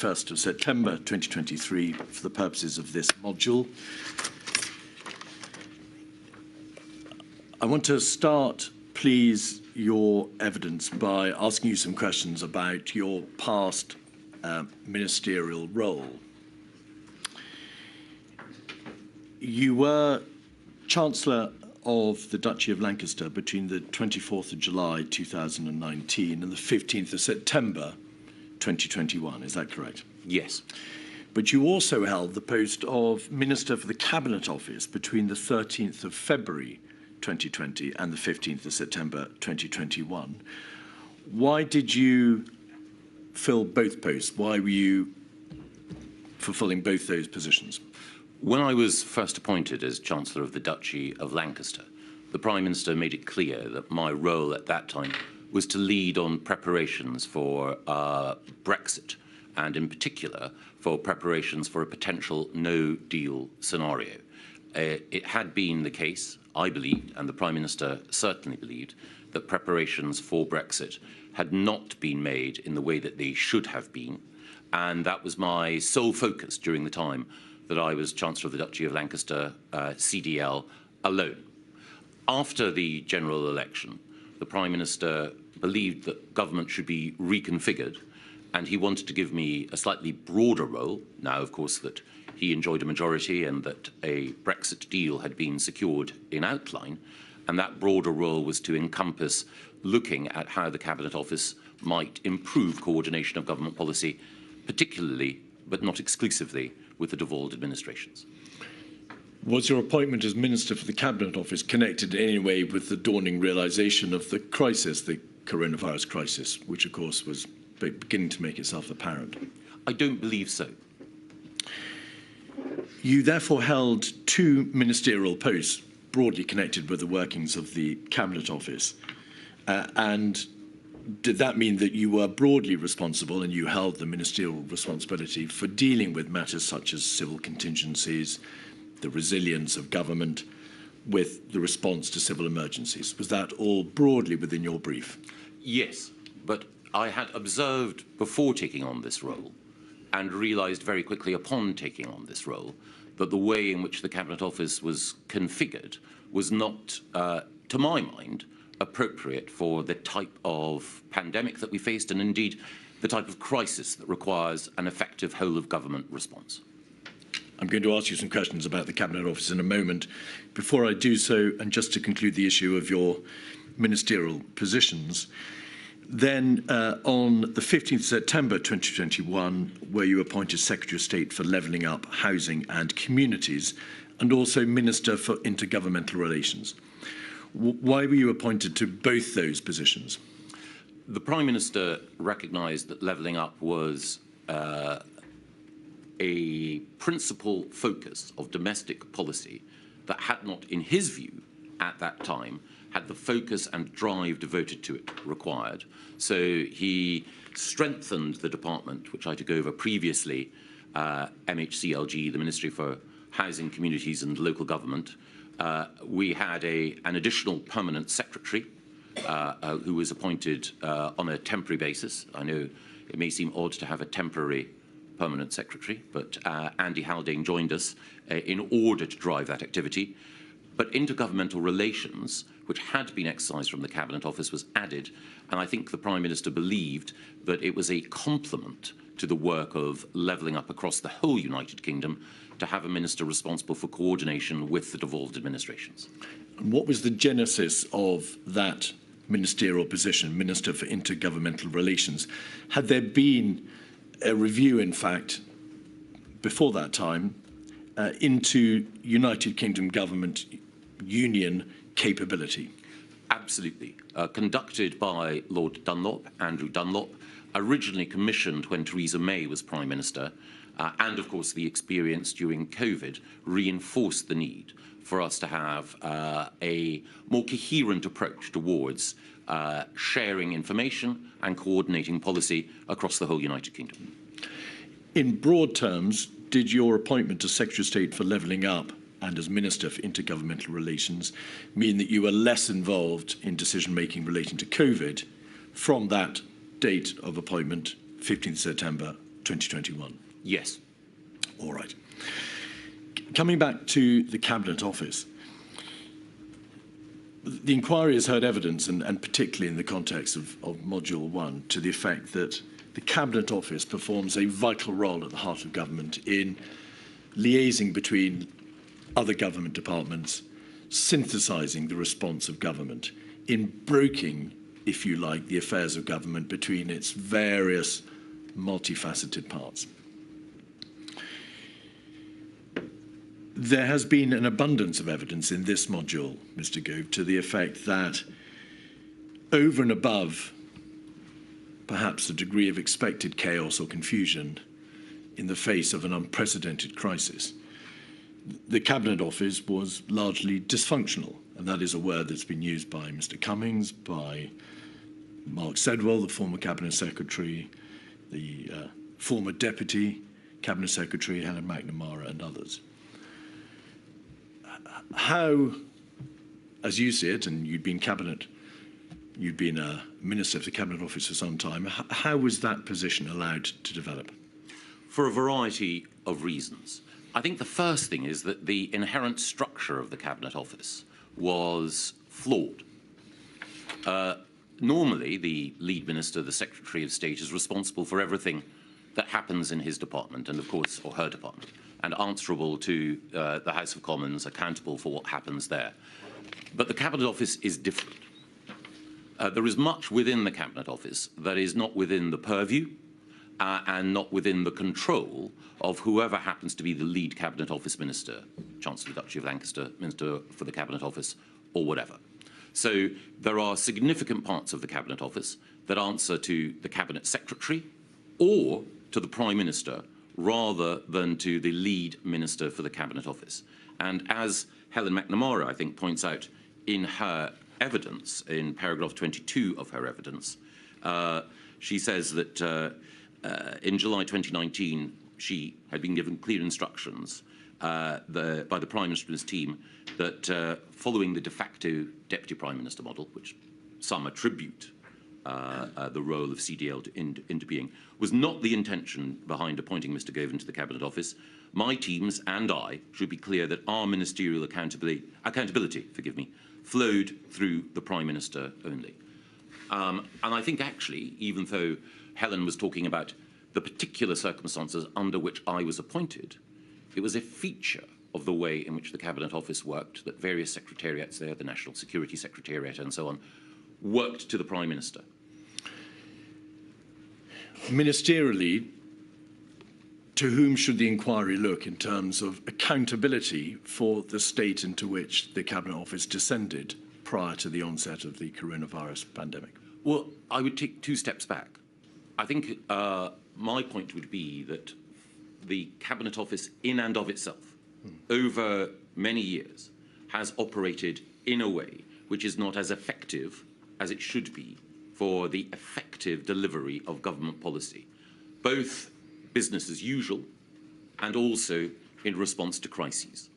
1st of September 2023 for the purposes of this module. I want to start, please, your evidence by asking you some questions about your past ministerial role. You were Chancellor of the Duchy of Lancaster between the 24th of July 2019 and the 15th of September 2021, is that correct? Yes. But you also held the post of Minister for the Cabinet Office between the 13th of February 2020 and the 15th of September 2021. Why did you fill both posts? Why were you fulfilling both those positions? When I was first appointed as Chancellor of the Duchy of Lancaster, the Prime Minister made it clear that my role at that time was to lead on preparations for Brexit, and in particular for preparations for a potential no-deal scenario. It had been the case, I believed, and the Prime Minister certainly believed, that preparations for Brexit had not been made in the way that they should have been, and that was my sole focus during the time that I was Chancellor of the Duchy of Lancaster, CDL, alone. After the general election, the Prime Minister believed that government should be reconfigured, and he wanted to give me a slightly broader role, now, of course, that he enjoyed a majority and that a Brexit deal had been secured in outline, and that broader role was to encompass looking at how the Cabinet Office might improve coordination of government policy, particularly, but not exclusively, with the devolved administrations. Was your appointment as Minister for the Cabinet Office connected in any way with the dawning realisation of the crisis, the coronavirus crisis, which of course was beginning to make itself apparent? I don't believe so. You therefore held two ministerial posts broadly connected with the workings of the Cabinet Office. And did that mean that you were broadly responsible and you held the ministerial responsibility for dealing with matters such as civil contingencies, the resilience of government, with the response to civil emergencies? Was that all broadly within your brief? Yes, but I had observed before taking on this role and realised very quickly upon taking on this role that the way in which the Cabinet Office was configured was not, to my mind, appropriate for the type of pandemic that we faced and indeed the type of crisis that requires an effective whole-of-government response. I'm going to ask you some questions about the Cabinet Office in a moment. Before I do so, and just to conclude the issue of your ministerial positions, then on the 15th of September 2021, where you appointed Secretary of State for Levelling Up, Housing and Communities, and also Minister for Intergovernmental Relations. Why were you appointed to both those positions? The Prime Minister recognised that levelling up was a principal focus of domestic policy that had not, in his view, at that time, had the focus and drive devoted to it required. So he strengthened the department, which I took over previously, MHCLG, the Ministry for Housing, Communities and Local Government. We had an additional permanent secretary who was appointed on a temporary basis. I know it may seem odd to have a temporary permanent secretary, but Andy Haldane joined us in order to drive that activity. But intergovernmental relations, which had been exercised from the Cabinet Office, was added, and I think the Prime Minister believed that it was a complement to the work of levelling up across the whole United Kingdom to have a minister responsible for coordination with the devolved administrations. And what was the genesis of that ministerial position, Minister for Intergovernmental Relations? Had there been a review, in fact, before that time, into United Kingdom government union capability? Absolutely. Conducted by Lord Dunlop, Andrew Dunlop, originally commissioned when Theresa May was Prime Minister, and of course the experience during COVID reinforced the need for us to have a more coherent approach towards sharing information and coordinating policy across the whole United Kingdom. In broad terms, did your appointment as Secretary of State for Levelling Up and as Minister for Intergovernmental Relations mean that you were less involved in decision-making relating to COVID from that date of appointment, 15th September 2021? Yes. All right. Coming back to the Cabinet Office, the inquiry has heard evidence, and particularly in the context of Module 1, to the effect that the Cabinet Office performs a vital role at the heart of government in liaising between other government departments, synthesising the response of government, in broking, if you like, the affairs of government between its various multifaceted parts. There has been an abundance of evidence in this module, Mr. Gove, to the effect that over and above perhaps a degree of expected chaos or confusion in the face of an unprecedented crisis, the Cabinet Office was largely dysfunctional, and that is a word that's been used by Mr. Cummings, by Mark Sedwell, the former Cabinet Secretary, the former Deputy Cabinet Secretary, Helen McNamara, and others. How, as you see it, and you'd been a Minister of the Cabinet Office for some time, how was that position allowed to develop? For a variety of reasons. I think the first thing is that the inherent structure of the Cabinet Office was flawed. Normally, the lead minister, the Secretary of State, is responsible for everything that happens in his department, and of course, or her department, and answerable to the House of Commons, accountable for what happens there. But the Cabinet Office is different. There is much within the Cabinet Office that is not within the purview and not within the control of whoever happens to be the lead Cabinet Office Minister, Chancellor of the Duchy of Lancaster, Minister for the Cabinet Office, or whatever. So there are significant parts of the Cabinet Office that answer to the Cabinet Secretary or to the Prime Minister rather than to the lead Minister for the Cabinet Office. And as Helen McNamara, I think, points out in her evidence, in paragraph 22 of her evidence, she says that in July 2019, she had been given clear instructions by the Prime Minister and his team that following the de facto Deputy Prime Minister model, which some attribute the role of CDL into being, was not the intention behind appointing Mr. Gove into the Cabinet Office. My teams and I should be clear that our ministerial accountability, flowed through the Prime Minister only. And I think actually, even though Helen was talking about the particular circumstances under which I was appointed, it was a feature of the way in which the Cabinet Office worked that various secretariats there, the National Security Secretariat and so on, worked to the Prime Minister. Ministerially, to whom should the inquiry look in terms of accountability for the state into which the Cabinet Office descended prior to the onset of the coronavirus pandemic? Well, I would take two steps back. I think my point would be that the Cabinet Office, in and of itself, over many years, has operated in a way which is not as effective as it should be for the effective delivery of government policy, both business as usual and also in response to crises.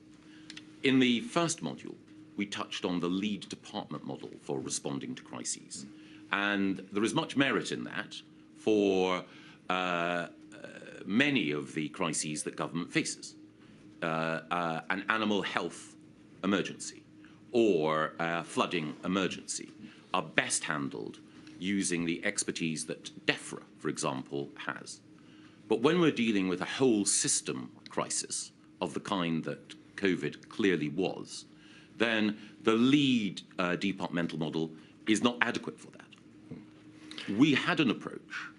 In the first module, we touched on the lead department model for responding to crises. And there is much merit in that for many of the crises that government faces. An animal health emergency or a flooding emergency are best handled using the expertise that DEFRA, for example, has. But when we're dealing with a whole system crisis of the kind that COVID clearly was, then the lead departmental model is not adequate for that. We had an approach,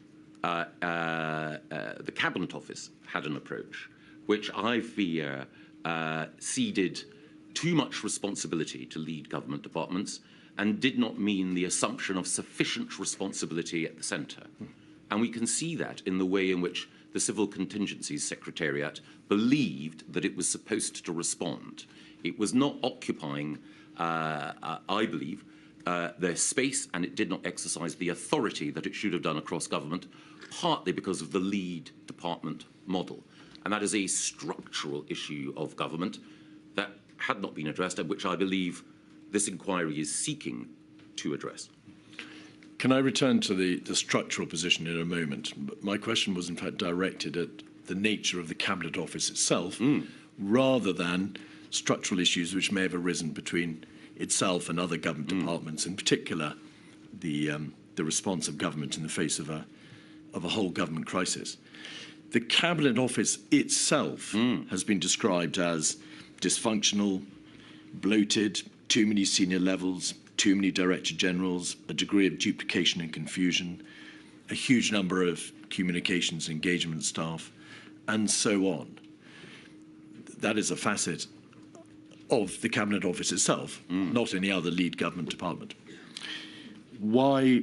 the Cabinet Office had an approach, which I fear ceded too much responsibility to lead government departments and did not mean the assumption of sufficient responsibility at the centre. And we can see that in the way in which the Civil Contingencies Secretariat believed that it was supposed to respond. It was not occupying, I believe, their space, and it did not exercise the authority that it should have done across government, partly because of the lead department model. And that is a structural issue of government that had not been addressed and which I believe this inquiry is seeking to address. Can I return to the structural position in a moment? My question was in fact directed at the nature of the Cabinet Office itself, rather than structural issues which may have arisen between itself and other government departments, in particular the response of government in the face of a whole government crisis. The Cabinet Office itself has been described as dysfunctional, bloated, too many senior levels, too many Director Generals, a degree of duplication and confusion, a huge number of communications engagement staff, and so on. That is a facet of the Cabinet Office itself, not any other lead government department. Why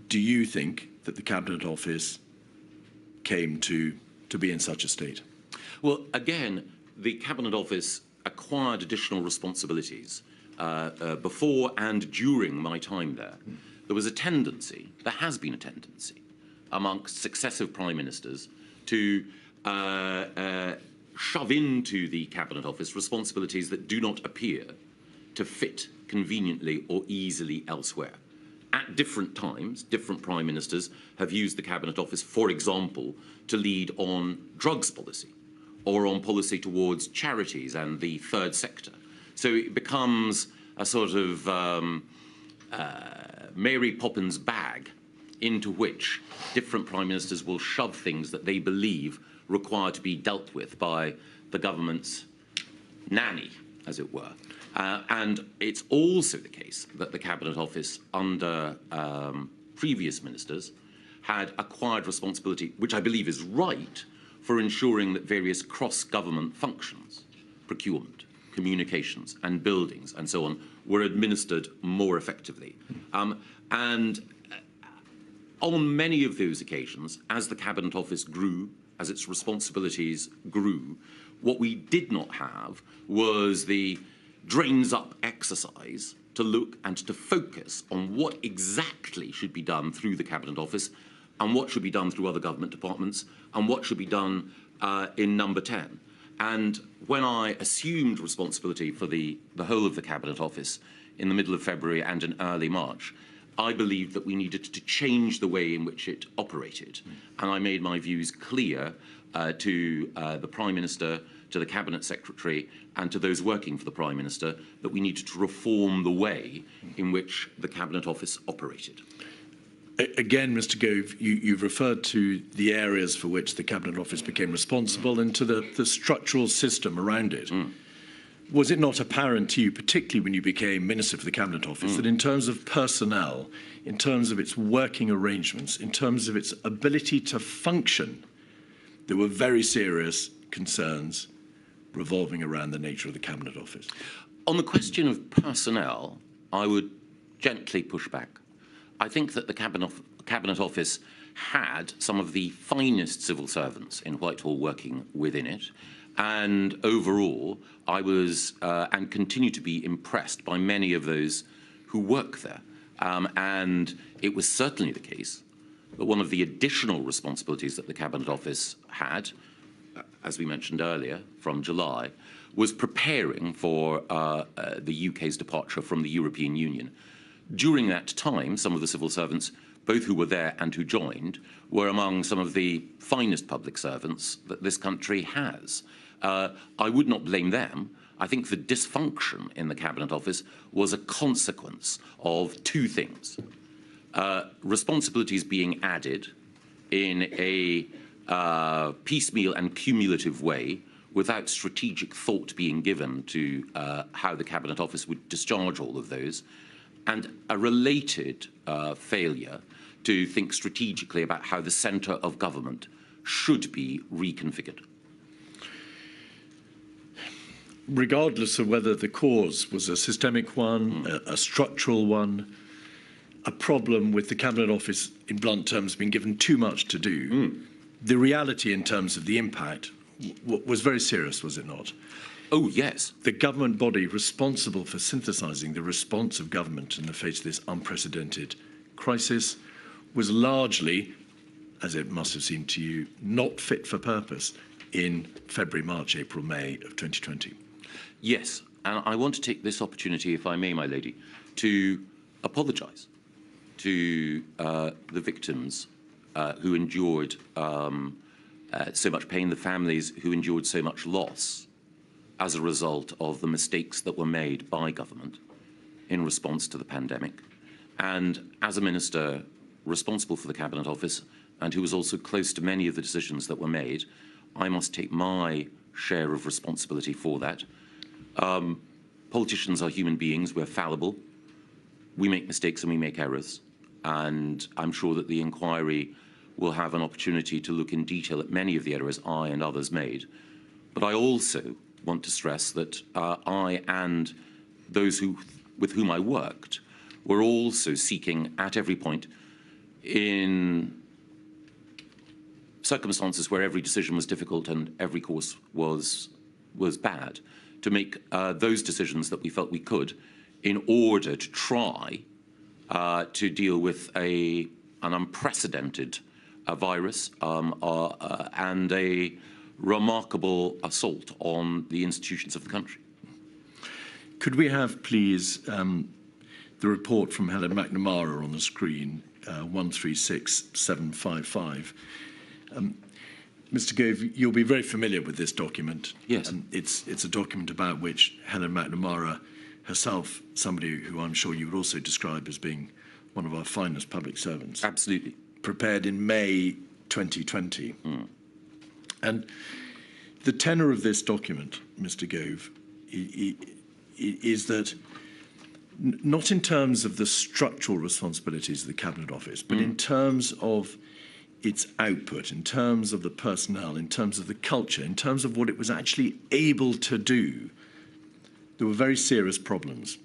do you think that the Cabinet Office came to be in such a state? Well, again, the Cabinet Office acquired additional responsibilities before and during my time there. There was a tendency, there has been a tendency, amongst successive prime ministers to shove into the Cabinet Office responsibilities that do not appear to fit conveniently or easily elsewhere. At different times, different prime ministers have used the Cabinet Office, for example, to lead on drugs policy or on policy towards charities and the third sector. So it becomes a sort of Mary Poppins bag into which different prime ministers will shove things that they believe require to be dealt with by the government's nanny, as it were. And it's also the case that the Cabinet Office under previous ministers had acquired responsibility, which I believe is right, for ensuring that various cross-government functions, procurement, communications and buildings and so on, were administered more effectively. And on many of those occasions, as the Cabinet Office grew, as its responsibilities grew, what we did not have was the drains-up exercise to look and to focus on what exactly should be done through the Cabinet Office and what should be done through other government departments and what should be done in number 10. And when I assumed responsibility for the whole of the Cabinet Office in the middle of February and in early March, I believed that we needed to change the way in which it operated. And I made my views clear to the Prime Minister, to the Cabinet Secretary, and to those working for the Prime Minister that we needed to reform the way in which the Cabinet Office operated. Again, Mr. Gove, you've referred to the areas for which the Cabinet Office became responsible and to the structural system around it. Was it not apparent to you, particularly when you became Minister for the Cabinet Office, that in terms of personnel, in terms of its working arrangements, in terms of its ability to function, there were very serious concerns revolving around the nature of the Cabinet Office? On the question of personnel, I would gently push back. I think that the Cabinet Office had some of the finest civil servants in Whitehall working within it. And overall, I was and continue to be impressed by many of those who work there. And it was certainly the case that one of the additional responsibilities that the Cabinet Office had, as we mentioned earlier, from July, was preparing for the UK's departure from the European Union. During that time, some of the civil servants, both who were there and who joined, were among some of the finest public servants that this country has. I would not blame them. I think the dysfunction in the Cabinet Office was a consequence of two things. Responsibilities being added in a piecemeal and cumulative way without strategic thought being given to how the Cabinet Office would discharge all of those, and a related failure to think strategically about how the centre of government should be reconfigured. Regardless of whether the cause was a systemic one, a structural one, a problem with the Cabinet Office, in blunt terms, being given too much to do, the reality in terms of the impact was very serious, was it not? Oh, yes. The government body responsible for synthesising the response of government in the face of this unprecedented crisis was largely, as it must have seemed to you, not fit for purpose in February, March, April, May of 2020. Yes, and I want to take this opportunity, if I may, my lady, to apologise to the victims who endured so much pain, the families who endured so much loss as a result of the mistakes that were made by government in response to the pandemic. And as a minister responsible for the Cabinet Office and who was also close to many of the decisions that were made, I must take my share of responsibility for that. Politicians are human beings, we're fallible. We make mistakes and we make errors. And I'm sure that the inquiry will have an opportunity to look in detail at many of the errors I and others made. But I also want to stress that I and those with whom I worked were also seeking at every point, in circumstances where every decision was difficult and every course was bad, to make those decisions that we felt we could in order to try to deal with an unprecedented virus and a remarkable assault on the institutions of the country. Could we have, please, the report from Helen McNamara on the screen, 136755. Mr. Gove, you'll be very familiar with this document. Yes. It's a document about which Helen McNamara herself, somebody who I'm sure you would also describe as being one of our finest public servants. Absolutely. Prepared in May 2020. And the tenor of this document, Mr. Gove, is that not in terms of the structural responsibilities of the Cabinet Office, but in terms of its output, in terms of the personnel, in terms of the culture, in terms of what it was actually able to do, there were very serious problems.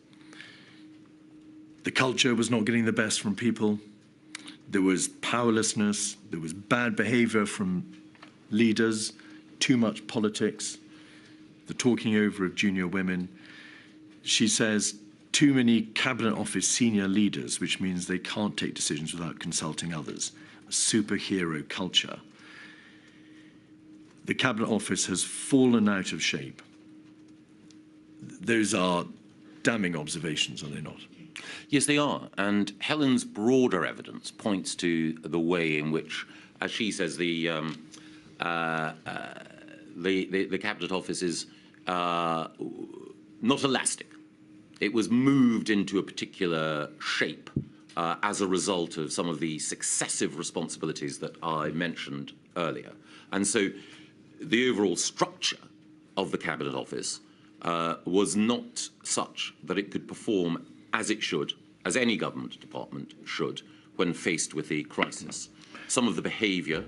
The culture was not getting the best from people. There was powerlessness. There was bad behaviour from leaders, too much politics, the talking over of junior women. She says, too many Cabinet Office senior leaders, which means they can't take decisions without consulting others. A superhero culture. The Cabinet Office has fallen out of shape. Those are damning observations, are they not? Yes, they are. And Helen's broader evidence points to the way in which, as she says, the Cabinet Office is not elastic. It was moved into a particular shape as a result of some of the successive responsibilities that I mentioned earlier. And so the overall structure of the Cabinet Office was not such that it could perform as it should, as any government department should, when faced with a crisis. Some of the behaviour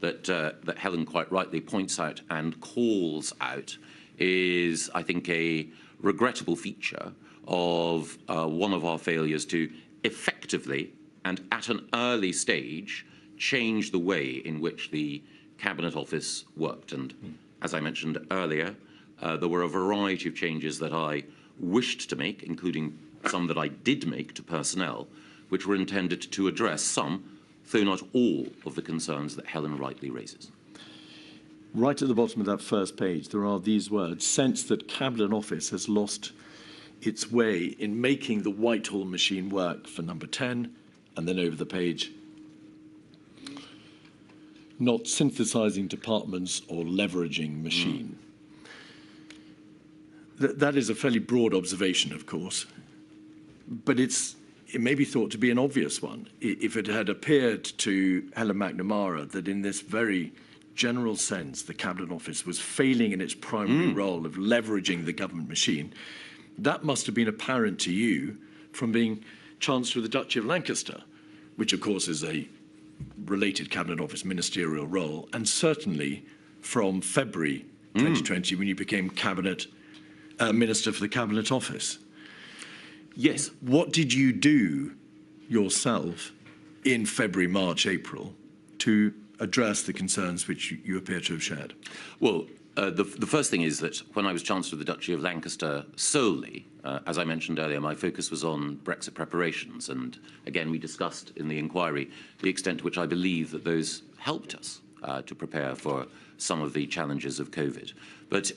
that Helen quite rightly points out and calls out is, I think, a regrettable feature of one of our failures to effectively and at an early stage change the way in which the Cabinet Office worked. And as I mentioned earlier, there were a variety of changes that I wished to make, including some that I did make to personnel, which were intended to address some, though not all, of the concerns that Helen rightly raises. Right at the bottom of that first page, there are these words: sense that Cabinet Office has lost its way in making the Whitehall machine work for number 10, and then over the page, not synthesising departments or leveraging machine. That is a fairly broad observation, of course, but it may be thought to be an obvious one. If it had appeared to Helen McNamara that in this very general sense the Cabinet Office was failing in its primary role of leveraging the government machine, that must have been apparent to you from being Chancellor of the Duchy of Lancaster, which of course is a related Cabinet Office ministerial role, and certainly from February 2020 when you became Minister for the Cabinet Office. Yes. What did you do yourself in February, March, April to address the concerns which you appear to have shared? Well, the first thing is that when I was Chancellor of the Duchy of Lancaster solely, as I mentioned earlier, my focus was on Brexit preparations. And again, we discussed in the inquiry the extent to which I believe that those helped us to prepare for some of the challenges of COVID. But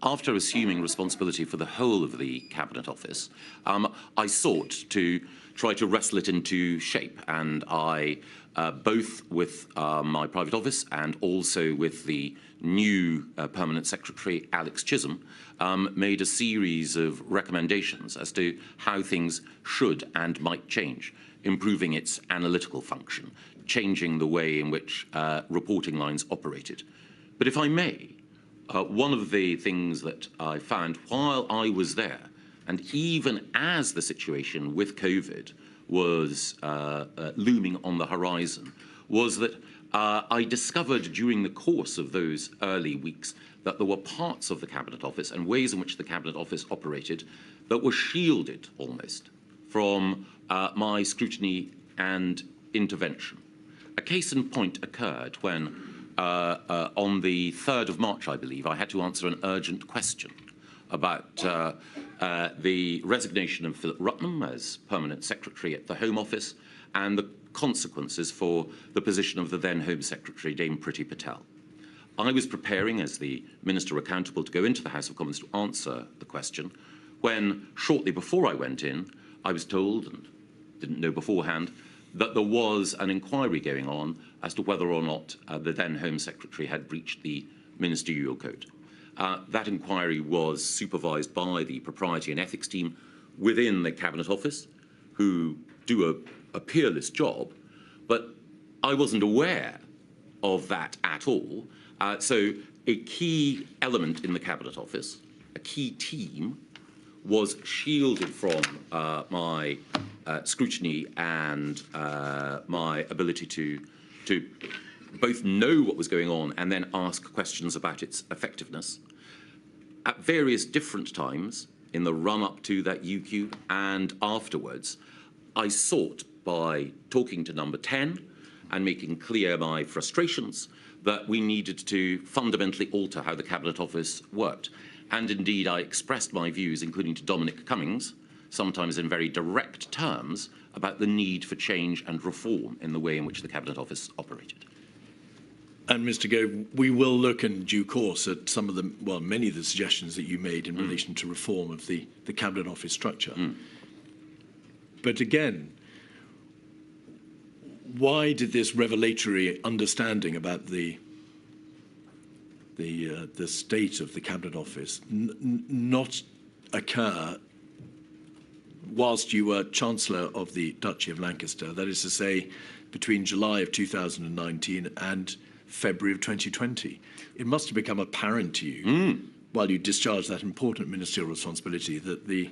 after assuming responsibility for the whole of the Cabinet Office, I sought to try to wrestle it into shape, and I, both with my private office and also with the new Permanent Secretary, Alex Chisholm, made a series of recommendations as to how things should and might change, improving its analytical function, changing the way in which reporting lines operated. But if I may, one of the things that I found while I was there, and even as the situation with COVID was looming on the horizon, was that I discovered during the course of those early weeks that there were parts of the Cabinet Office and ways in which the Cabinet Office operated that were shielded almost from my scrutiny and intervention. A case in point occurred when, on the 3rd of March, I believe, I had to answer an urgent question about the resignation of Philip Rutnam as Permanent Secretary at the Home Office and the consequences for the position of the then Home Secretary, Dame Priti Patel. I was preparing, as the Minister accountable, to go into the House of Commons to answer the question, when, shortly before I went in, I was told, and didn't know beforehand, that there was an inquiry going on as to whether or not the then Home Secretary had breached the ministerial code. That inquiry was supervised by the Propriety and Ethics team within the Cabinet Office, who do a peerless job, but I wasn't aware of that at all. So a key element in the Cabinet Office, a key team, was shielded from my scrutiny and my ability to both know what was going on and then ask questions about its effectiveness. At various different times in the run-up to that UQ and afterwards, I sought, by talking to Number 10 and making clear my frustrations, that we needed to fundamentally alter how the Cabinet Office worked. And indeed, I expressed my views, including to Dominic Cummings, sometimes in very direct terms, about the need for change and reform in the way in which the Cabinet Office operated. And Mr. Gove, we will look in due course at some of the, well, many of the suggestions that you made in relation to reform of the Cabinet Office structure. But again, why did this revelatory understanding about the state of the Cabinet Office not occur whilst you were Chancellor of the Duchy of Lancaster, that is to say, between July of 2019 and February of 2020? It must have become apparent to you, while you discharged that important ministerial responsibility, that the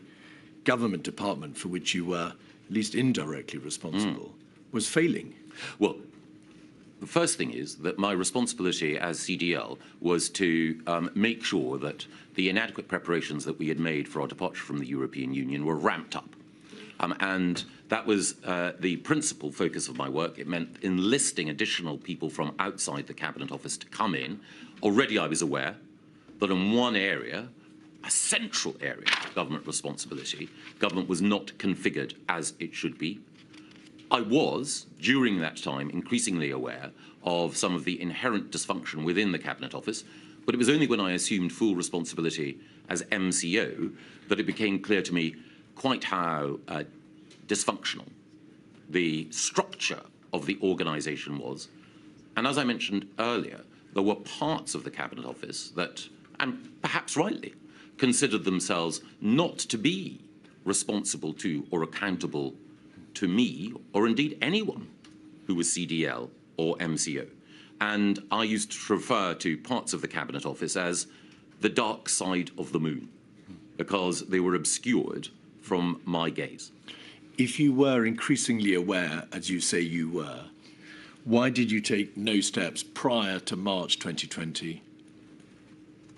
government department for which you were at least indirectly responsible was failing. Well, the first thing is that my responsibility as CDL was to make sure that the inadequate preparations that we had made for our departure from the European Union were ramped up. And that was the principal focus of my work. It meant enlisting additional people from outside the Cabinet Office to come in. Already I was aware that in one area, a central area of government responsibility, government was not configured as it should be. I was, during that time, increasingly aware of some of the inherent dysfunction within the Cabinet Office, but it was only when I assumed full responsibility as MCO that it became clear to me quite how dysfunctional the structure of the organisation was. And as I mentioned earlier, there were parts of the Cabinet Office that, and perhaps rightly, considered themselves not to be responsible to or accountable to me, or indeed anyone who was CDL or MCO. And I used to refer to parts of the Cabinet Office as the dark side of the moon, because they were obscured from my gaze. If you were increasingly aware, as you say you were, why did you take no steps prior to March 2020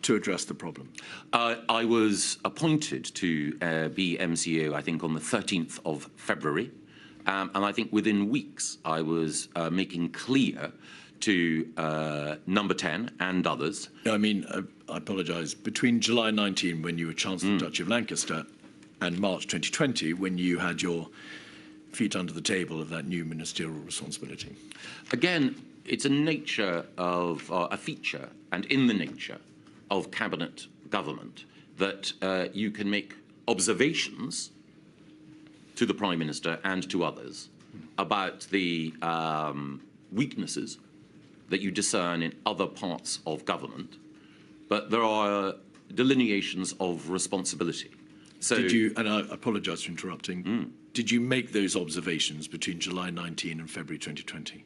to address the problem? I was appointed to be MCO, I think, on the 13th of February. And I think within weeks, I was making clear to Number 10 and others. I mean, I apologise. Between July 19, when you were Chancellor of the Duchy of Lancaster, and March 2020, when you had your feet under the table of that new ministerial responsibility. Again, it's a nature of a feature, and in the nature of cabinet government, that you can make observations to the Prime Minister and to others about the weaknesses that you discern in other parts of government, but there are delineations of responsibility. So, did you, and I apologise for interrupting, did you make those observations between July 19 and February 2020?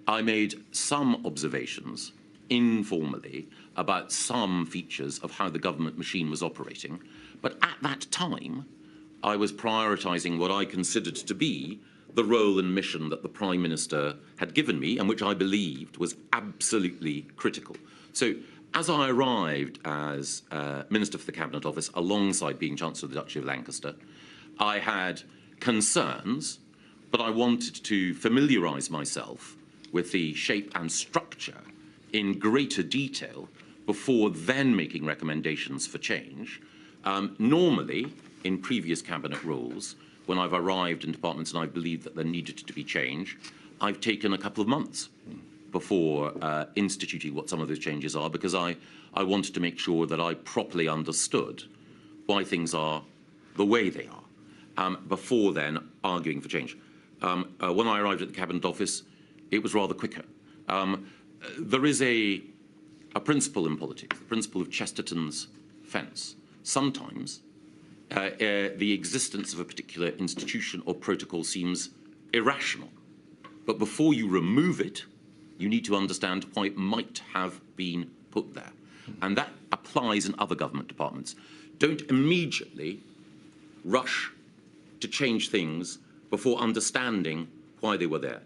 I made some observations informally about some features of how the government machine was operating, but at that time I was prioritising what I considered to be the role and mission that the Prime Minister had given me, and which I believed was absolutely critical. So as I arrived as Minister for the Cabinet Office, alongside being Chancellor of the Duchy of Lancaster, I had concerns, but I wanted to familiarise myself with the shape and structure in greater detail before then making recommendations for change. Normally, in previous cabinet roles, when I've arrived in departments and I believed that there needed to be change, I've taken a couple of months before instituting what some of those changes are, because I wanted to make sure that I properly understood why things are the way they are, before then arguing for change. When I arrived at the Cabinet Office, it was rather quicker. There is a principle in politics, the principle of Chesterton's fence. Sometimes the existence of a particular institution or protocol seems irrational, but before you remove it, you need to understand why it might have been put there. And that applies in other government departments. Don't immediately rush to change things before understanding why they were there.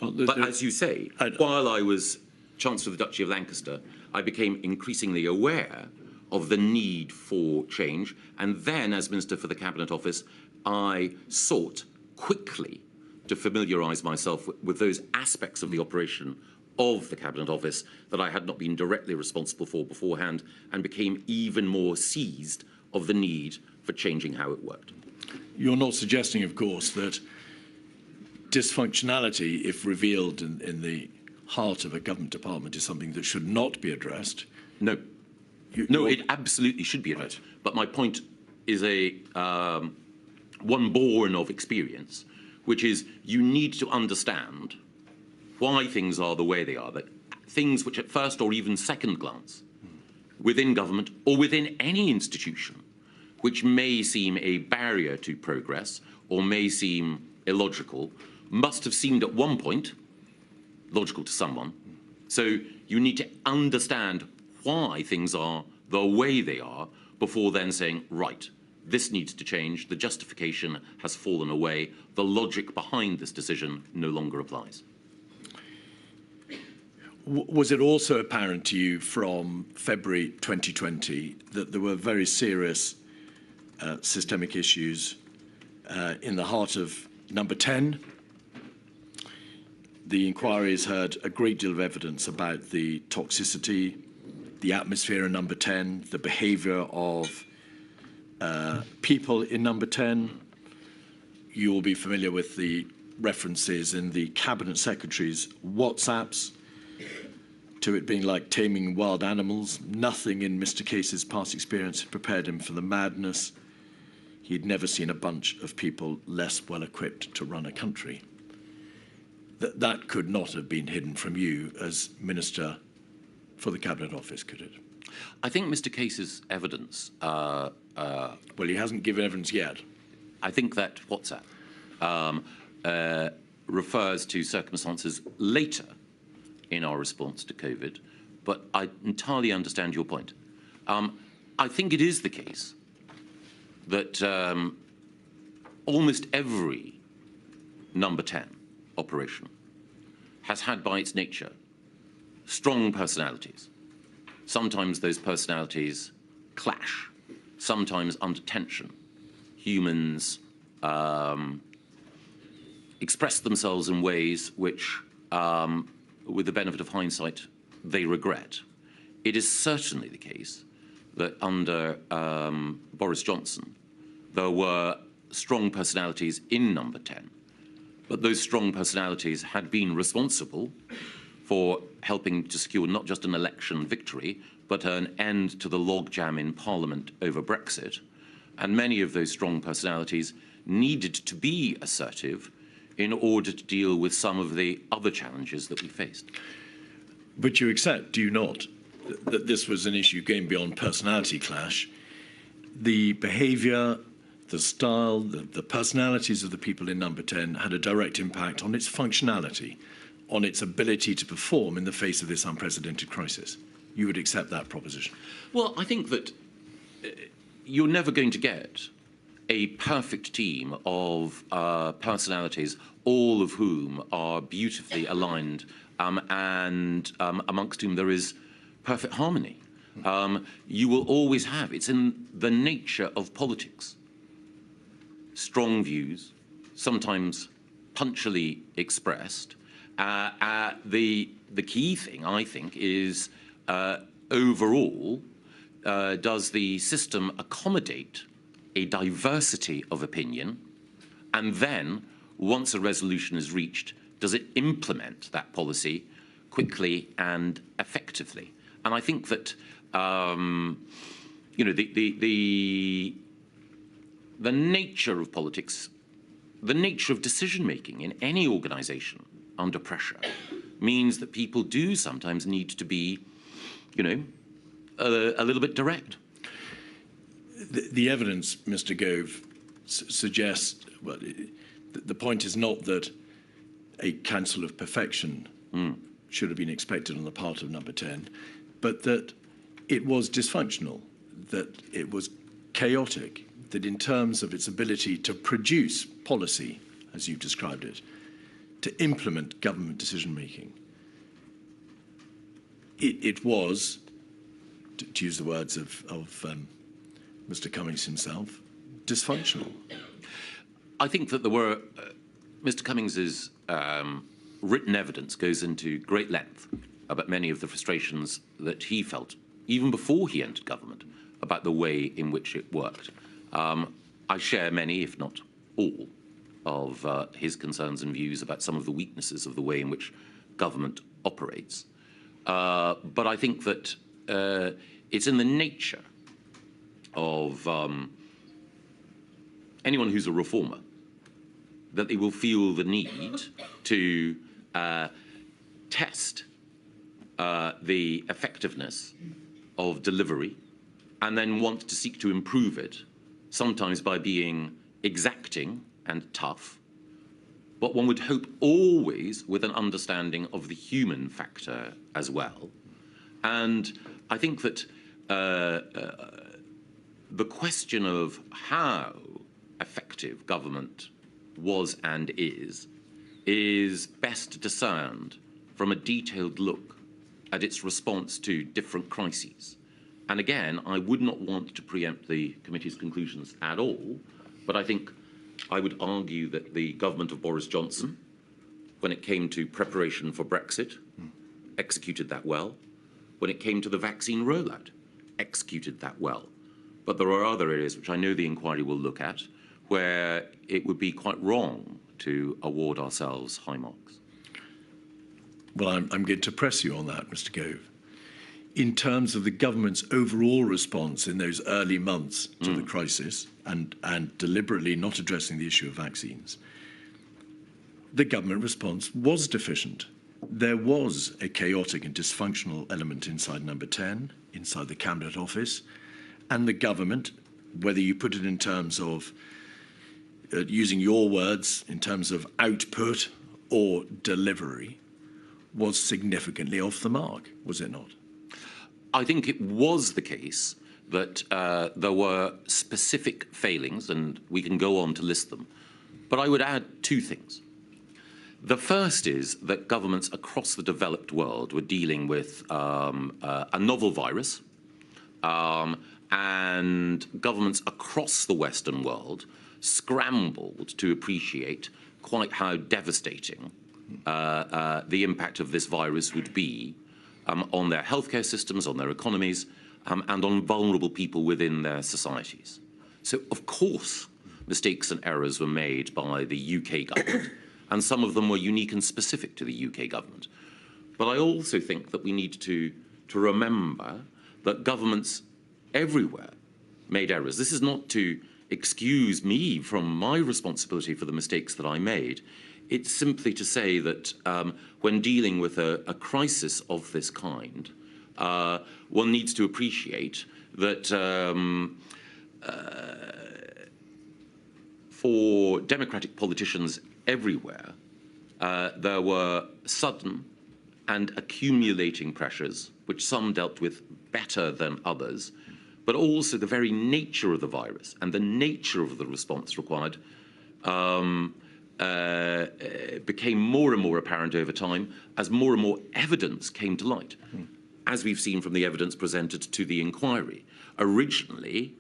But as you say, while I was Chancellor of the Duchy of Lancaster, I became increasingly aware of the need for change. And then, as Minister for the Cabinet Office, I sought quickly to familiarise myself with those aspects of the operation of the Cabinet Office that I had not been directly responsible for beforehand, and became even more seized of the need for changing how it worked. You're not suggesting, of course, that dysfunctionality, if revealed in the heart of a government department, is something that should not be addressed? No. No, it absolutely should be addressed. Right. But my point is one born of experience, which is you need to understand why things are the way they are, that things which at first or even second glance within government or within any institution, which may seem a barrier to progress or may seem illogical, must have seemed at one point logical to someone. So you need to understand why things are the way they are before then saying, right, this needs to change, the justification has fallen away, the logic behind this decision no longer applies. Was it also apparent to you from February 2020 that there were very serious systemic issues in the heart of Number 10? The inquiries heard a great deal of evidence about the toxicity, the atmosphere in Number 10, the behaviour of people in Number 10. You will be familiar with the references in the Cabinet Secretary's WhatsApps to it being like taming wild animals. Nothing in Mr. Case's past experience had prepared him for the madness. He'd never seen a bunch of people less well equipped to run a country. That could not have been hidden from you as Minister for the Cabinet Office, could it? I think Mr. Case's evidence... well, he hasn't given evidence yet. I think that WhatsApp refers to circumstances later in our response to COVID, but I entirely understand your point. I think it is the case that almost every Number 10 operation has had by its nature strong personalities. Sometimes those personalities clash, sometimes under tension. Humans express themselves in ways which, with the benefit of hindsight, they regret. It is certainly the case that under Boris Johnson, there were strong personalities in Number 10, but those strong personalities had been responsible for helping to secure not just an election victory, but an end to the logjam in Parliament over Brexit. And many of those strong personalities needed to be assertive in order to deal with some of the other challenges that we faced. But you accept, do you not, that this was an issue going beyond personality clash? The behaviour, the style, the personalities of the people in Number 10 had a direct impact on its functionality, on its ability to perform in the face of this unprecedented crisis. You would accept that proposition? Well, I think that you're never going to get a perfect team of personalities, all of whom are beautifully aligned and amongst whom there is perfect harmony. You will always have, it's in the nature of politics, strong views, sometimes punctually expressed. The key thing, I think, is overall, does the system accommodate a diversity of opinion? And then, once a resolution is reached, does it implement that policy quickly and effectively? And I think that you know, the nature of politics, the nature of decision-making in any organisation under pressure means that people do sometimes need to be, you know, a little bit direct. The evidence, Mr. Gove, suggests, well, the point is not that a council of perfection should have been expected on the part of Number 10, but that it was dysfunctional, that it was chaotic, that in terms of its ability to produce policy, as you've described it, to implement government decision-making, it was, to use the words of Mr. Cummings himself, dysfunctional. I think that there were, Mr. Cummings's written evidence goes into great length about many of the frustrations that he felt, even before he entered government, about the way in which it worked. I share many, if not all, of his concerns and views about some of the weaknesses of the way in which government operates. But I think that it's in the nature of anyone who's a reformer that they will feel the need to test the effectiveness of delivery and then want to seek to improve it, sometimes by being exacting and tough, but one would hope always with an understanding of the human factor as well. And I think that the question of how effective government was and is best discerned from a detailed look at its response to different crises. And again, I would not want to preempt the committee's conclusions at all, but I think I would argue that the government of Boris Johnson, when it came to preparation for Brexit, executed that well. When it came to the vaccine rollout, executed that well. But there are other areas which I know the inquiry will look at where it would be quite wrong to award ourselves high marks. Well, I'm going to press you on that, Mr. Gove. In terms of the government's overall response in those early months to the crisis and deliberately not addressing the issue of vaccines, the government response was deficient. There was a chaotic and dysfunctional element inside Number 10, inside the Cabinet Office, and the government, whether you put it in terms of, using your words, in terms of output or delivery, was significantly off the mark, was it not? I think it was the case that there were specific failings, and we can go on to list them. But I would add two things. The first is that governments across the developed world were dealing with a novel virus, and governments across the Western world scrambled to appreciate quite how devastating the impact of this virus would be on their healthcare systems, on their economies, and on vulnerable people within their societies. So, of course, mistakes and errors were made by the UK government, and some of them were unique and specific to the UK government. But I also think that we need to remember that governments everywhere made errors. This is not to excuse me from my responsibility for the mistakes that I made. It's simply to say that when dealing with a crisis of this kind, one needs to appreciate that for democratic politicians everywhere, there were sudden and accumulating pressures, which some dealt with better than others, but also the very nature of the virus and the nature of the response required became more and more apparent over time as more and more evidence came to light, as we've seen from the evidence presented to the inquiry. Originally,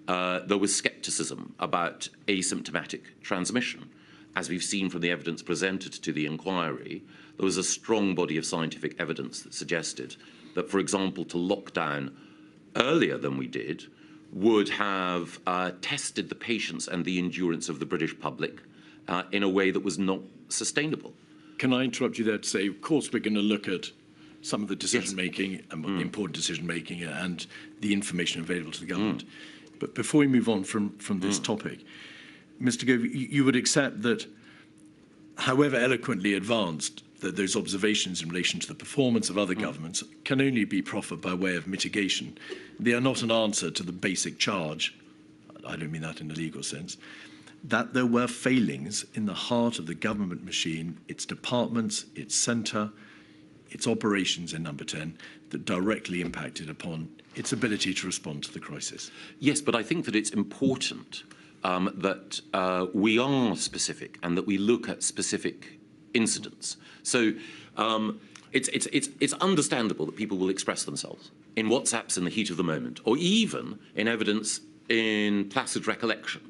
there was scepticism about asymptomatic transmission. As we've seen from the evidence presented to the inquiry, there was a strong body of scientific evidence that suggested that, for example, to lock down earlier than we did would have tested the patience and the endurance of the British public in a way that was not sustainable. Can I interrupt you there to say, of course, we're going to look at some of the decision-making, and important decision-making, and the information available to the government. But before we move on from this topic, Mr. Gove, you would accept that, however eloquently advanced, that those observations in relation to the performance of other governments can only be proffered by way of mitigation. They are not an answer to the basic charge, I don't mean that in a legal sense, that there were failings in the heart of the government machine, its departments, its centre, its operations in Number 10, that directly impacted upon its ability to respond to the crisis. Yes, but I think that it's important that we are specific and that we look at specific incidents. So it's understandable that people will express themselves in WhatsApps in the heat of the moment, or even in evidence in placid recollection.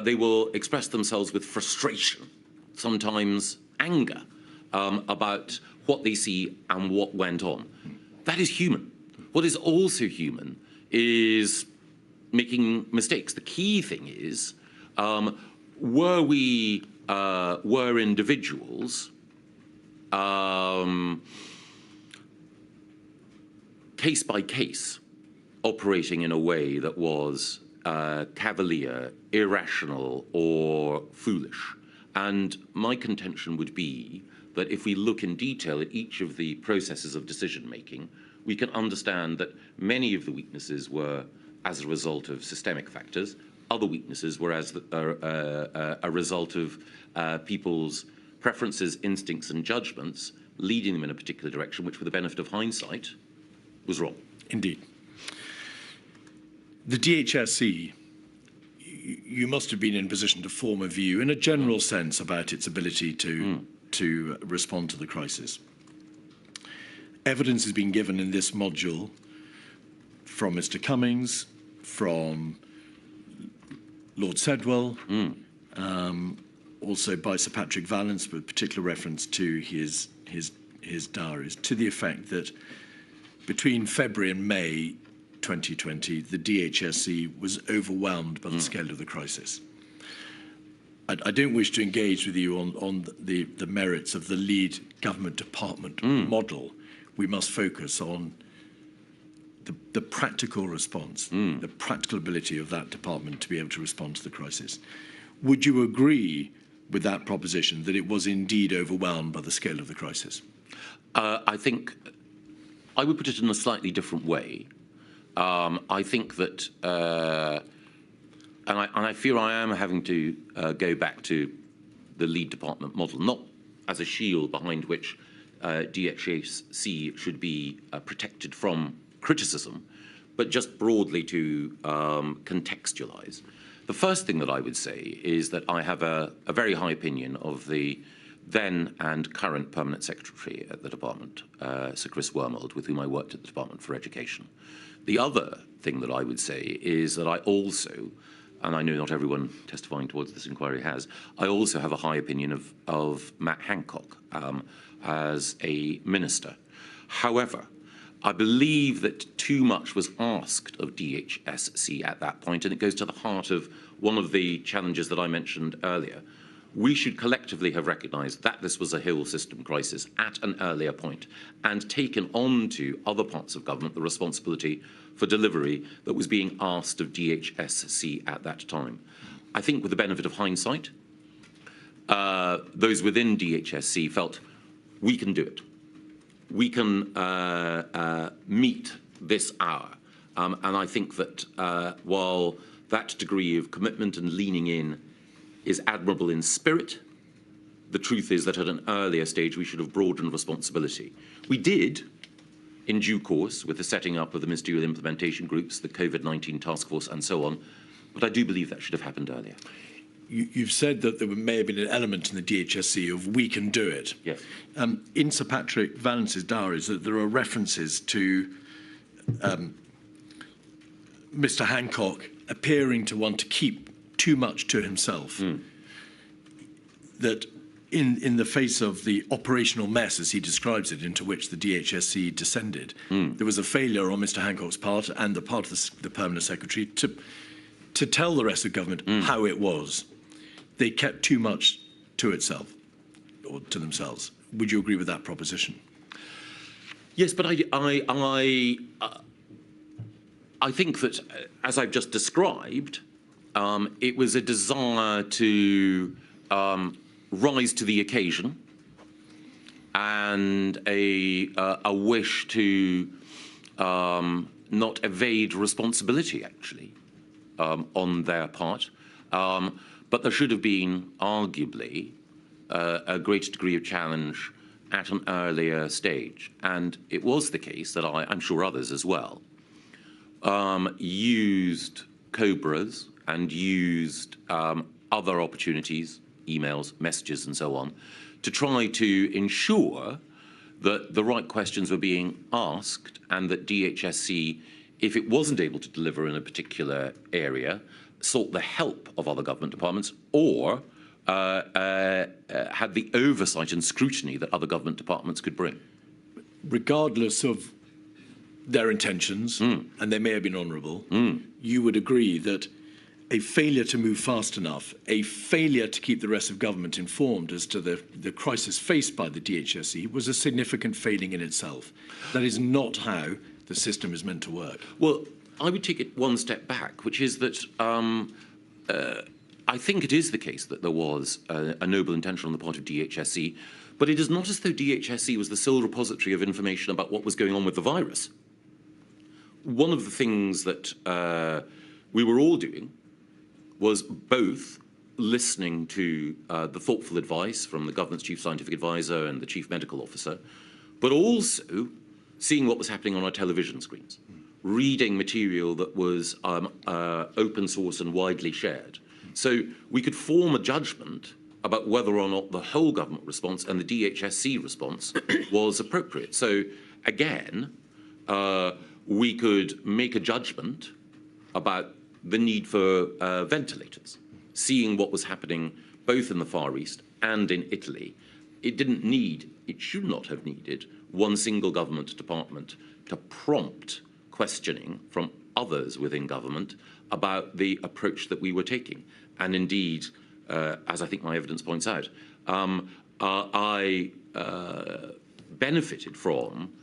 They will express themselves with frustration, sometimes anger, about what they see and what went on. That is human. What is also human is making mistakes. The key thing is, were individuals case by case operating in a way that was cavalier, irrational, or foolish? And my contention would be that if we look in detail at each of the processes of decision-making, we can understand that many of the weaknesses were as a result of systemic factors. Other weaknesses were as a result of people's preferences, instincts, and judgments, leading them in a particular direction, which, with the benefit of hindsight, was wrong. Indeed. The DHSC, you must have been in a position to form a view, in a general sense, about its ability to respond to the crisis. Evidence has been given in this module from Mr. Cummings, from Lord Sedwell, also by Sir Patrick Vallance, with particular reference to his diaries, to the effect that between February and May 2020, the DHSC was overwhelmed by the scale of the crisis. I don't wish to engage with you on the merits of the lead government department model. We must focus on the practical response, the practical ability of that department to be able to respond to the crisis. Would you agree with that proposition, that it was indeed overwhelmed by the scale of the crisis? I think I would put it in a slightly different way. I think that, and I fear I am having to go back to the lead department model, not as a shield behind which DHSC should be protected from criticism, but just broadly to contextualize. The first thing that I would say is that I have a very high opinion of the then and current Permanent Secretary at the Department, Sir Chris Wormold, with whom I worked at the Department for Education. The other thing that I would say is that I also, and I know not everyone testifying towards this inquiry has, I also have a high opinion of Matt Hancock as a minister. However, I believe that too much was asked of DHSC at that point, and it goes to the heart of one of the challenges that I mentioned earlier, we should collectively have recognised that this was a health system crisis at an earlier point and taken on to other parts of government the responsibility for delivery that was being asked of DHSC at that time. I think with the benefit of hindsight, those within DHSC felt we can do it. We can meet this hour. And I think that while that degree of commitment and leaning in is admirable in spirit, the truth is that at an earlier stage we should have broadened responsibility. We did, in due course, with the setting up of the ministerial implementation groups, the COVID-19 task force and so on, but I do believe that should have happened earlier. You've said that there may have been an element in the DHSC of we can do it. Yes. In Sir Patrick Vallance's diaries, that there are references to Mr. Hancock appearing to want to keep too much to himself. That in the face of the operational mess, as he describes it, into which the DHSC descended, there was a failure on Mr. Hancock's part and the part of the Permanent Secretary to tell the rest of government how it was. They kept too much to itself, or to themselves. Would you agree with that proposition? Yes, but I think that, as I've just described, it was a desire to rise to the occasion and a wish to not evade responsibility, actually, on their part. But there should have been, arguably, a greater degree of challenge at an earlier stage. And it was the case that I'm sure others as well, used Cobras and used other opportunities, emails, messages and so on, to try to ensure that the right questions were being asked and that DHSC, if it wasn't able to deliver in a particular area, sought the help of other government departments or had the oversight and scrutiny that other government departments could bring. Regardless of their intentions, and they may have been honourable, you would agree that a failure to move fast enough, a failure to keep the rest of government informed as to the crisis faced by the DHSC was a significant failing in itself. That is not how the system is meant to work. Well, I would take it one step back, which is that I think it is the case that there was a noble intention on the part of DHSC, but it is not as though DHSC was the sole repository of information about what was going on with the virus. One of the things that we were all doing was both listening to the thoughtful advice from the government's chief scientific advisor and the chief medical officer, but also seeing what was happening on our television screens, reading material that was open source and widely shared. So we could form a judgment about whether or not the whole government response and the DHSC response was appropriate. So again, we could make a judgment about the need for ventilators, seeing what was happening both in the Far East and in Italy. It should not have needed one single government department to prompt questioning from others within government about the approach that we were taking. And indeed, as I think my evidence points out, I benefited from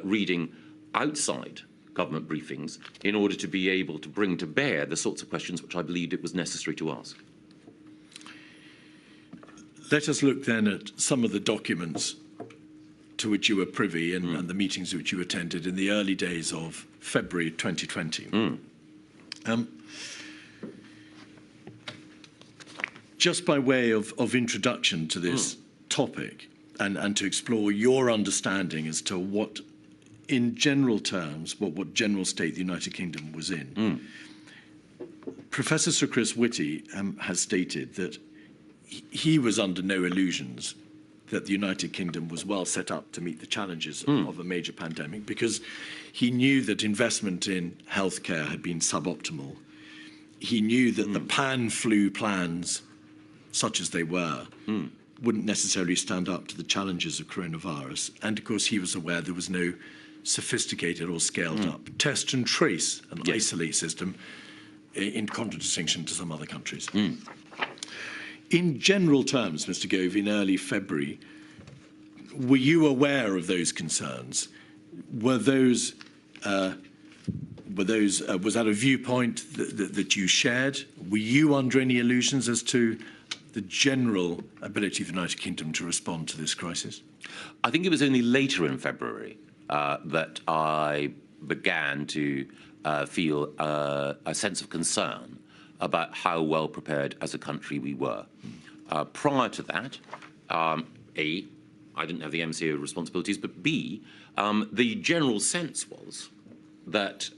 reading outside government briefings in order to be able to bring to bear the sorts of questions which I believed it was necessary to ask. Let us look then at some of the documents to which you were privy and the meetings which you attended in the early days of February 2020. Just by way of introduction to this topic and to explore your understanding as to what, in general terms, what general state the United Kingdom was in. Professor Sir Chris Whitty has stated that he was under no illusions that the United Kingdom was well set up to meet the challenges of a major pandemic, because he knew that investment in healthcare had been suboptimal. He knew that the pan-flu plans, such as they were, wouldn't necessarily stand up to the challenges of coronavirus. And of course, he was aware there was no sophisticated or scaled up test and trace and isolate system, in contradistinction to some other countries. In general terms, Mr. Gove, in early February, were you aware of those concerns? Was that a viewpoint that you shared? Were you under any illusions as to the general ability of the United Kingdom to respond to this crisis? I think it was only later in February that I began to feel a sense of concern about how well prepared as a country we were. Prior to that, A, I didn't have the MCO responsibilities, but B, the general sense was that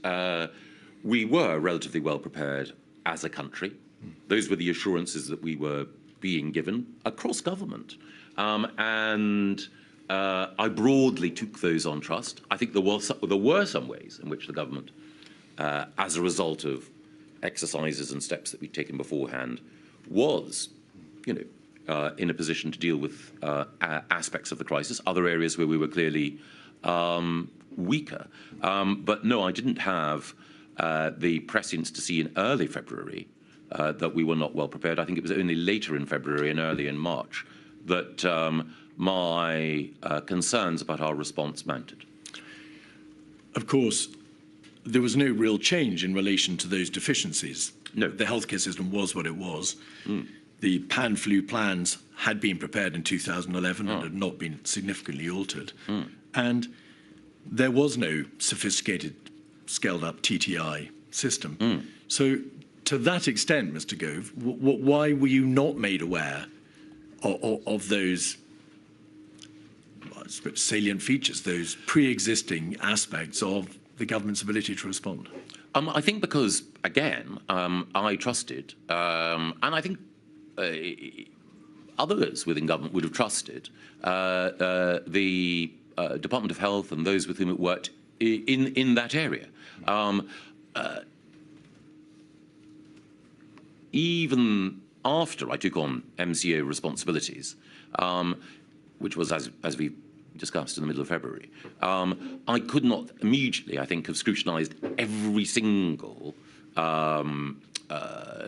we were relatively well prepared as a country. Those were the assurances that we were being given across government. And I broadly took those on trust. I think there were some ways in which the government, as a result of exercises and steps that we'd taken beforehand, was, in a position to deal with aspects of the crisis. Other areas where we were clearly weaker. But no, I didn't have the prescience to see in early February that we were not well prepared. I think it was only later in February and early in March that my concerns about our response mounted. Of course, there was no real change in relation to those deficiencies. No. The healthcare system was what it was. The pan-flu plans had been prepared in 2011 and had not been significantly altered. And there was no sophisticated, scaled-up TTI system. So to that extent, Mr. Gove, why were you not made aware of those salient features, those pre-existing aspects of the government's ability to respond? I think because, again, I trusted, and I think others within government would have trusted the Department of Health and those with whom it worked in that area. Even after I took on MCO responsibilities, which was, as we discussed, in the middle of February, I could not immediately, I think, have scrutinised every single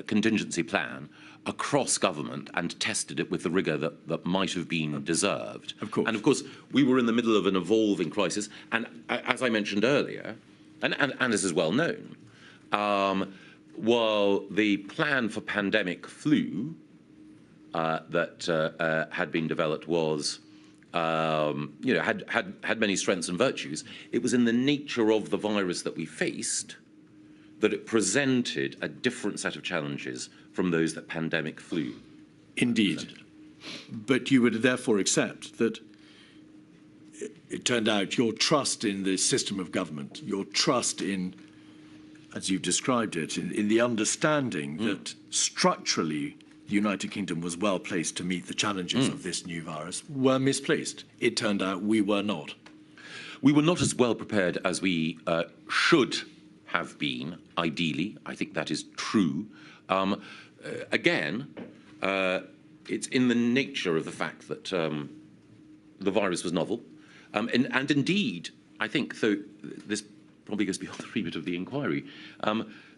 contingency plan across government and tested it with the rigour that might have been deserved. Of course. And of course, we were in the middle of an evolving crisis, and as I mentioned earlier, and as is well known, while the plan for pandemic flu that had been developed was, had many strengths and virtues, it was in the nature of the virus that we faced that it presented a different set of challenges from those that pandemic flu. Indeed. But you would therefore accept that it turned out your trust in the system of government, your trust in, as you've described it, in the understanding that structurally the United Kingdom was well placed to meet the challenges of this new virus, were misplaced. It turned out we were not. We were not as well prepared as we should have been, ideally. I think that is true. Again, it's in the nature of the fact that the virus was novel. And indeed, I think, though this probably goes beyond the remit of the inquiry,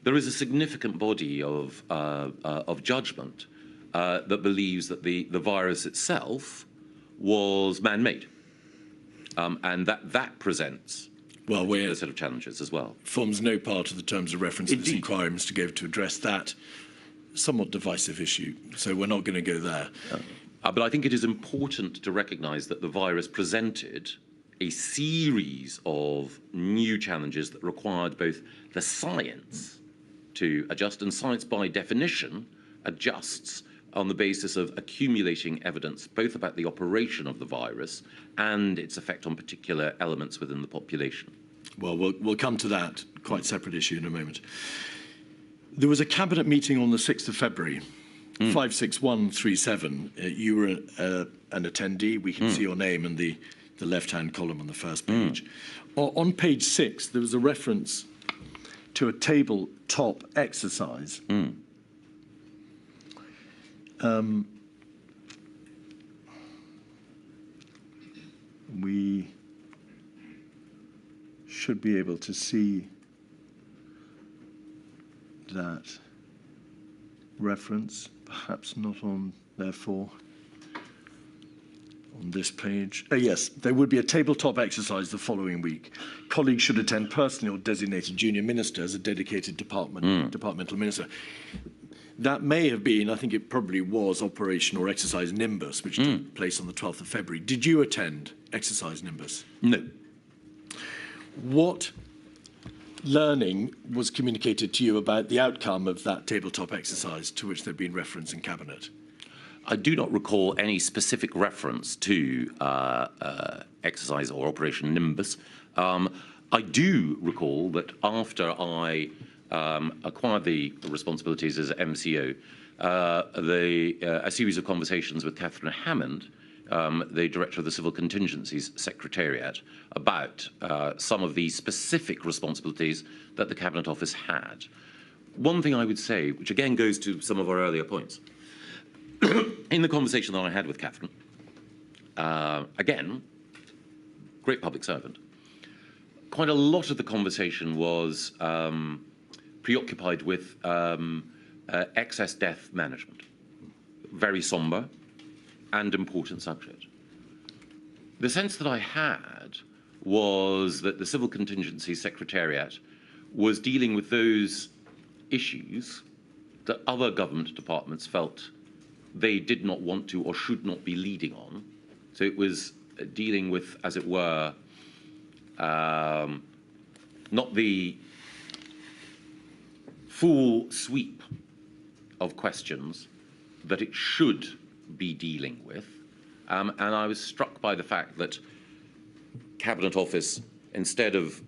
there is a significant body of judgment that believes that the virus itself was man-made. And that presents a set of challenges as well. Forms no part of the terms of reference of this Indeed. inquiry, Mr. Gove, to address that somewhat divisive issue. So we're not going to go there. But I think it is important to recognise that the virus presented a series of new challenges that required both the science to adjust, and science by definition adjusts on the basis of accumulating evidence both about the operation of the virus and its effect on particular elements within the population. Well, we'll come to that quite separate issue in a moment. There was a cabinet meeting on the 6th of February, 56137. You were an attendee. We can see your name in the left-hand column on the first page. On page 6, there was a reference to a tabletop exercise. We should be able to see that. reference, perhaps not on, therefore, on this page. Oh, yes, there would be a tabletop exercise the following week. Colleagues should attend personally or designated junior minister as a dedicated departmental minister. That may have been, I think it probably was, Operation or Exercise Nimbus, which took place on the 12th of February. Did you attend Exercise Nimbus? No. What learning was communicated to you about the outcome of that tabletop exercise to which there'd been reference in Cabinet? I do not recall any specific reference to exercise or Operation Nimbus. I do recall that after I acquired the responsibilities as MCO, a series of conversations with Catherine Hammond, the Director of the Civil Contingencies Secretariat, about some of the specific responsibilities that the Cabinet Office had. One thing I would say, which again goes to some of our earlier points, in the conversation that I had with Catherine, again, great public servant, quite a lot of the conversation was preoccupied with excess death management. Very sombre and important subject. The sense that I had was that the Civil Contingency Secretariat was dealing with those issues that other government departments felt they did not want to or should not be leading on. So it was dealing with, as it were, not the full sweep of questions that it should be dealing with. And I was struck by the fact that Cabinet Office, instead of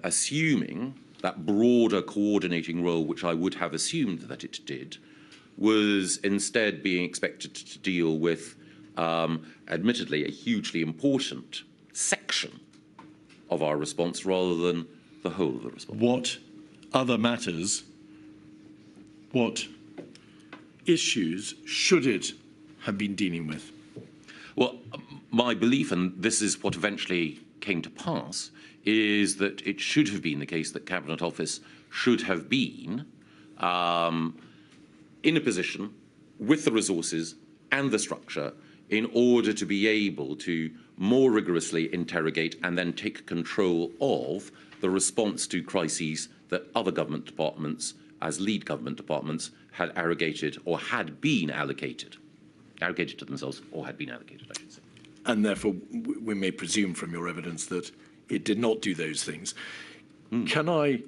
assuming that broader coordinating role, which I would have assumed that it did, was instead being expected to deal with, admittedly, a hugely important section of our response rather than the whole of the response. What other matters, what issues should it have been dealing with? Well, my belief, and this is what eventually came to pass, is that it should have been the case that Cabinet Office should have been in a position with the resources and the structure in order to be able to more rigorously interrogate and then take control of the response to crises that other government departments, as lead government departments, had arrogated or had been allocated to themselves, or had been allocated, I should say. And therefore, we may presume from your evidence that it did not do those things. Can I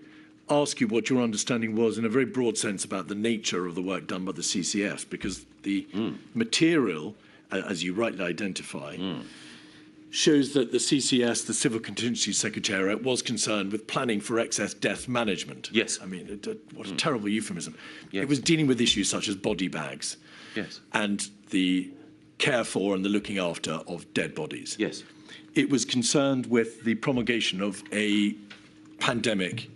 ask you what your understanding was in a very broad sense about the nature of the work done by the CCS? Because the material, as you rightly identify, shows that the CCS, the Civil Contingency Secretariat, was concerned with planning for excess death management. Yes. I mean, what a terrible euphemism. Yes. It was dealing with issues such as body bags. Yes. And the care for and the looking after of dead bodies. Yes. It was concerned with the promulgation of a pandemic,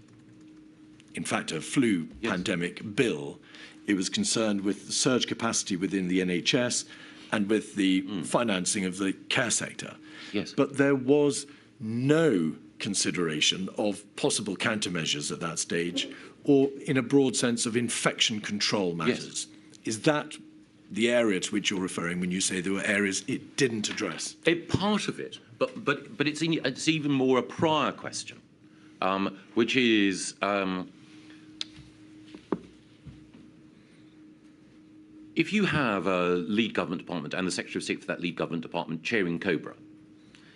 in fact, a flu pandemic bill. It was concerned with the surge capacity within the NHS and with the financing of the care sector. Yes. But there was no consideration of possible countermeasures at that stage, or in a broad sense of infection control matters. Yes. Is that the area to which you're referring when you say there were areas it didn't address? A part of it, but it's even more a prior question, which is if you have a lead government department and the Secretary of State for that lead government department chairing COBRA,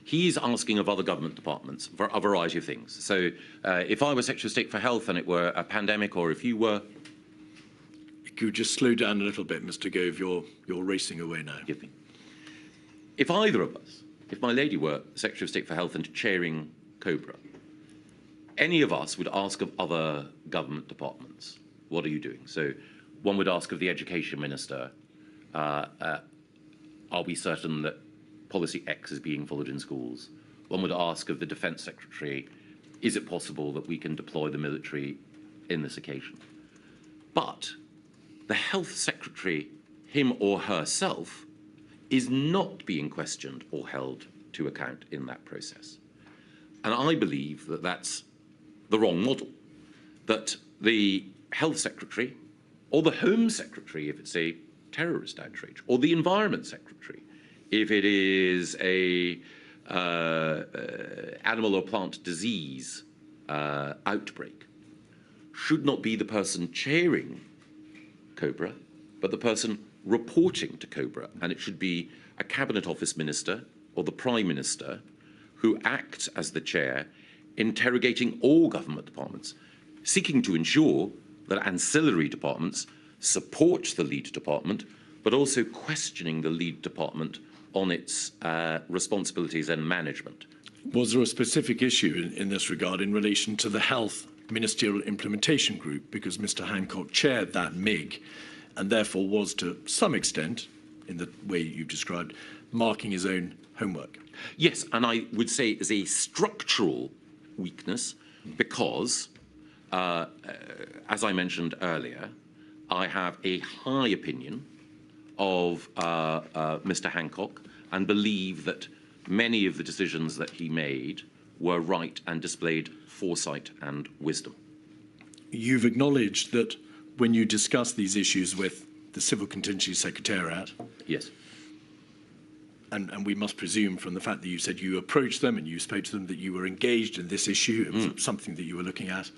he's asking of other government departments for a variety of things. So if I were Secretary of State for Health and it were a pandemic, or if you were... Could you just slow down a little bit, Mr. Gove? You're racing away now. Give me. If either of us, if my lady were Secretary of State for Health and chairing COBRA, any of us would ask of other government departments, what are you doing? So one would ask of the Education Minister, are we certain that policy X is being followed in schools? One would ask of the Defence Secretary, is it possible that we can deploy the military in this occasion? But the Health Secretary, him or herself, is not being questioned or held to account in that process. And I believe that that's the wrong model, that the Health Secretary or the Home Secretary if it's a terrorist outrage, or the Environment Secretary if it is a animal or plant disease outbreak, should not be the person chairing COBRA, but the person reporting to COBRA, and it should be a Cabinet Office Minister or the Prime Minister who acts as the chair, interrogating all government departments, seeking to ensure that ancillary departments support the lead department, but also questioning the lead department on its responsibilities and management. Was there a specific issue in this regard in relation to the Health Ministerial Implementation Group? Because Mr. Hancock chaired that MIG and therefore was to some extent, in the way you've described, marking his own homework. Yes, and I would say it is a structural weakness because, as I mentioned earlier, I have a high opinion of Mr. Hancock and believe that many of the decisions that he made were right and displayed foresight and wisdom. You've acknowledged that when you discuss these issues with the Civil Contingency Secretariat, yes, and we must presume from the fact that you said you approached them and you spoke to them that you were engaged in this issue, it was something that you were looking at.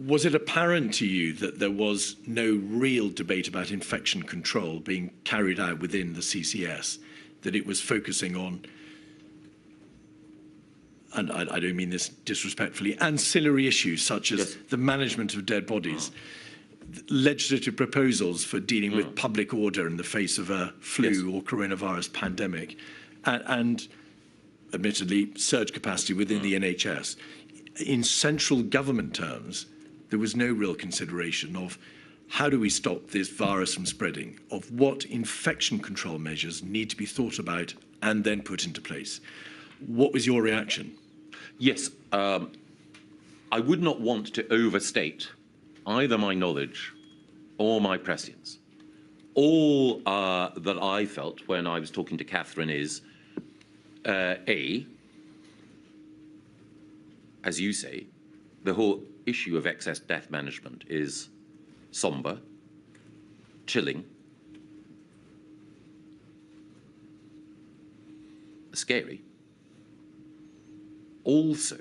Was it apparent to you that there was no real debate about infection control being carried out within the CCS, that it was focusing on, and I don't mean this disrespectfully, ancillary issues such as the management of dead bodies, legislative proposals for dealing with public order in the face of a flu or coronavirus pandemic, and admittedly surge capacity within the NHS? In central government terms, there was no real consideration of how do we stop this virus from spreading, of what infection control measures need to be thought about and then put into place. What was your reaction? Yes, I would not want to overstate either my knowledge or my prescience. All that I felt when I was talking to Catherine is, A, as you say, the whole issue of excess death management is sombre, chilling, scary. Also,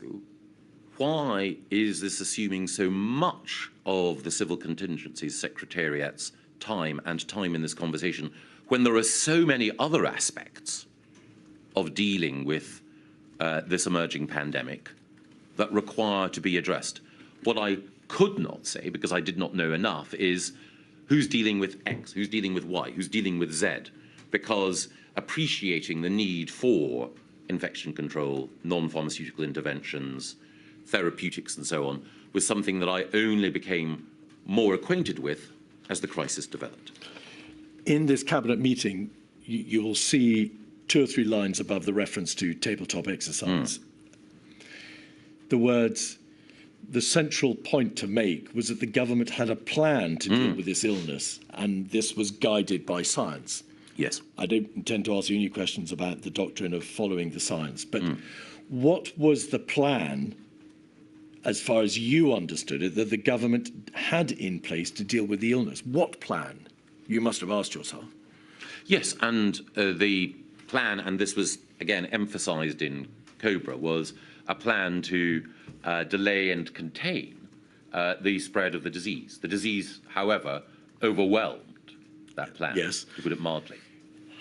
why is this assuming so much of the Civil Contingency Secretariat's time and time in this conversation when there are so many other aspects of dealing with this emerging pandemic that require to be addressed? What I could not say, because I did not know enough, is who's dealing with X, who's dealing with Y, who's dealing with Z, because appreciating the need for infection control, non-pharmaceutical interventions, therapeutics and so on, was something that I only became more acquainted with as the crisis developed. In this cabinet meeting, you will see 2 or 3 lines above the reference to tabletop exercise. The words, the central point to make was that the government had a plan to deal with this illness, and this was guided by science. Yes. I don't intend to ask you any questions about the doctrine of following the science, but what was the plan, as far as you understood it, that the government had in place to deal with the illness? What plan? You must have asked yourself. Yes, and the plan, and this was again emphasised in COBRA, was a plan to delay and contain the spread of the disease. The disease, however, overwhelmed that plan, yes, to put it mildly.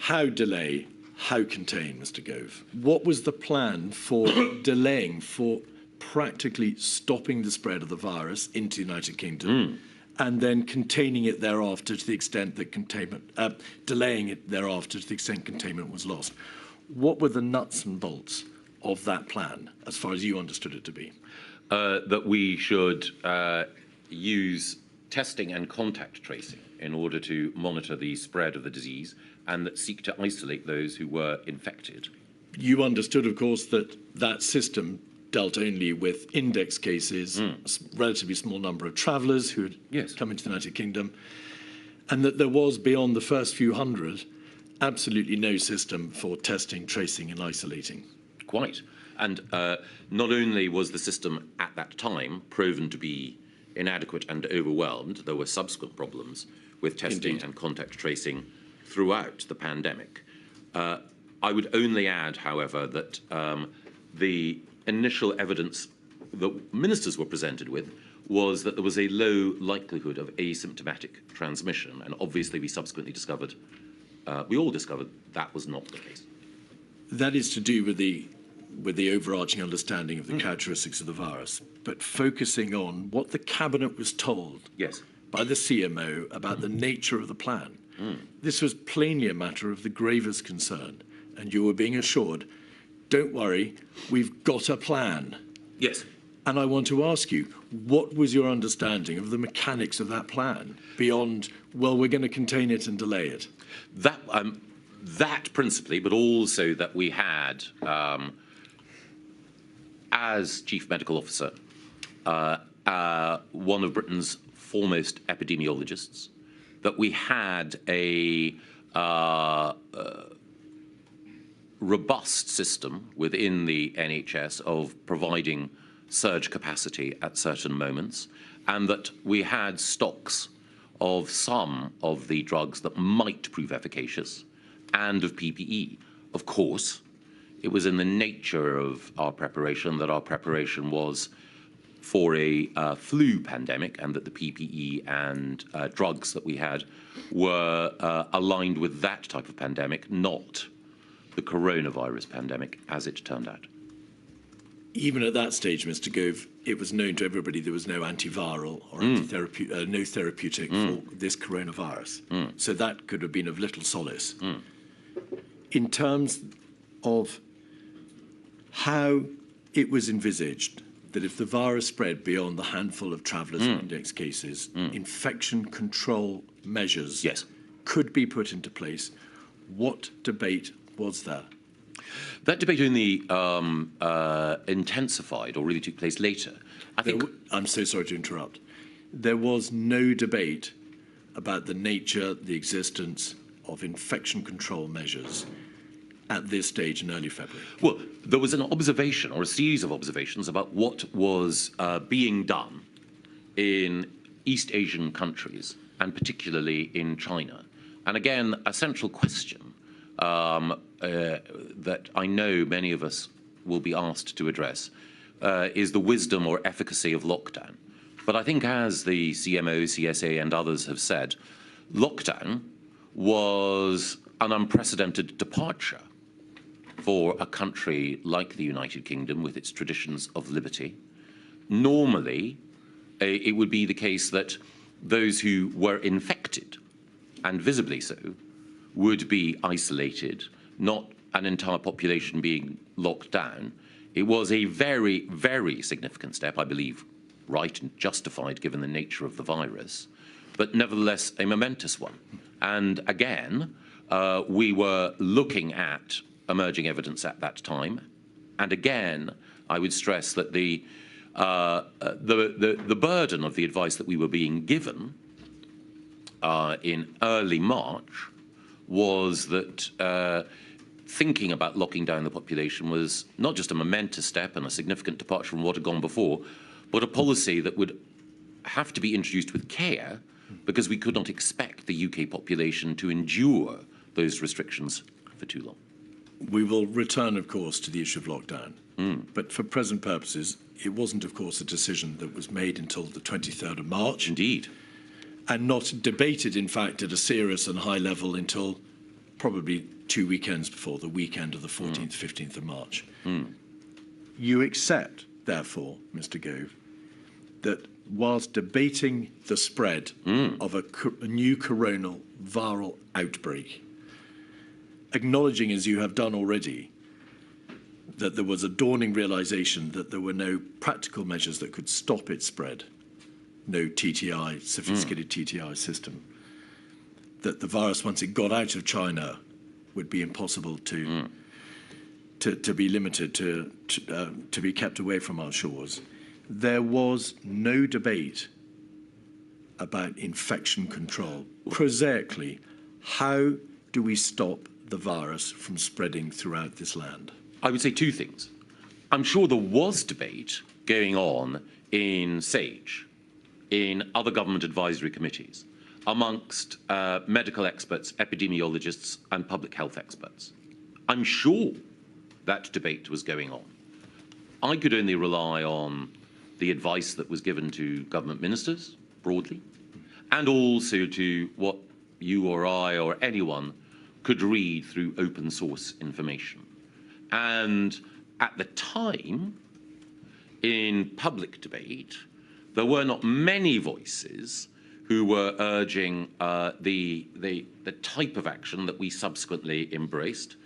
How delay, how contain, Mr. Gove? What was the plan for delaying, for practically stopping the spread of the virus into the United Kingdom and then containing it thereafter to the extent that containment, delaying it thereafter to the extent containment was lost? What were the nuts and bolts of that plan, as far as you understood it to be? That we should use testing and contact tracing in order to monitor the spread of the disease and that seek to isolate those who were infected. You understood, of course, that that system dealt only with index cases, a relatively small number of travellers who had come into the United Kingdom, and that there was, beyond the first few hundred, absolutely no system for testing, tracing and isolating. Quite. And not only was the system at that time proven to be inadequate and overwhelmed. There were subsequent problems with testing Indeed. and contact tracing throughout the pandemic. I would only add, however, that the initial evidence that ministers were presented with was that there was a low likelihood of asymptomatic transmission, and obviously we subsequently discovered, we all discovered that was not the case. That is to do with the overarching understanding of the characteristics of the virus, but focusing on what the Cabinet was told Yes. by the CMO about the nature of the plan. This was plainly a matter of the gravest concern, and you were being assured, don't worry, we've got a plan. Yes. And I want to ask you, what was your understanding of the mechanics of that plan beyond, well, we're going to contain it and delay it? That principally, but also that we had, as Chief Medical Officer, one of Britain's foremost epidemiologists, that we had a robust system within the NHS of providing surge capacity at certain moments, and that we had stocks of some of the drugs that might prove efficacious and of PPE. Of course, it was in the nature of our preparation that our preparation was for a flu pandemic, and that the PPE and drugs that we had were aligned with that type of pandemic, not the coronavirus pandemic, as it turned out. Even at that stage, Mr. Gove, it was known to everybody there was no antiviral or no therapeutic for this coronavirus. So that could have been of little solace. In terms of how it was envisaged that if the virus spread beyond the handful of travellers and index cases, infection control measures could be put into place, what debate was there? That debate only intensified or really took place later. I'm so sorry to interrupt. There was no debate about the nature, the existence of infection control measures at this stage in early February. Well, there was an observation or a series of observations about what was being done in East Asian countries, and particularly in China. And again, a central question that I know many of us will be asked to address is the wisdom or efficacy of lockdown. But I think, as the CMO, CSA and others have said, lockdown was an unprecedented departure for a country like the United Kingdom with its traditions of liberty. Normally, it would be the case that those who were infected, and visibly so, would be isolated, not an entire population being locked down. It was a very, very significant step, I believe, right and justified given the nature of the virus, but nevertheless a momentous one. And again, we were looking at emerging evidence at that time. And again, I would stress that the burden of the advice that we were being given in early March was that thinking about locking down the population was not just a momentous step and a significant departure from what had gone before, but a policy that would have to be introduced with care, because we could not expect the UK population to endure those restrictions for too long. We will return, of course, to the issue of lockdown. But for present purposes, it wasn't, of course, a decision that was made until the 23rd of March. Indeed. And not debated, in fact, at a serious and high level until probably 2 weekends before, the weekend of the 14th, 15th of March. You accept, therefore, Mr. Gove, that whilst debating the spread of a new coronal viral outbreak, acknowledging, as you have done already, that there was a dawning realization that there were no practical measures that could stop its spread, no TTI, sophisticated TTI system, that the virus, once it got out of China, would be impossible to be limited, to be kept away from our shores. There was no debate about infection control. Prosaically, how do we stop the virus from spreading throughout this land? I would say two things. I'm sure there was debate going on in SAGE in other government advisory committees amongst medical experts, epidemiologists, and public health experts. I'm sure that debate was going on. I could only rely on the advice that was given to government ministers broadly, and also to what you or I or anyone could read through open source information. And at the time, in public debate, there were not many voices who were urging the type of action that we subsequently embraced.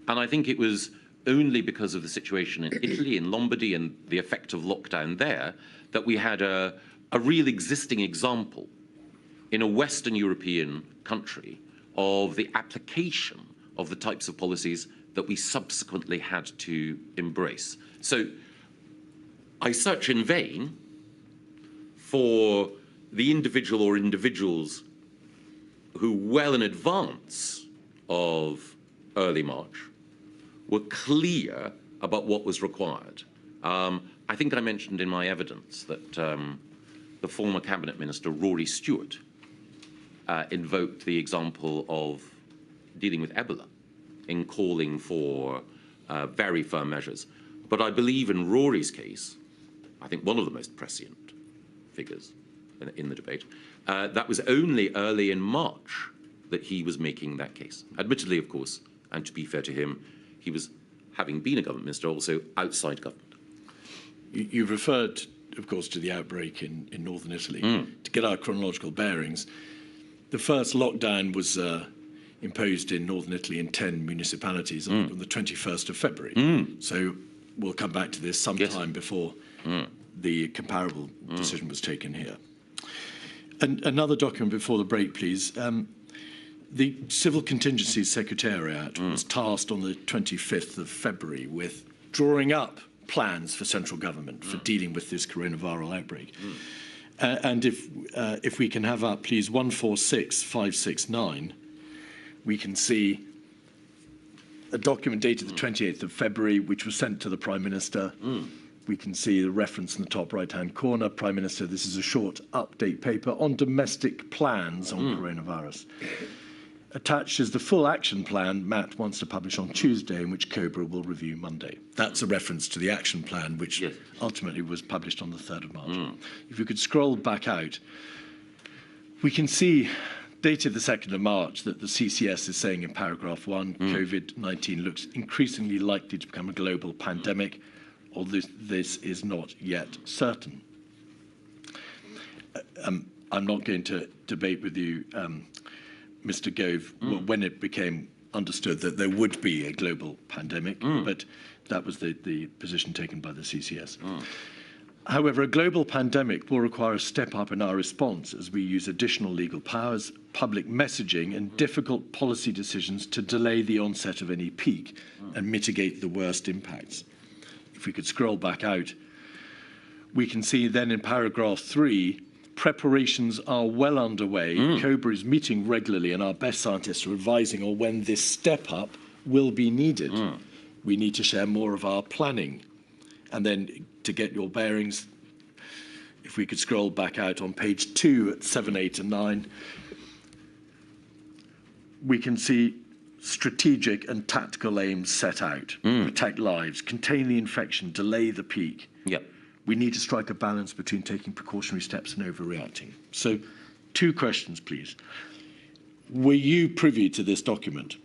And I think it was only because of the situation in Italy, in Lombardy, and the effect of lockdown there, that we had a real existing example in a Western European country of the application of the types of policies that we subsequently had to embrace. So I search in vain for the individual or individuals who, well in advance of early March, were clear about what was required. I think I mentioned in my evidence that the former cabinet minister, Rory Stewart, invoked the example of dealing with Ebola in calling for very firm measures. But I believe in Rory's case, I think one of the most prescient figures in the debate, that was only early in March that he was making that case. Admittedly, of course, and to be fair to him, he was, having been a government minister, also outside government. You've referred, of course, to the outbreak in northern Italy. To get our chronological bearings, the first lockdown was imposed in northern Italy in 10 municipalities on the 21st of February. So we'll come back to this sometime before the comparable decision was taken here. And another document before the break, please. The Civil Contingencies Secretariat was tasked on the 25th of February with drawing up plans for central government for dealing with this coronavirus outbreak. And if we can have up, please, 146569, we can see a document dated the 28th of February, which was sent to the Prime Minister. We can see the reference in the top right-hand corner. Prime Minister, this is a short update paper on domestic plans on coronavirus. Attached is the full action plan Matt wants to publish on Tuesday, and which COBRA will review Monday. That's a reference to the action plan, which ultimately was published on the 3rd of March. If you could scroll back out, we can see, dated the 2nd of March, that the CCS is saying in paragraph 1, COVID-19 looks increasingly likely to become a global pandemic, although this is not yet certain. I'm not going to debate with you, Mr. Gove, when it became understood that there would be a global pandemic, but that was the position taken by the CCS. However, a global pandemic will require a step up in our response as we use additional legal powers, public messaging, and difficult policy decisions to delay the onset of any peak and mitigate the worst impacts. If we could scroll back out, we can see then in paragraph 3, preparations are well underway. COBRA is meeting regularly, and our best scientists are advising on when this step up will be needed. We need to share more of our planning. And then to get your bearings, if we could scroll back out on page 2 at 7, 8, and 9, we can see strategic and tactical aims set out. Protect lives, contain the infection, delay the peak. We need to strike a balance between taking precautionary steps and overreacting. So 2 questions, please. Were you privy to this document?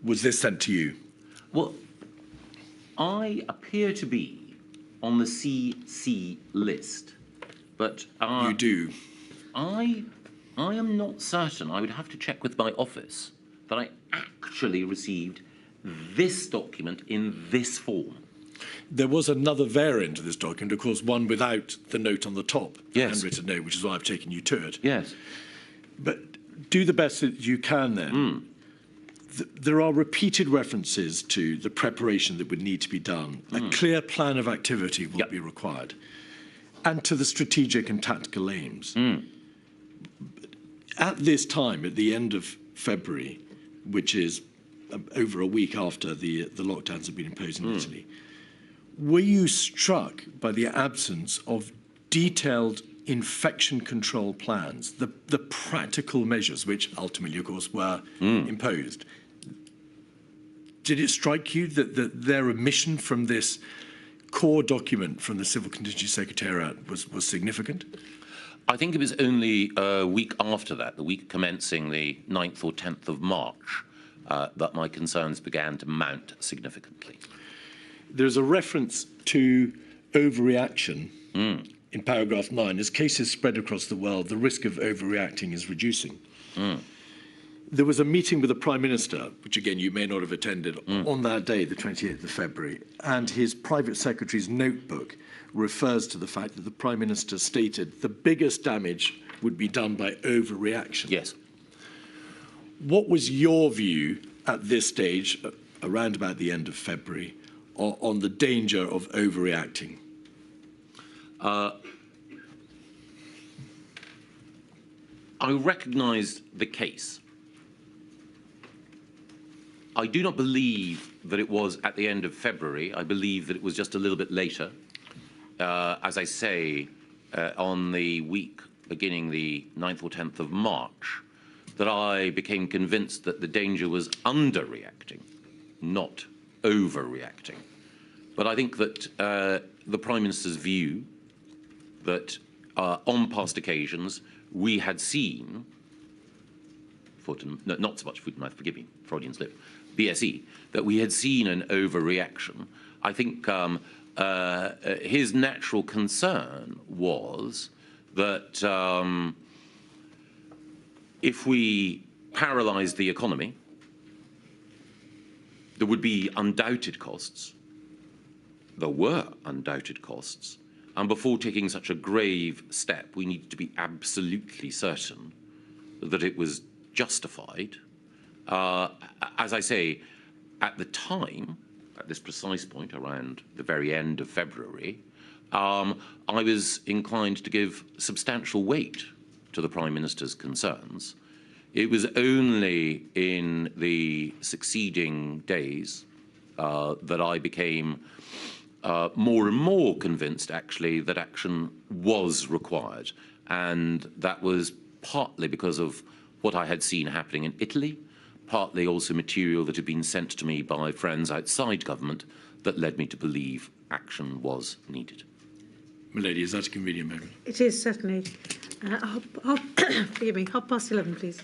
Was this sent to you? Well, I appear to be on the CC list, but You do. I am not certain. I would have to check with my office that I actually received this document in this form. There was another variant of this document, of course, one without the note on the top, handwritten note, which is why I've taken you to it. But do the best that you can then. There are repeated references to the preparation that would need to be done. A clear plan of activity will be required, and to the strategic and tactical aims. At this time, at the end of February, which is over a week after the lockdowns have been imposed in Italy, were you struck by the absence of detailed infection control plans, the practical measures which ultimately, of course, were imposed, did it strike you that their omission from this core document from the Civil Contingency Secretariat was significant? I think it was only a week after that, the week commencing the 9th or 10th of March, that my concerns began to mount significantly. There's a reference to overreaction in paragraph 9. As cases spread across the world, the risk of overreacting is reducing. There was a meeting with the Prime Minister, which again you may not have attended, on that day, the 28th of February, and his private secretary's notebook refers to the fact that the Prime Minister stated the biggest damage would be done by overreaction. Yes. What was your view at this stage, around about the end of February, on the danger of overreacting? I recognise the case. I do not believe that it was at the end of February. I believe that it was just a little bit later. As I say, on the week beginning the 9th or 10th of March, that I became convinced that the danger was underreacting, not overreacting. But I think that the Prime Minister's view that on past occasions we had seen, not so much foot and mouth, forgive me, Freudian slip, BSE, that we had seen an overreaction. I think his natural concern was that if we paralysed the economy, there would be undoubted costs. There were undoubted costs. And before taking such a grave step, we needed to be absolutely certain that it was justified. As I say, at the time, at this precise point, around the very end of February, I was inclined to give substantial weight to the Prime Minister's concerns. It was only in the succeeding days that I became more and more convinced, actually, that action was required. And that was partly because of what I had seen happening in Italy, partly also material that had been sent to me by friends outside government that led me to believe action was needed. Milady, is that a convenient moment? It is, certainly. Forgive me, 11:30, please.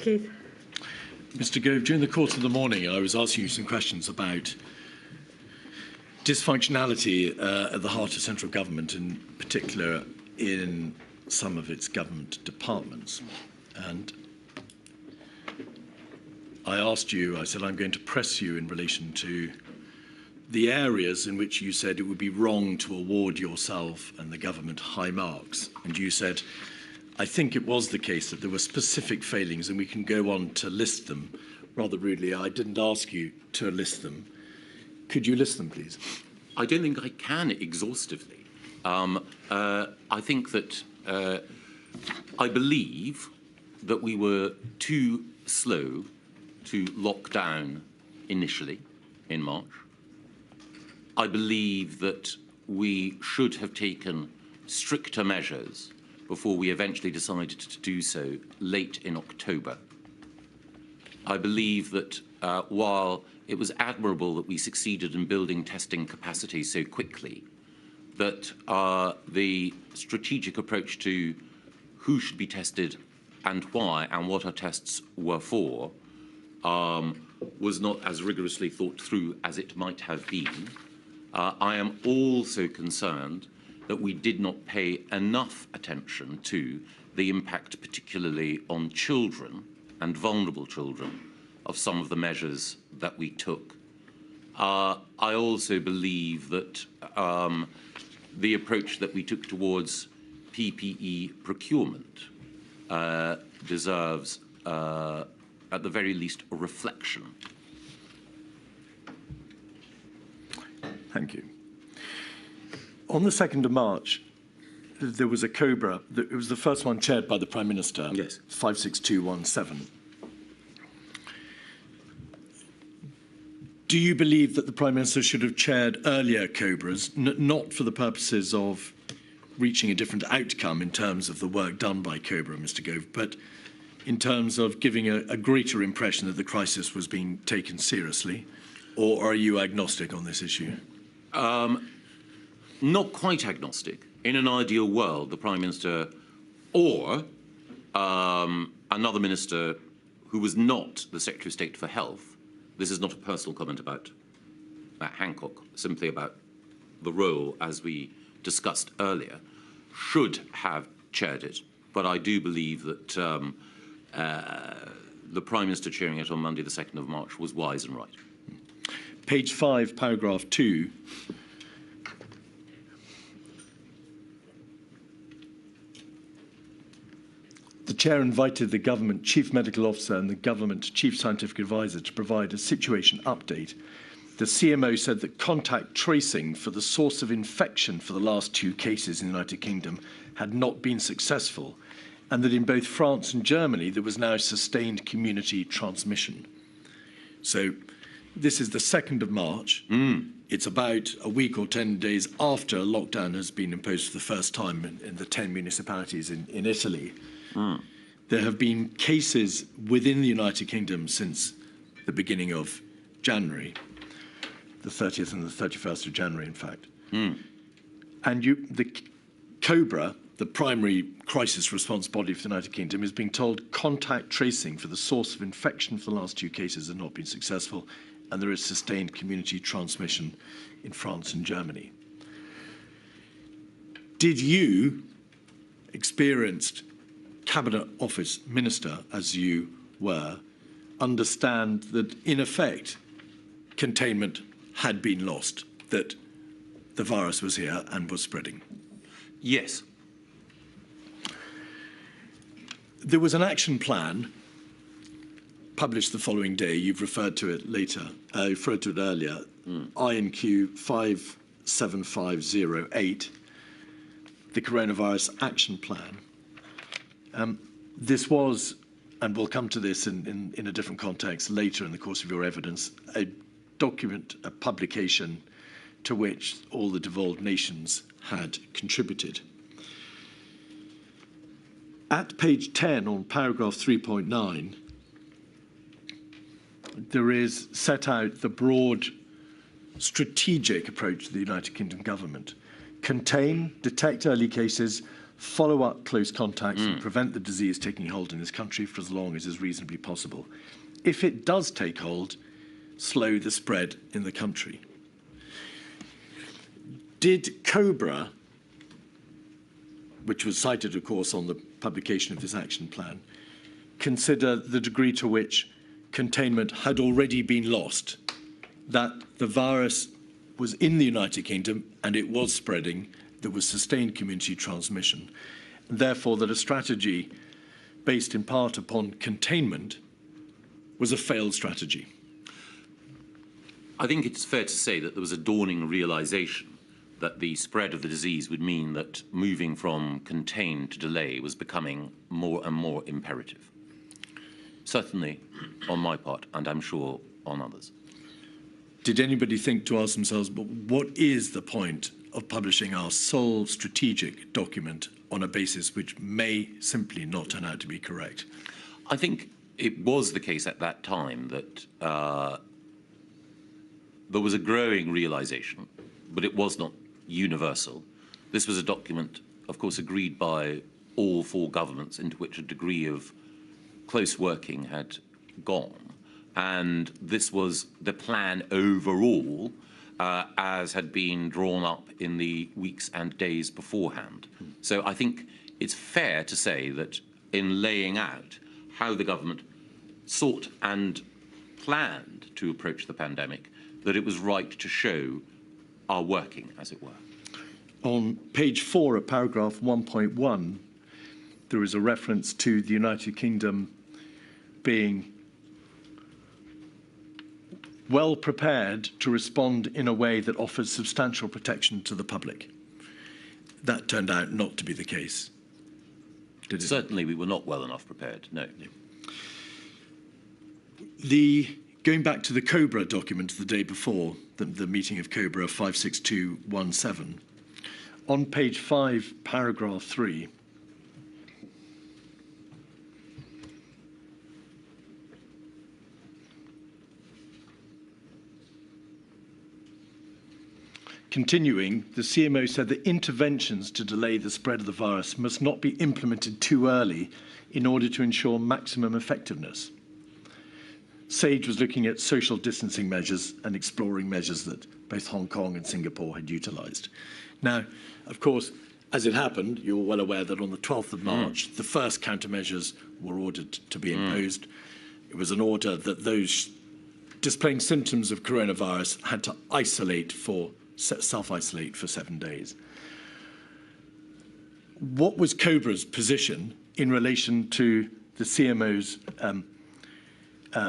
Keith. Mr. Gove, during the course of the morning, I was asking you some questions about dysfunctionality at the heart of central government, in particular in some of its government departments. And I asked you, I said, I'm going to press you in relation to the areas in which you said it would be wrong to award yourself and the government high marks. And you said, I think it was the case that there were specific failings, and we can go on to list them. Rather rudely, I didn't ask you to list them. Could you list them, please? I don't think I can exhaustively. I think that I believe that we were too slow to lock down initially in March. I believe that we should have taken stricter measures before we eventually decided to do so late in October. I believe that while it was admirable that we succeeded in building testing capacity so quickly, that the strategic approach to who should be tested and why and what our tests were for was not as rigorously thought through as it might have been. I am also concerned that we did not pay enough attention to the impact, particularly on children and vulnerable children, of some of the measures that we took. I also believe that the approach that we took towards PPE procurement deserves, at the very least, a reflection. Thank you. On the 2nd of March, there was a COBRA. It was the first one chaired by the Prime Minister. Yes. 56217. Do you believe that the Prime Minister should have chaired earlier COBRAs, not for the purposes of reaching a different outcome in terms of the work done by COBRA, Mr. Gove, but in terms of giving a greater impression that the crisis was being taken seriously? Or are you agnostic on this issue? Not quite agnostic. In an ideal world, the Prime Minister or another minister who was not the Secretary of State for Health, this is not a personal comment about Hancock, simply about the role as we discussed earlier, should have chaired it. But I do believe that the Prime Minister chairing it on Monday, the 2nd of March, was wise and right. Page 5, paragraph 2. The Chair invited the Government Chief Medical Officer and the Government Chief Scientific Advisor to provide a situation update. The CMO said that contact tracing for the source of infection for the last 2 cases in the United Kingdom had not been successful, and that in both France and Germany there was now sustained community transmission. So this is the 2nd of March. It's about a week or 10 days after lockdown has been imposed for the first time in the 10 municipalities in Italy. There have been cases within the United Kingdom since the beginning of January, the 30th and the 31st of January, in fact. And the COBRA, the primary crisis response body for the United Kingdom, is being told contact tracing for the source of infection for the last 2 cases has not been successful, and there is sustained community transmission in France and Germany. Did you, experienced Cabinet Office Minister as you were, understand that, in effect, containment had been lost, that the virus was here and was spreading? Yes. There was an action plan published the following day. You've referred to it later, referred to it earlier, INQ 57508, the Coronavirus Action Plan. This was, and we'll come to this in a different context later in the course of your evidence, a document, a publication to which all the devolved nations had contributed. At page 10 on paragraph 3.9, there is set out the broad strategic approach to the United Kingdom government. Contain, detect early cases, follow up close contacts and prevent the disease taking hold in this country for as long as is reasonably possible. If it does take hold, slow the spread in the country. Did COBRA, which was cited, of course, on the publication of this action plan, consider the degree to which containment had already been lost, that the virus was in the United Kingdom and it was spreading, there was sustained community transmission, and therefore that a strategy based in part upon containment was a failed strategy? I think it's fair to say that there was a dawning realization that the spread of the disease would mean that moving from contain to delay was becoming more and more imperative. Certainly on my part, and I'm sure on others. Did anybody think to ask themselves, but what is the point of publishing our sole strategic document on a basis which may simply not turn out to be correct? I think it was the case at that time that there was a growing realization, but it was not universal. This was a document, of course, agreed by all four governments, into which a degree of close working had gone. And this was the plan overall, as had been drawn up in the weeks and days beforehand. So I think it's fair to say that in laying out how the government sought and planned to approach the pandemic, that it was right to show our working, as it were. On page 4 of paragraph 1.1, there is a reference to the United Kingdom being well prepared to respond in a way that offers substantial protection to the public. That turned out not to be the case, did it? Certainly we were not well enough prepared, no. Going back to the COBRA document the day before, the meeting of COBRA 56217, on page 5, paragraph 3, continuing, the CMO said that interventions to delay the spread of the virus must not be implemented too early in order to ensure maximum effectiveness. SAGE was looking at social distancing measures and exploring measures that both Hong Kong and Singapore had utilised. Now, of course, as it happened, you're well aware that on the 12th of March, the first countermeasures were ordered to be imposed. It was an order that those displaying symptoms of coronavirus had to self-isolate for 7 days. What was COBRA's position in relation to the CMO's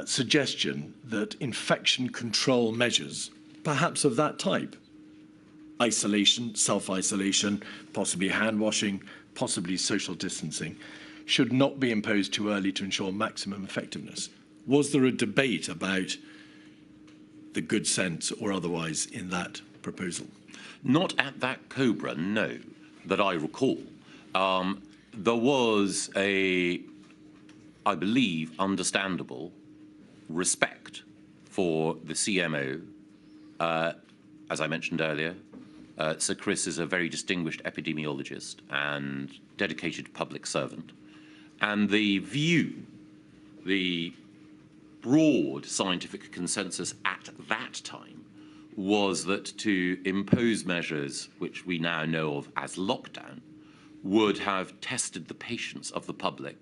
suggestion that infection control measures, perhaps of that type, isolation, self-isolation, possibly hand washing, possibly social distancing, should not be imposed too early to ensure maximum effectiveness? Was there a debate about the good sense or otherwise in that proposal? Not at that COBRA, no, that I recall. There was a, I believe, understandable respect for the CMO. As I mentioned earlier, Sir Chris is a very distinguished epidemiologist and dedicated public servant. And the view, the broad scientific consensus at that time was that to impose measures which we now know of as lockdown would have tested the patience of the public,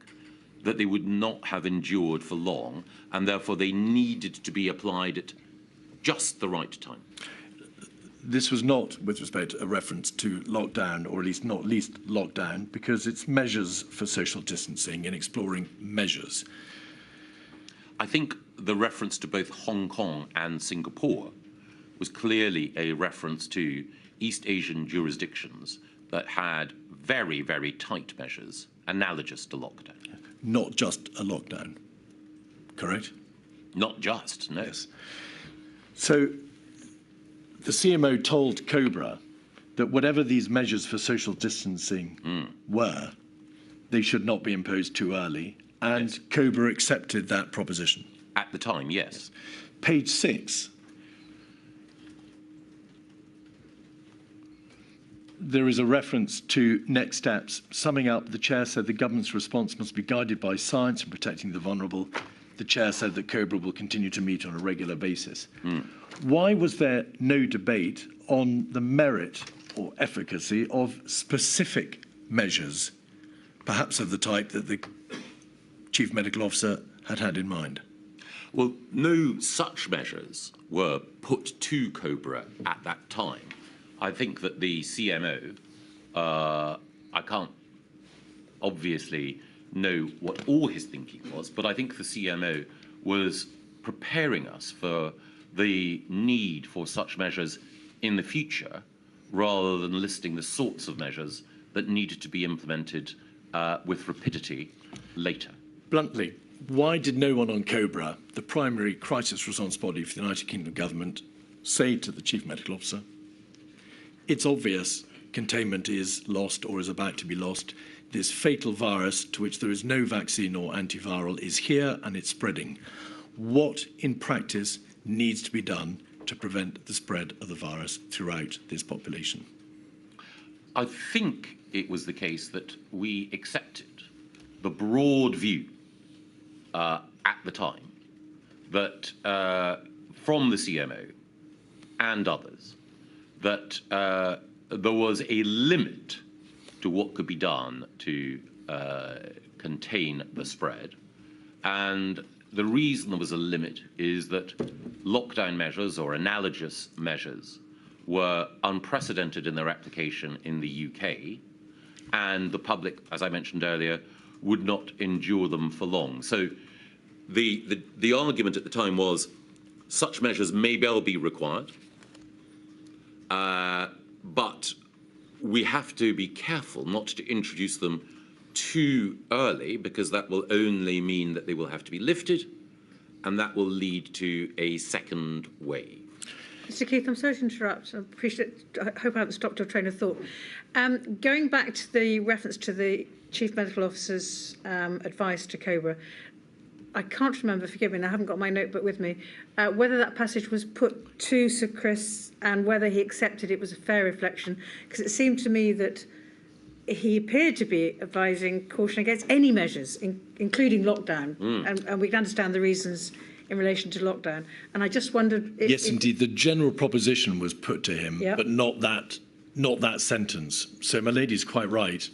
that they would not have endured for long, and therefore they needed to be applied at just the right time. This was not, with respect, a reference to lockdown, or at least not least lockdown, because it's measures for social distancing and exploring measures. I think the reference to both Hong Kong and Singapore was clearly a reference to East Asian jurisdictions that had very, very tight measures analogous to lockdown. Not just a lockdown, correct? Not just, no. Yes. So the CMO told COBRA that whatever these measures for social distancing were, they should not be imposed too early, and yes. COBRA accepted that proposition. At the time, yes. Page 6. there is a reference to next steps. Summing up, the Chair said the government's response must be guided by science and protecting the vulnerable. The Chair said that COBRA will continue to meet on a regular basis. Why was there no debate on the merit or efficacy of specific measures, perhaps of the type that the Chief Medical Officer had in mind? Well, no such measures were put to COBRA at that time. I think that the CMO, I can't obviously know what all his thinking was, but I think the CMO was preparing us for the need for such measures in the future, rather than listing the sorts of measures that needed to be implemented with rapidity later. Bluntly, why did no one on COBRA, the primary crisis response body for the United Kingdom government, say to the Chief Medical Officer, it's obvious containment is lost or is about to be lost. This fatal virus, to which there is no vaccine or antiviral, is here and it's spreading. What, in practice, needs to be done to prevent the spread of the virus throughout this population? I think it was the case that we accepted the broad view at the time that from the CMO and others that there was a limit to what could be done to contain the spread. And the reason there was a limit is that lockdown measures or analogous measures were unprecedented in their application in the UK, and the public, as I mentioned earlier, would not endure them for long. So the argument at the time was such measures may well be required, but we have to be careful not to introduce them too early, because that will only mean that they will have to be lifted, and that will lead to a second wave. Mr. Keith, I'm sorry to interrupt. I hope I haven't stopped your train of thought. Going back to the reference to the Chief Medical Officer's advice to COBRA, I can't remember, forgive me, and I haven't got my notebook with me, whether that passage was put to Sir Chris and whether he accepted it was a fair reflection, because it seemed to me that he appeared to be advising caution against any measures, including lockdown, and we can understand the reasons in relation to lockdown. And I just wondered if... Yes, indeed. The general proposition was put to him, Yep. but not that sentence. So my lady's quite right.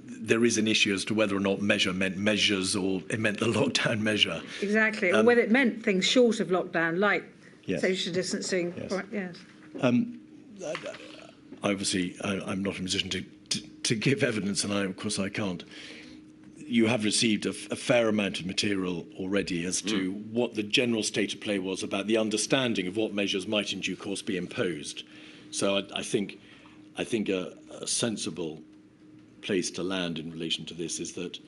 There is an issue as to whether or not measure meant measures or it meant the lockdown measure. Exactly, or whether it meant things short of lockdown, like Yes. social distancing. Yes. Yes. Obviously, I'm not in a position to give evidence, and of course I can't. You have received a fair amount of material already as to what the general state of play was about the understanding of what measures might in due course be imposed. So I think a sensible place to land in relation to this is that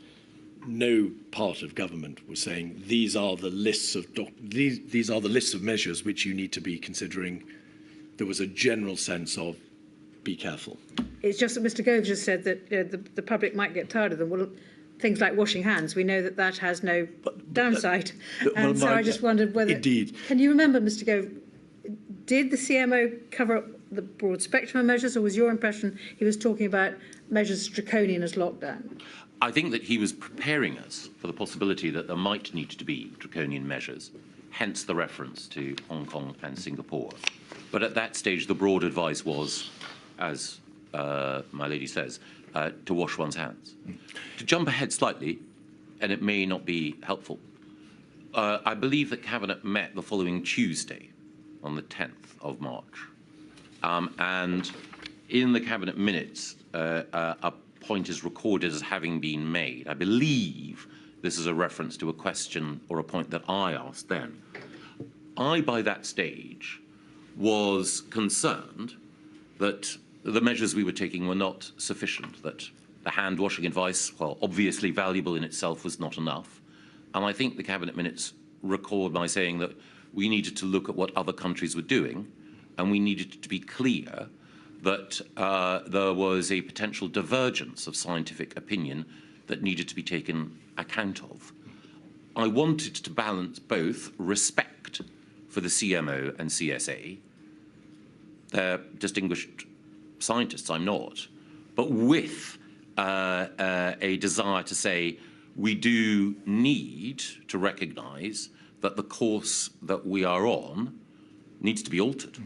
no part of government was saying these are the lists of measures which you need to be considering. There was a general sense of be careful. It's just that Mr. Gove just said that the public might get tired of them. Well, things like washing hands, we know that that has no downside. And so I just wondered whether... Indeed. Can you remember, Mr. Gove, did the CMO cover up the broad spectrum of measures, or was your impression he was talking about measures as draconian as lockdown? I think that he was preparing us for the possibility that there might need to be draconian measures, hence the reference to Hong Kong and Singapore. But at that stage, the broad advice was, as my lady says, to wash one's hands. To jump ahead slightly, and it may not be helpful, I believe that Cabinet met the following Tuesday, on the 10th of March. And in the Cabinet minutes, a point is recorded as having been made. I believe this is a reference to a question or a point that I asked then. I, by that stage, was concerned that the measures we were taking were not sufficient, that the hand-washing advice, while obviously valuable in itself, was not enough. And I think the Cabinet minutes record my saying that we needed to look at what other countries were doing, and we needed to be clear that there was a potential divergence of scientific opinion that needed to be taken account of. I wanted to balance both respect for the CMO and CSA, their distinguished scientists, I'm not, but with a desire to say we do need to recognise that the course that we are on needs to be altered.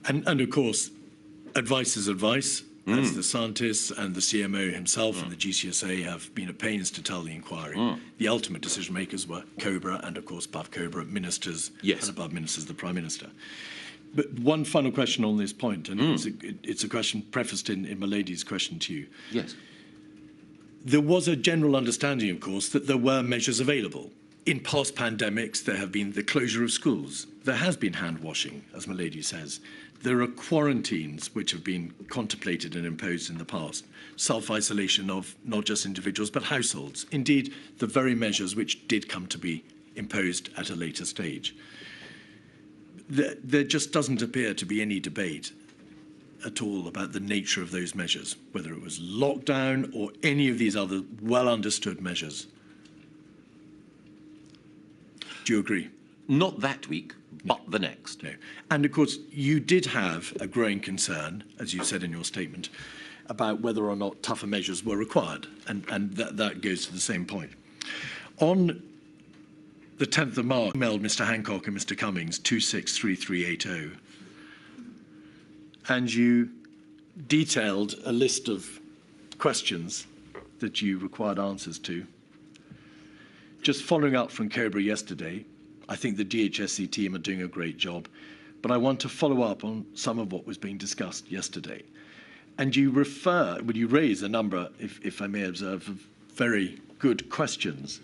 And of course, advice is advice, as the scientists and the CMO himself and the GCSA have been at pains to tell the inquiry. The ultimate decision makers were COBRA and, of course, above COBRA, ministers, and above ministers, the Prime Minister. But one final question on this point, and it's a question prefaced in my lady's question to you. Yes. There was a general understanding, of course, that there were measures available. In past pandemics, there have been the closure of schools. There has been hand washing, as my lady says. There are quarantines which have been contemplated and imposed in the past. Self-isolation of not just individuals, but households. Indeed, the very measures which did come to be imposed at a later stage. There just doesn't appear to be any debate at all about the nature of those measures, whether it was lockdown or any of these other well-understood measures. Do you agree? Not that week, but the next. No. And of course, you did have a growing concern, as you said in your statement, about whether or not tougher measures were required. And that goes to the same point. On the 10th of March, I emailed Mr. Hancock and Mr. Cummings 263380. And you detailed a list of questions that you required answers to. Just following up from COBRA yesterday, I think the DHSC team are doing a great job, but I want to follow up on some of what was being discussed yesterday. And you raise a number, if I may observe, of very good questions.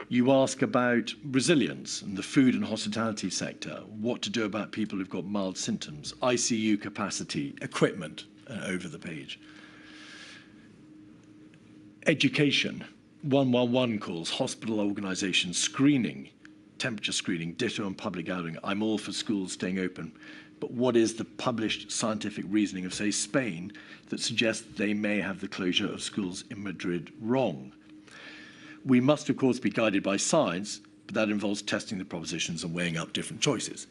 You ask about resilience in the food and hospitality sector, what to do about people who've got mild symptoms, ICU capacity, equipment, over the page. Education, 111 calls, hospital organisations, screening, temperature screening, ditto and public gathering. I'm all for schools staying open. But what is the published scientific reasoning of, say, Spain that suggests they may have the closure of schools in Madrid wrong? We must, of course, be guided by science, but that involves testing the propositions and weighing up different choices,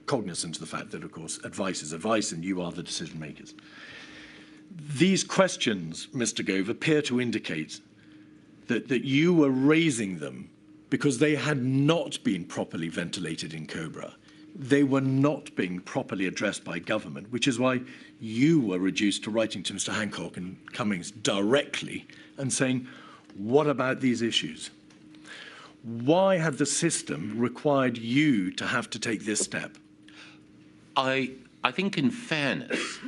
cognizant of the fact that, of course, advice is advice and you are the decision makers. These questions, Mr. Gove, appear to indicate that you were raising them because they had not been properly ventilated in COBRA. They were not being properly addressed by government, which is why you were reduced to writing to Mr. Hancock and Cummings directly and saying, what about these issues? Why had the system required you to have to take this step? I think, in fairness,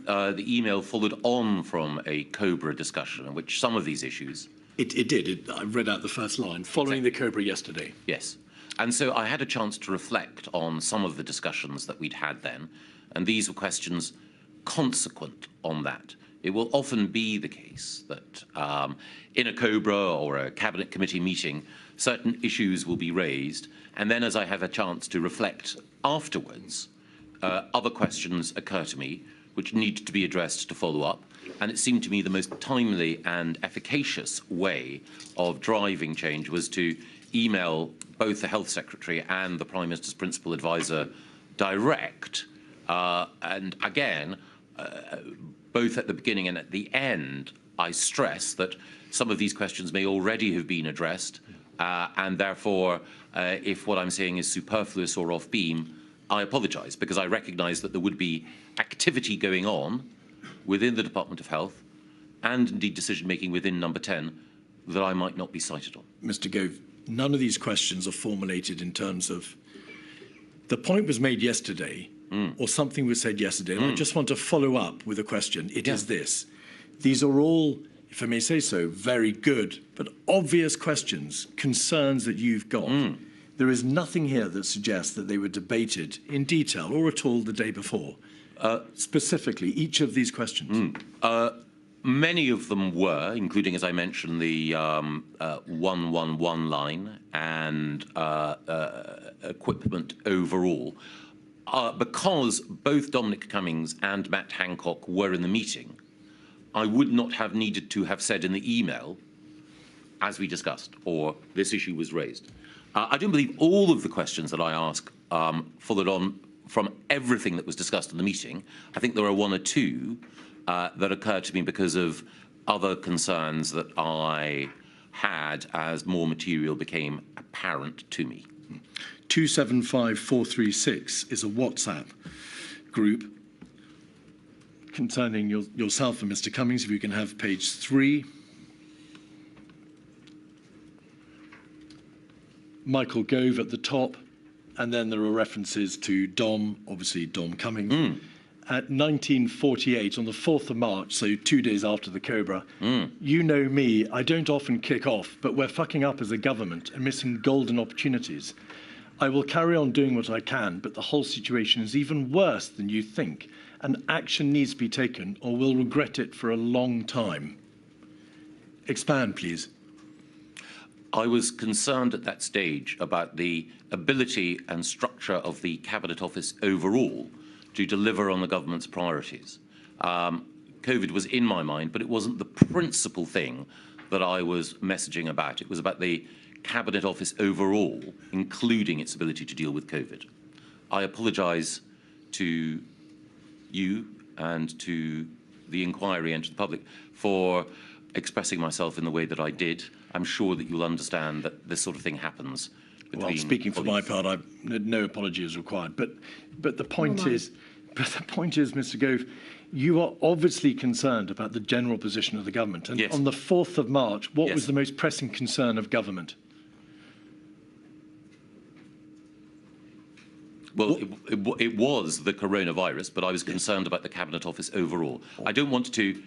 the email followed on from a COBRA discussion in which some of these issues... It did. I read out the first line, following the COBRA yesterday. Yes. And so I had a chance to reflect on some of the discussions that we'd had then, and these were questions consequent on that. It will often be the case that in a COBRA or a Cabinet Committee meeting, certain issues will be raised, and then as I have a chance to reflect afterwards, other questions occur to me which need to be addressed to follow up, and it seemed to me the most timely and efficacious way of driving change was to email both the Health Secretary and the Prime Minister's Principal Advisor direct, and again, both at the beginning and at the end, I stress that some of these questions may already have been addressed, and therefore, if what I'm saying is superfluous or off-beam, I apologise, because I recognise that there would be activity going on within the Department of Health and indeed decision-making within Number 10 that I might not be cited on. Mr. Gove, none of these questions are formulated in terms of the point was made yesterday or something was said yesterday, and I just want to follow up with a question. It is this. These are all, if I may say so, very good but obvious questions, concerns that you've got. There is nothing here that suggests that they were debated in detail or at all the day before. Specifically, each of these questions. Many of them were, including, as I mentioned, the 111 line and equipment overall. Because both Dominic Cummings and Matt Hancock were in the meeting, I would not have needed to have said in the email, as we discussed, or this issue was raised. I don't believe all of the questions that I ask followed on from everything that was discussed in the meeting. I think there are one or two that occurred to me because of other concerns that I had as more material became apparent to me. 275436 is a WhatsApp group concerning yourself and Mr. Cummings. If you can have page 3. Michael Gove at the top, and then there are references to Dom, obviously Dom Cummings. At 1948, on the 4th of March, so 2 days after the Cobra, you know me, I don't often kick off, but we're fucking up as a government and missing golden opportunities. I will carry on doing what I can, but the whole situation is even worse than you think, and action needs to be taken or we'll regret it for a long time. Expand, please. I was concerned at that stage about the ability and structure of the Cabinet Office overall to deliver on the government's priorities. COVID was in my mind, but it wasn't the principal thing that I was messaging about. It was about the Cabinet Office overall, including its ability to deal with COVID. I apologise to you and to the inquiry and to the public for expressing myself in the way that I did. I'm sure that you'll understand that this sort of thing happens. Well, speaking for my part, no apology is required. But the point is, Mr. Gove, you are obviously concerned about the general position of the government. And on the 4th of March, what was the most pressing concern of government? Well, it was the coronavirus, but I was concerned about the Cabinet Office overall. I don't want to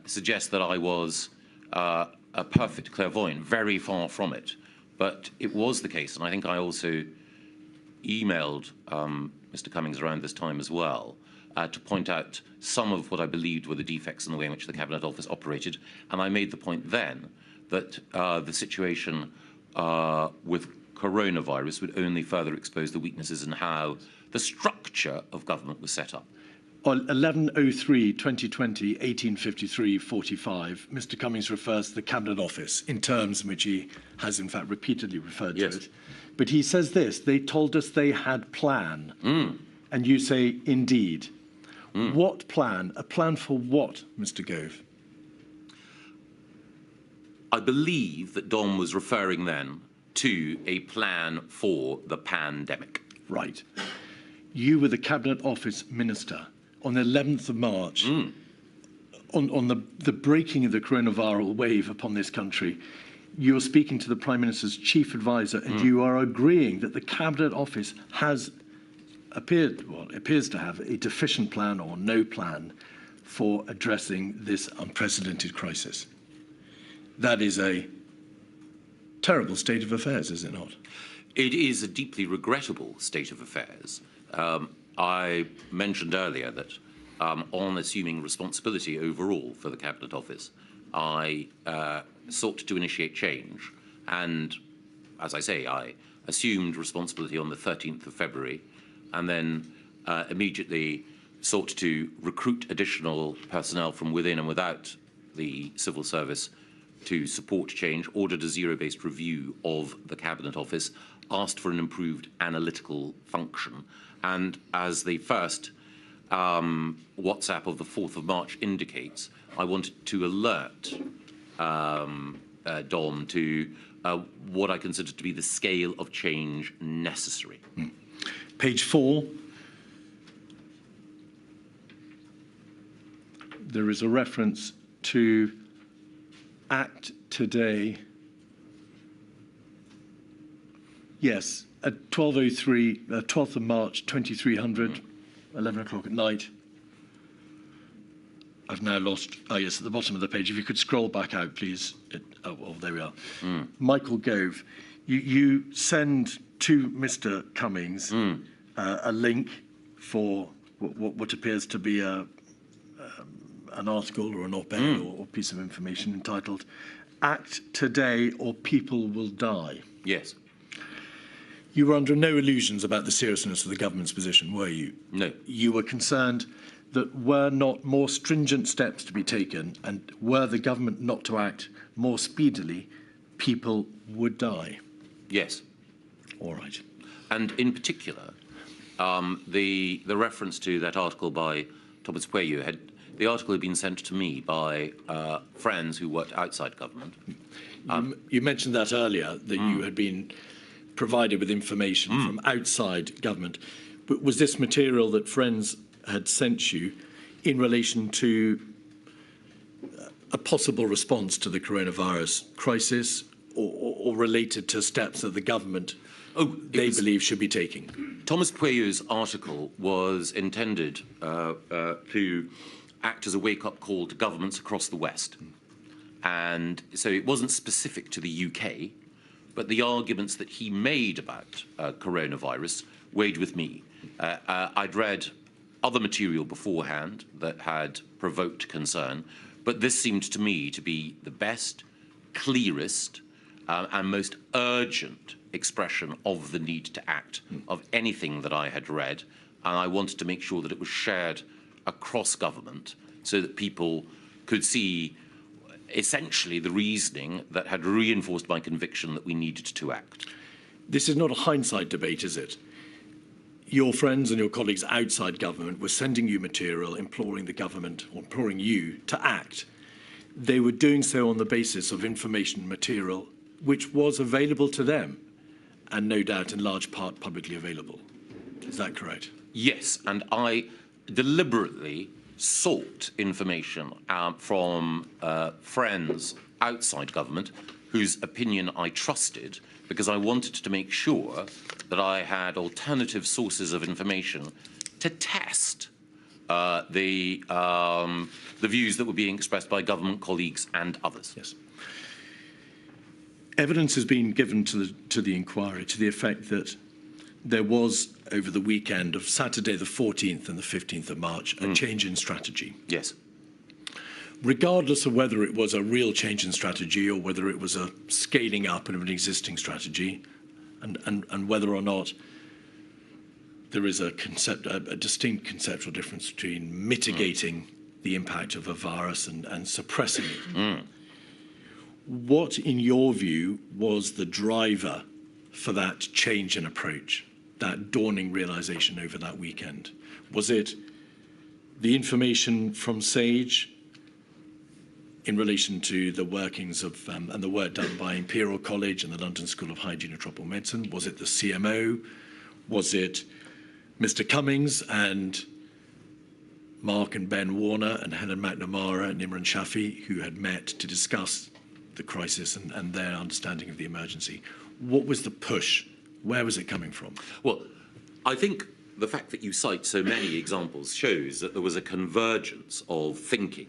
suggest that I was a perfect clairvoyant, very far from it. But it was the case, and I think I also emailed Mr. Cummings around this time as well to point out some of what I believed were the defects in the way in which the Cabinet Office operated. And I made the point then that the situation with coronavirus would only further expose the weaknesses in how the structure of government was set up. On 11/03/2020, 1853/45, Mr. Cummings refers to the Cabinet Office in terms in which he has, in fact, repeatedly referred to it. But he says this: they told us they had plan. And you say, indeed. What plan? A plan for what, Mr. Gove? I believe that Dom was referring then to a plan for the pandemic. Right. You were the Cabinet Office Minister on the 11th of March, on the breaking of the coronavirus wave upon this country. You are speaking to the Prime Minister's chief advisor, and you are agreeing that the Cabinet Office appears to have a deficient plan or no plan for addressing this unprecedented crisis. That is a terrible state of affairs, is it not? It is a deeply regrettable state of affairs. I mentioned earlier that on assuming responsibility overall for the Cabinet Office, I sought to initiate change. And as I say, I assumed responsibility on the 13th of February and then immediately sought to recruit additional personnel from within and without the civil service to support change, ordered a zero-based review of the Cabinet Office, asked for an improved analytical function. And as the first WhatsApp of the 4th of March indicates, I wanted to alert Dom to what I consider to be the scale of change necessary. Page 4. There is a reference to act today. Yes, at 12:03, 12th of March, 2300, 11 o'clock at night. I've now lost, yes, at the bottom of the page. If you could scroll back out, please. There we are. Michael Gove, you send to Mr. Cummings a link for what appears to be an article or an op-ed or piece of information entitled "Act Today or People Will Die." Yes. You were under no illusions about the seriousness of the government's position, were you? No. You were concerned that were not more stringent steps to be taken and were the government not to act more speedily, people would die. Yes. All right. And in particular, The reference to that article by Thomas Pueyo the article had been sent to me by friends who worked outside government. You mentioned that earlier, that you had been provided with information from outside government. But was this material that friends had sent you in relation to a possible response to the coronavirus crisis, or related to steps that the government believe should be taking? Thomas Pueyo's article was intended to act as a wake-up call to governments across the West. And so it wasn't specific to the UK, but the arguments that he made about coronavirus weighed with me. I'd read other material beforehand that had provoked concern, but this seemed to me to be the best, clearest, and most urgent expression of the need to act of anything that I had read, and I wanted to make sure that it was shared across government so that people could see essentially the reasoning that had reinforced my conviction that we needed to act. This is not a hindsight debate, is it? Your friends and your colleagues outside government were sending you material, imploring the government, or imploring you to act. They were doing so on the basis of information material which was available to them, and no doubt in large part publicly available. Is that correct? Yes, and I deliberately sought information from friends outside government whose opinion I trusted, because I wanted to make sure that I had alternative sources of information to test the views that were being expressed by government colleagues and others. Yes. Evidence has been given to the inquiry to the effect that there was, over the weekend of Saturday the 14th and the 15th of March, a change in strategy. Yes. Regardless of whether it was a real change in strategy or whether it was a scaling up of an existing strategy, and whether or not there is a distinct conceptual difference between mitigating the impact of a virus and suppressing it. What, in your view, was the driver for that change in approach, that dawning realization over that weekend? Was it the information from SAGE in relation to the workings of and the work done by Imperial College and the London School of Hygiene and Tropical Medicine? Was it the CMO? Was it Mr. Cummings and Mark and Ben Warner and Helen McNamara and Imran Shafi, who had met to discuss the crisis and their understanding of the emergency? What was the push? Where was it coming from? Well, I think the fact that you cite so many examples shows that there was a convergence of thinking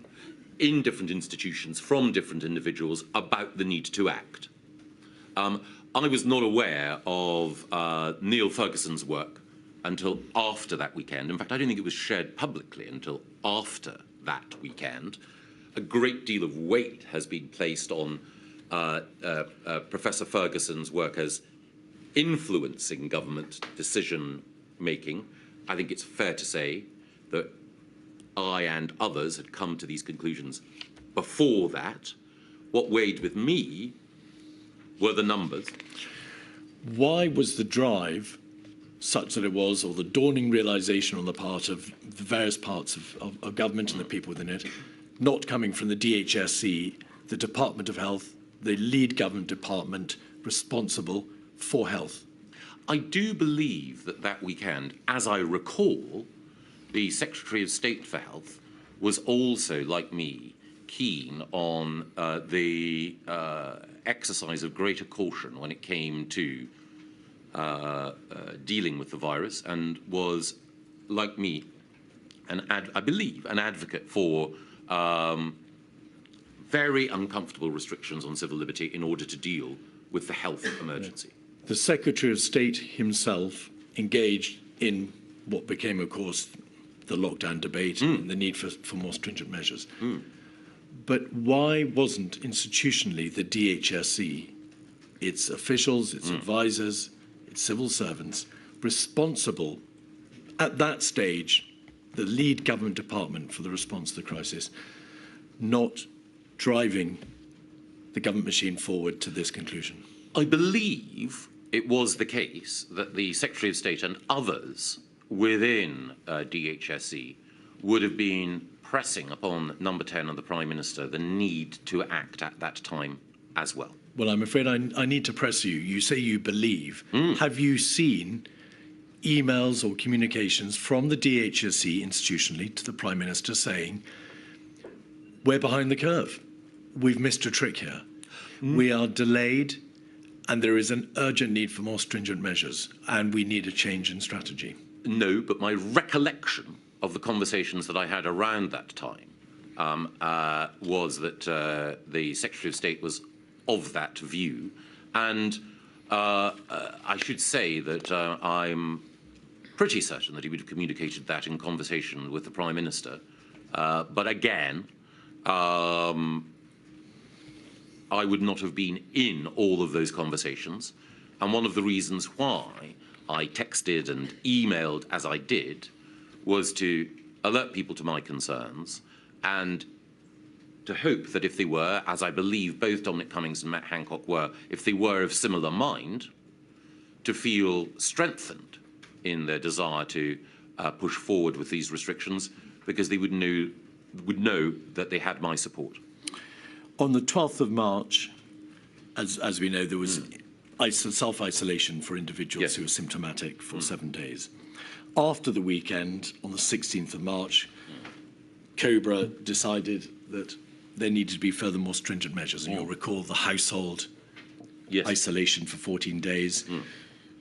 in different institutions from different individuals about the need to act. I was not aware of Neil Ferguson's work until after that weekend. In fact, I don't think it was shared publicly until after that weekend. A great deal of weight has been placed on Professor Ferguson's work as influencing government decision-making. I think it's fair to say that I and others had come to these conclusions before that. What weighed with me were the numbers. Why was the drive such that it was, or the dawning realization on the part of the various parts of government and the people within it, not coming from the DHSC, the Department of Health, the lead government department responsible for health? I do believe that that weekend, as I recall, the Secretary of State for Health was also, like me, keen on the exercise of greater caution when it came to dealing with the virus, and was, like me, I believe, an advocate for very uncomfortable restrictions on civil liberty in order to deal with the health emergency. The Secretary of State himself engaged in what became, of course, the lockdown debate and the need for more stringent measures. But why wasn't institutionally the DHSC, its officials, its advisors, its civil servants, responsible at that stage, the lead government department for the response to the crisis, not driving the government machine forward to this conclusion? I believe it was the case that the Secretary of State and others within DHSE would have been pressing upon Number 10 and the Prime Minister the need to act at that time as well. Well, I'm afraid I need to press you. You say you believe. Have you seen emails or communications from the DHSE institutionally to the Prime Minister saying, we're behind the curve, we've missed a trick here, we are delayed, and there is an urgent need for more stringent measures, and we need a change in strategy? No, but my recollection of the conversations that I had around that time was that the Secretary of State was of that view. And I should say that I'm pretty certain that he would have communicated that in conversation with the Prime Minister. But again, I would not have been in all of those conversations. And one of the reasons why I texted and emailed as I did was to alert people to my concerns and to hope that if they were, as I believe both Dominic Cummings and Matt Hancock were, if they were of similar mind, to feel strengthened in their desire to push forward with these restrictions, because they would know that they had my support. On the 12th of March, as we know, there was self-isolation for individuals who were symptomatic for 7 days. After the weekend, on the 16th of March, COBRA decided that there needed to be further more stringent measures. And you'll recall the household isolation for 14 days,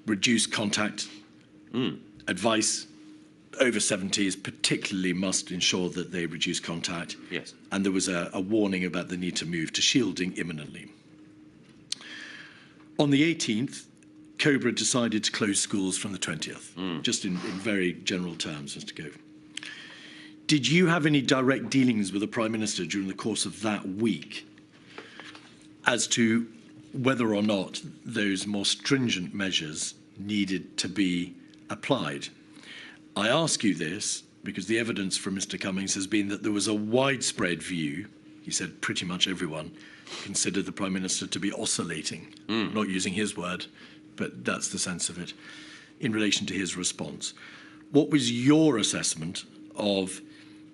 reduced contact, advice over 70s particularly must ensure that they reduce contact. Yes. And there was a warning about the need to move to shielding imminently. On the 18th, COBRA decided to close schools from the 20th, just in very general terms, Mr. Gove. Did you have any direct dealings with the Prime Minister during the course of that week as to whether or not those more stringent measures needed to be applied? I ask you this because the evidence from Mr. Cummings has been that there was a widespread view, he said pretty much everyone considered the Prime Minister to be oscillating, not using his word, but that's the sense of it, in relation to his response. What was your assessment of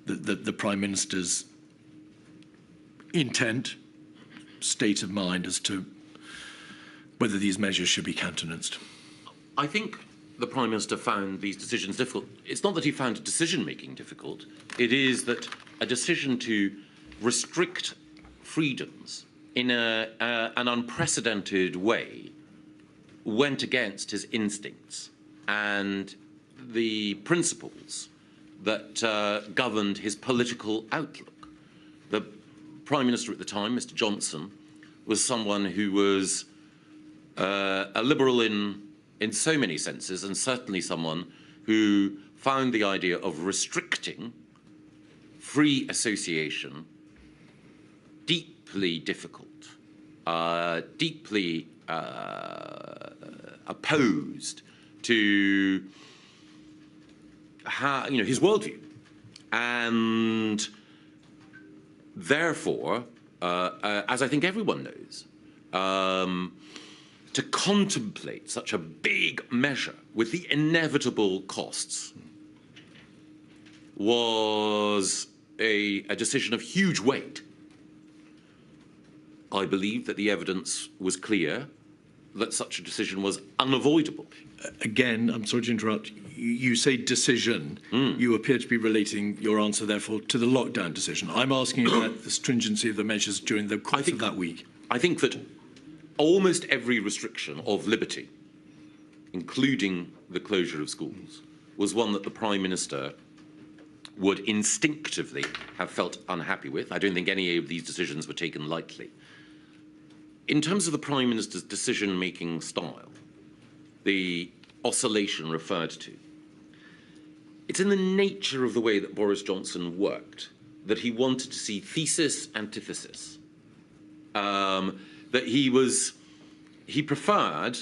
the Prime Minister's intent, state of mind as to whether these measures should be countenanced? I think the Prime Minister found these decisions difficult. It's not that he found decision-making difficult. It is that a decision to restrict freedoms in an unprecedented way went against his instincts and the principles that governed his political outlook. The Prime Minister at the time, Mr. Johnson, was someone who was a liberal in so many senses, and certainly someone who found the idea of restricting free association deeply difficult, deeply opposed to his worldview, and therefore, as I think everyone knows, to contemplate such a big measure with the inevitable costs was a decision of huge weight. I believe that the evidence was clear that such a decision was unavoidable. Again, I'm sorry to interrupt. You say decision. You appear to be relating your answer, therefore, to the lockdown decision. I'm asking about the stringency of the measures during the course of that week. I think that almost every restriction of liberty, including the closure of schools, was one that the Prime Minister would instinctively have felt unhappy with. I don't think any of these decisions were taken lightly. In terms of the Prime Minister's decision-making style, the oscillation referred to, it's in the nature of the way that Boris Johnson worked that he wanted to see thesis, antithesis. That he preferred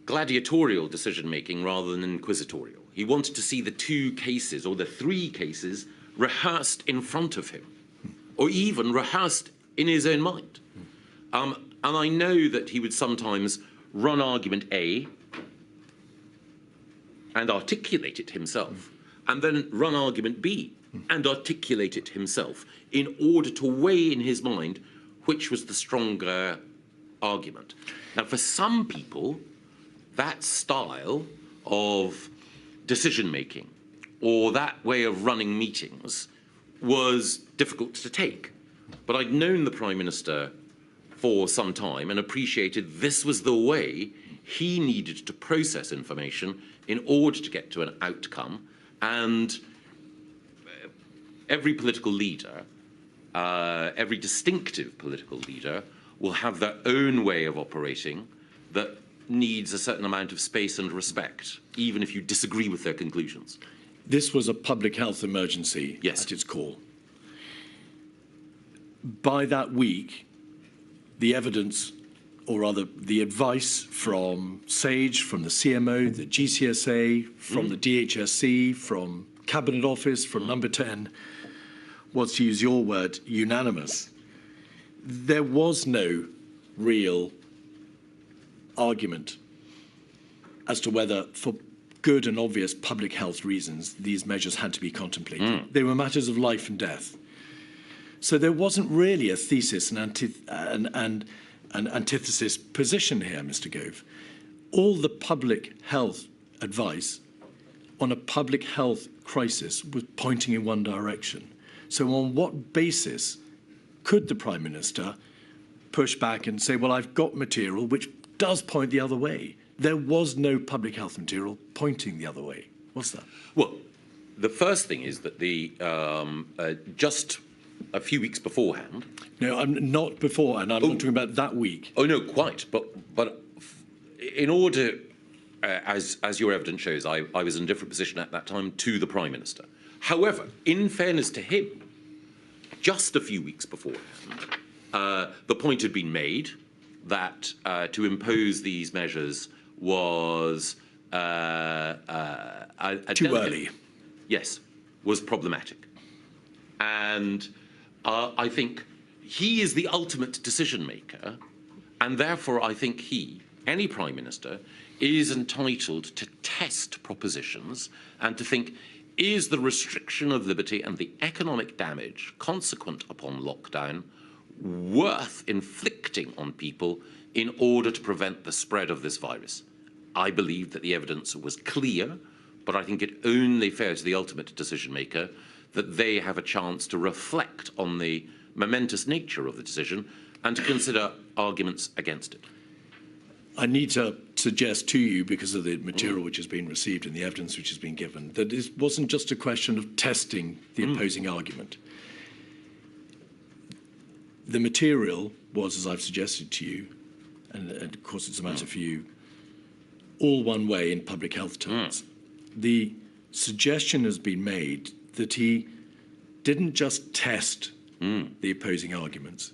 gladiatorial decision-making rather than inquisitorial. He wanted to see the two cases or the three cases rehearsed in front of him, or even rehearsed in his own mind. And I know that he would sometimes run argument A, and articulate it himself, and then run argument B and articulate it himself in order to weigh in his mind which was the stronger argument. Now, for some people, that style of decision-making or that way of running meetings was difficult to take. But I'd known the Prime Minister for some time and appreciated this was the way he needed to process information in order to get to an outcome. And every political leader, every distinctive political leader, will have their own way of operating that needs a certain amount of space and respect, even if you disagree with their conclusions. This was a public health emergency at its core. By that week, the evidence, or rather the advice from SAGE, from the CMO, the GCSA, from the DHSC, from Cabinet Office, from Number 10, was, to use your word, unanimous. There was no real argument as to whether, for good and obvious public health reasons, these measures had to be contemplated. They were matters of life and death. So there wasn't really a thesis and antithesis position here, Mr. Gove. All the public health advice on a public health crisis was pointing in one direction. So on what basis could the Prime Minister push back and say, well, I've got material which does point the other way? There was no public health material pointing the other way. What's that? Well, the first thing is that the just a few weeks beforehand. No, I'm not beforehand. I'm not talking about that week. Oh no, quite. But in order, as your evidence shows, I was in a different position at that time to the Prime Minister. However, in fairness to him, just a few weeks beforehand, the point had been made that to impose these measures was too early. Yes, was problematic. And I think he is the ultimate decision maker, and therefore I think any Prime Minister, is entitled to test propositions and to think, is the restriction of liberty and the economic damage consequent upon lockdown worth inflicting on people in order to prevent the spread of this virus? I believe that the evidence was clear, but I think it only fair to the ultimate decision maker that they have a chance to reflect on the momentous nature of the decision and to consider arguments against it. I need to suggest to you, because of the material which has been received and the evidence which has been given, that it wasn't just a question of testing the opposing argument. The material was, as I've suggested to you, and of course it's a matter for you, all one way in public health terms. The suggestion has been made that he didn't just test the opposing arguments.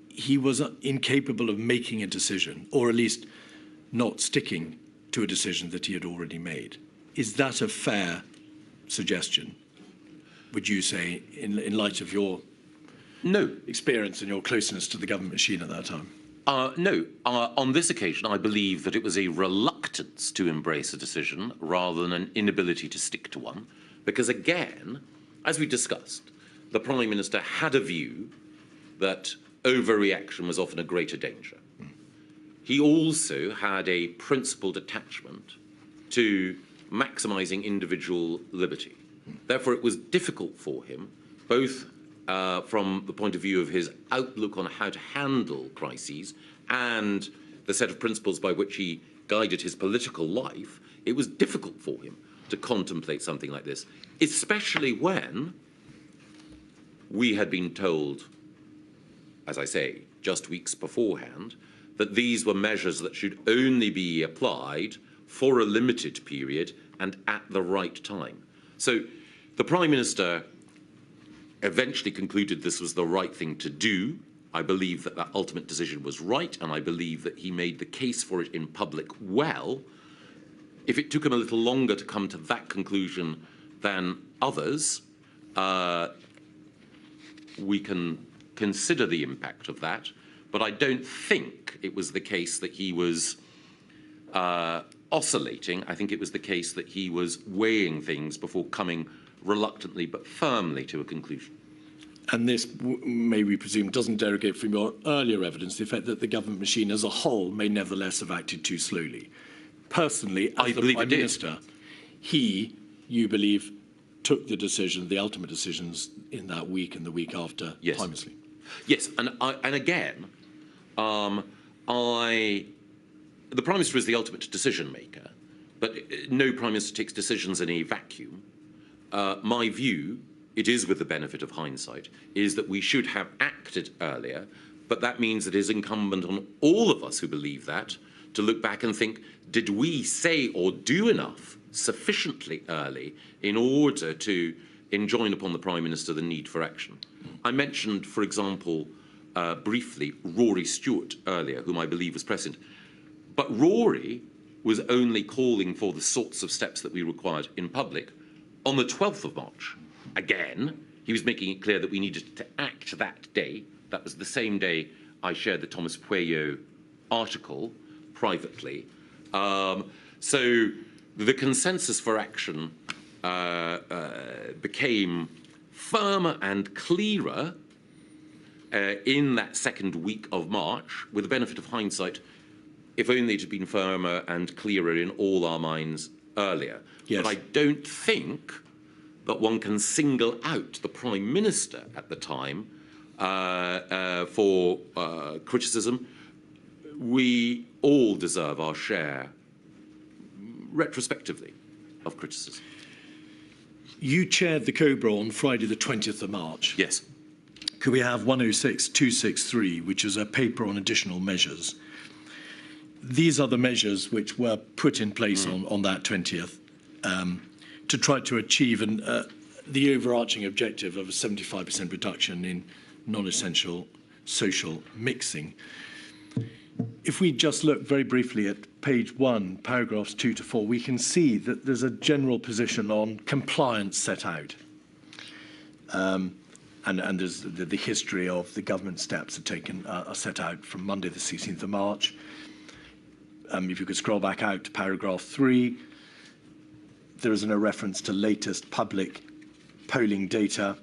He was incapable of making a decision, or at least not sticking to a decision that he had already made. Is that a fair suggestion, would you say, in light of your experience and your closeness to the government machine at that time? No. On this occasion, I believe that it was a reluctance to embrace a decision rather than an inability to stick to one. Because again, as we discussed, the Prime Minister had a view that overreaction was often a greater danger. He also had a principled attachment to maximising individual liberty. Therefore, it was difficult for him, both from the point of view of his outlook on how to handle crises and the set of principles by which he guided his political life, it was difficult for him to contemplate something like this, especially when we had been told, as I say, just weeks beforehand, that these were measures that should only be applied for a limited period and at the right time. So the Prime Minister eventually concluded this was the right thing to do. I believe that that ultimate decision was right, and I believe that he made the case for it in public well. If it took him a little longer to come to that conclusion than others, we can consider the impact of that, but I don't think it was the case that he was oscillating. I think it was the case that he was weighing things before coming reluctantly but firmly to a conclusion. And this, may we presume, doesn't derogate from your earlier evidence, the effect that the government machine as a whole may nevertheless have acted too slowly. Personally, as the Prime Minister, you believe, took the decision, the ultimate decisions in that week and the week after, yes. timelessly. Yes, and again, the Prime Minister is the ultimate decision maker, but no Prime Minister takes decisions in a vacuum. My view, it is with the benefit of hindsight, is that we should have acted earlier, but that means it is incumbent on all of us who believe that to look back and think, did we say or do enough sufficiently early in order to enjoin upon the Prime Minister the need for action? I mentioned, for example, briefly, Rory Stewart earlier, whom I believe was present. But Rory was only calling for the sorts of steps that we required in public on the 12th of March. Again, he was making it clear that we needed to act that day. That was the same day I shared the Thomas Pueyo article privately. So the consensus for action became firmer and clearer in that second week of March, with the benefit of hindsight, if only it had been firmer and clearer in all our minds earlier. Yes. But I don't think that one can single out the Prime Minister at the time for criticism. We all deserve our share, retrospectively, of criticism. You chaired the COBRA on Friday the 20th of March. Yes. Could we have 106-263, which is a paper on additional measures? These are the measures which were put in place on that 20th to try to achieve the overarching objective of a 75% reduction in non-essential social mixing. If we just look very briefly at page 1, paragraphs 2 to 4, we can see that there's a general position on compliance set out. And there's the history of the government steps are set out from Monday the 16th of March. If you could scroll back out to paragraph 3, there is a reference to latest public polling data,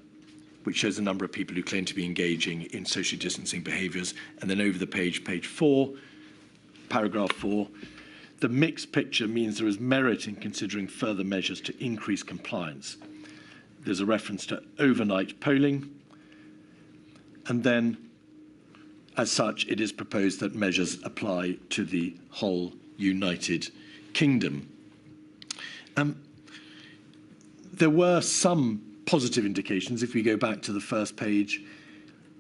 which shows the number of people who claim to be engaging in social distancing behaviours. And then over the page 4, paragraph 4, the mixed picture means there is merit in considering further measures to increase compliance. There's a reference to overnight polling. And then, as such, it is proposed that measures apply to the whole United Kingdom. There were some positive indications. If we go back to the first page,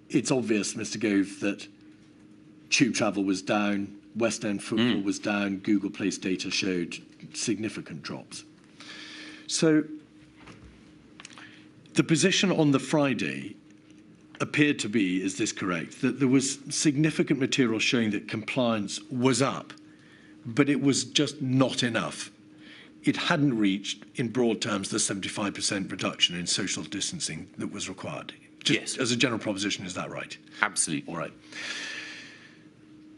it's obvious, Mr. Gove, that tube travel was down, West End football was down, Google Place data showed significant drops. So the position on the Friday appeared to be, is this correct, that there was significant material showing that compliance was up, but it was just not enough. It hadn't reached, in broad terms, the 75% reduction in social distancing that was required. Just as a general proposition, is that right? Absolutely. All right.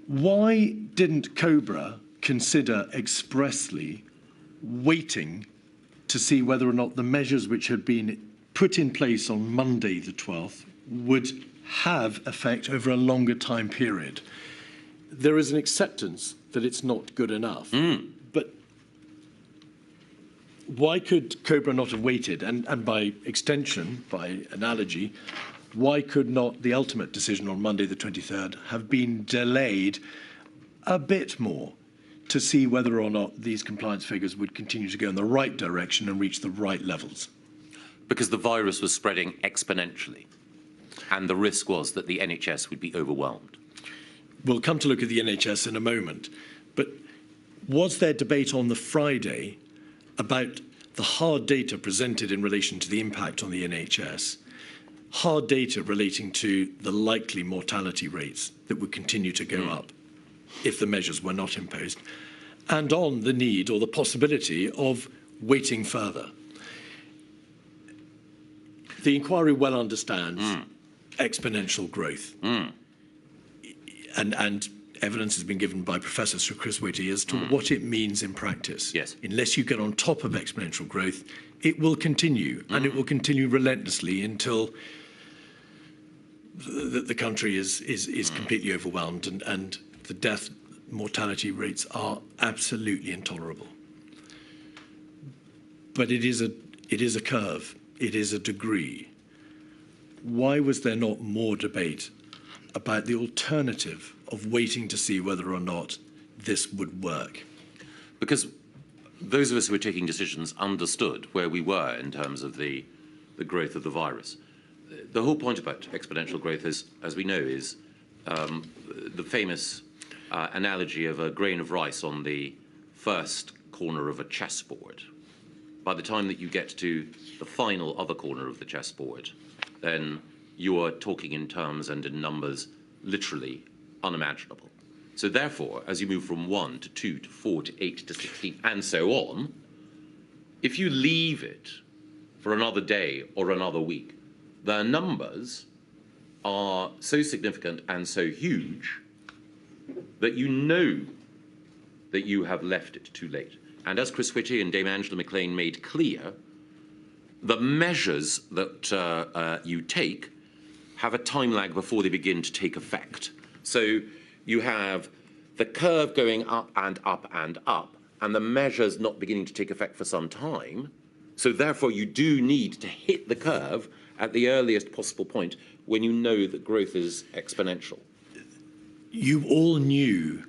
Why didn't COBRA consider expressly waiting to see whether or not the measures which had been put in place on Monday the 12th would have effect over a longer time period? There is an acceptance that it's not good enough. But why could COBRA not have waited? And by extension, by analogy, why could not the ultimate decision on Monday the 23rd have been delayed a bit more to see whether or not these compliance figures would continue to go in the right direction and reach the right levels? Because the virus was spreading exponentially, and the risk was that the NHS would be overwhelmed. We'll come to look at the NHS in a moment, but was there debate on the Friday about the hard data presented in relation to the impact on the NHS, hard data relating to the likely mortality rates that would continue to go up if the measures were not imposed, and on the need or the possibility of waiting further? The inquiry well understands exponential growth. And evidence has been given by Professor Sir Chris Whitty as to what it means in practice. Yes. Unless you get on top of exponential growth, it will continue, and it will continue relentlessly until the country is completely overwhelmed, and the death mortality rates are absolutely intolerable. But it is a curve. It is a degree. Why was there not more debate about the alternative of waiting to see whether or not this would work? Because those of us who were taking decisions understood where we were in terms of the growth of the virus. The whole point about exponential growth, as we know, is the famous analogy of a grain of rice on the first corner of a chessboard. By the time that you get to the final other corner of the chessboard, then you are talking in terms and in numbers literally unimaginable. So therefore, as you move from 1 to 2 to 4 to 8 to 16 and so on, if you leave it for another day or another week, the numbers are so significant and so huge that you know that you have left it too late. And as Chris Whitty and Dame Angela McLean made clear, the measures that you take have a time lag before they begin to take effect. So you have the curve going up and up and up, and the measures not beginning to take effect for some time. So therefore, you do need to hit the curve at the earliest possible point when you know that growth is exponential. You all knew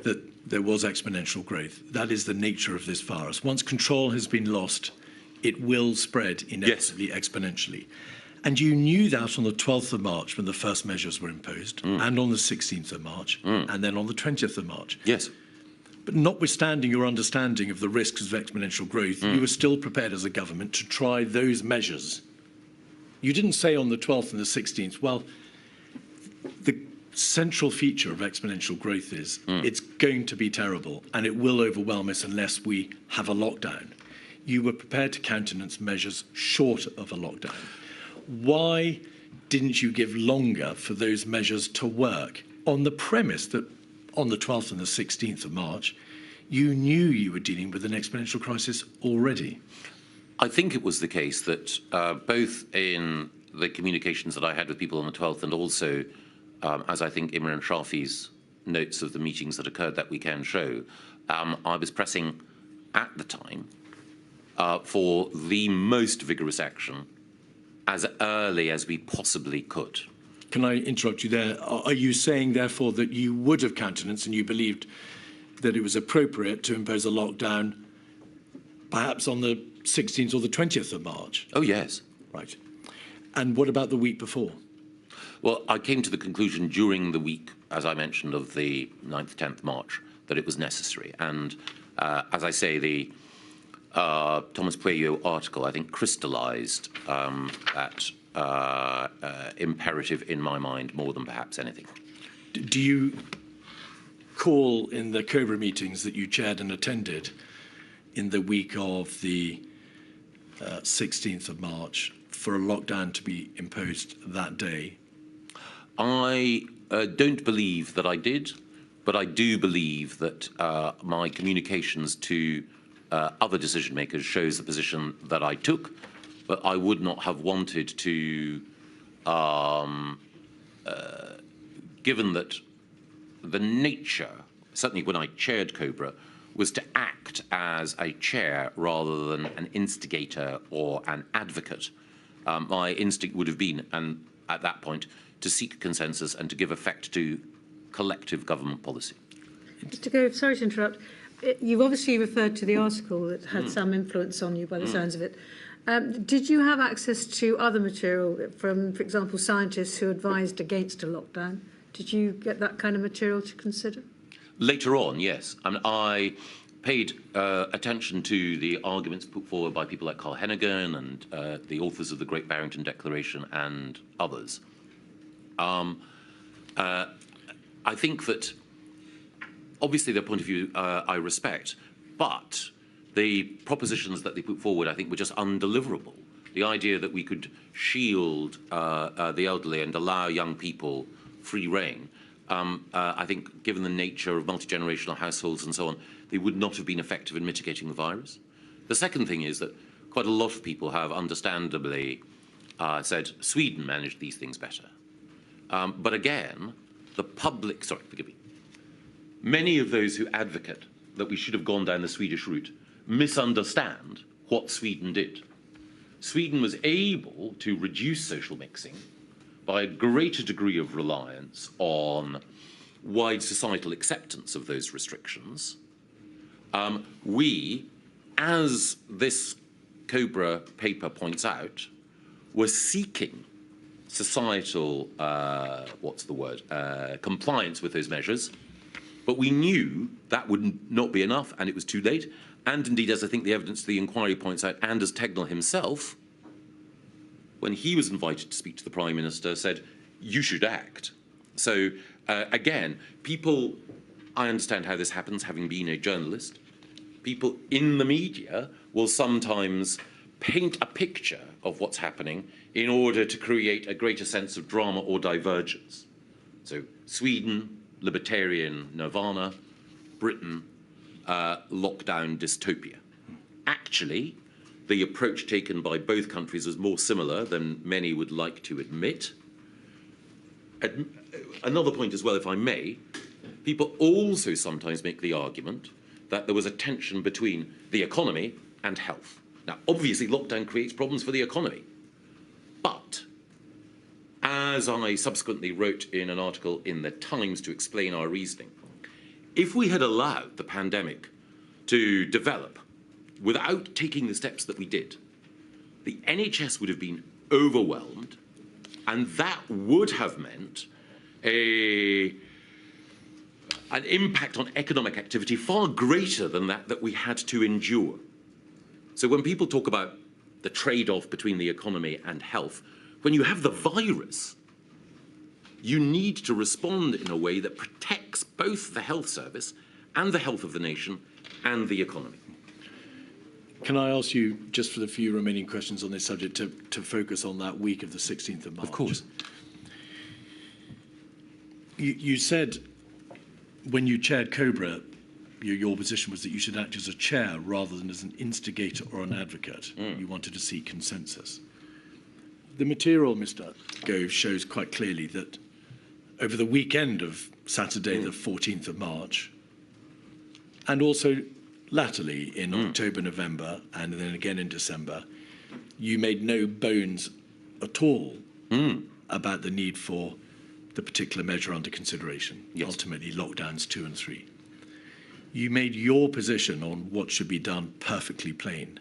that there was exponential growth. That is the nature of this virus. Once control has been lost, it will spread inevitably exponentially. And you knew that on the 12th of March when the first measures were imposed, and on the 16th of March, and then on the 20th of March. Yes. But notwithstanding your understanding of the risks of exponential growth, you were still prepared as a government to try those measures. You didn't say on the 12th and the 16th, well, the central feature of exponential growth is it's going to be terrible and it will overwhelm us unless we have a lockdown. You were prepared to countenance measures short of a lockdown. Why didn't you give longer for those measures to work on the premise that on the 12th and the 16th of March, you knew you were dealing with an exponential crisis already? I think it was the case that both in the communications that I had with people on the 12th and also, as I think Imran Shafi's notes of the meetings that occurred that weekend show, I was pressing at the time for the most vigorous action as early as we possibly could. Can I interrupt you there? Are you saying, therefore, that you would have countenanced and you believed that it was appropriate to impose a lockdown perhaps on the 16th or the 20th of March? Oh, yes. Right. And what about the week before? Well, I came to the conclusion during the week, as I mentioned, of the 9th, 10th March, that it was necessary. And as I say, the Thomas Pueyo article, I think, crystallized that imperative in my mind more than perhaps anything. Do you call in the COBRA meetings that you chaired and attended in the week of the 16th of March for a lockdown to be imposed that day? I don't believe that I did, but I do believe that my communications to other decision makers shows the position that I took, but I would not have wanted to, given that the nature, certainly when I chaired COBRA, was to act as a chair rather than an instigator or an advocate. My instinct would have been, and at that point, to seek consensus and to give effect to collective government policy. Mr. Gove, sorry to interrupt. You've obviously referred to the article that had some influence on you by the sounds of it. Did you have access to other material from, for example, scientists who advised against a lockdown? Did you get that kind of material to consider? Later on, yes. I mean, I paid attention to the arguments put forward by people like Carl Hennigan and the authors of the Great Barrington Declaration and others. I think that obviously their point of view I respect, but the propositions that they put forward I think were just undeliverable. The idea that we could shield the elderly and allow young people free rein I think, given the nature of multi-generational households and so on, they would not have been effective in mitigating the virus. The second thing is that quite a lot of people have understandably said Sweden managed these things better. But again, the public, sorry, forgive me, many of those who advocate that we should have gone down the Swedish route misunderstand what Sweden did. Sweden was able to reduce social mixing by a greater degree of reliance on wide societal acceptance of those restrictions. We, as this Cobra paper points out, were seeking societal, compliance with those measures, but we knew that would not be enough and it was too late. And indeed, as I think the evidence of the inquiry points out, Anders Tegnell himself, when he was invited to speak to the Prime Minister, said, you should act. So again, people, I understand how this happens, having been a journalist, people in the media will sometimes paint a picture of what's happening in order to create a greater sense of drama or divergence. So Sweden, libertarian nirvana, Britain, lockdown dystopia. Actually, the approach taken by both countries was more similar than many would like to admit. Another point as well, if I may, people also sometimes make the argument that there was a tension between the economy and health. Now, obviously, lockdown creates problems for the economy. But, as I subsequently wrote in an article in the Times to explain our reasoning, if we had allowed the pandemic to develop without taking the steps that we did, the NHS would have been overwhelmed, and that would have meant an impact on economic activity far greater than that we had to endure. So when people talk about the trade-off between the economy and health, when you have the virus, you need to respond in a way that protects both the health service and the health of the nation and the economy. Can I ask you, just for the few remaining questions on this subject, to focus on that week of the 16th of March? Of course. You said when you chaired Cobra, your position was that you should act as a chair rather than as an instigator or an advocate. You wanted to seek consensus. The material, Mr. Gove, shows quite clearly that over the weekend of Saturday, the 14th of March, and also latterly in October, November, and then again in December, you made no bones at all about the need for the particular measure under consideration, ultimately lockdowns 2 and 3. You made your position on what should be done perfectly plain.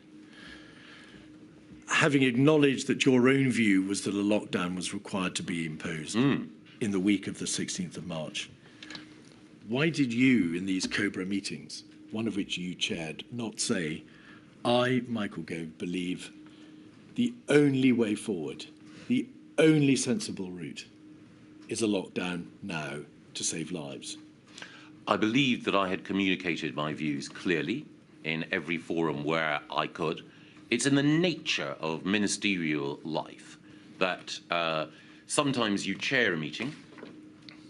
Having acknowledged that your own view was that a lockdown was required to be imposed in the week of the 16th of March, why did you, in these Cobra meetings, one of which you chaired, not say, I, Michael Gove, believe the only way forward, the only sensible route is a lockdown now to save lives? I believed that I had communicated my views clearly in every forum where I could. It's in the nature of ministerial life that sometimes you chair a meeting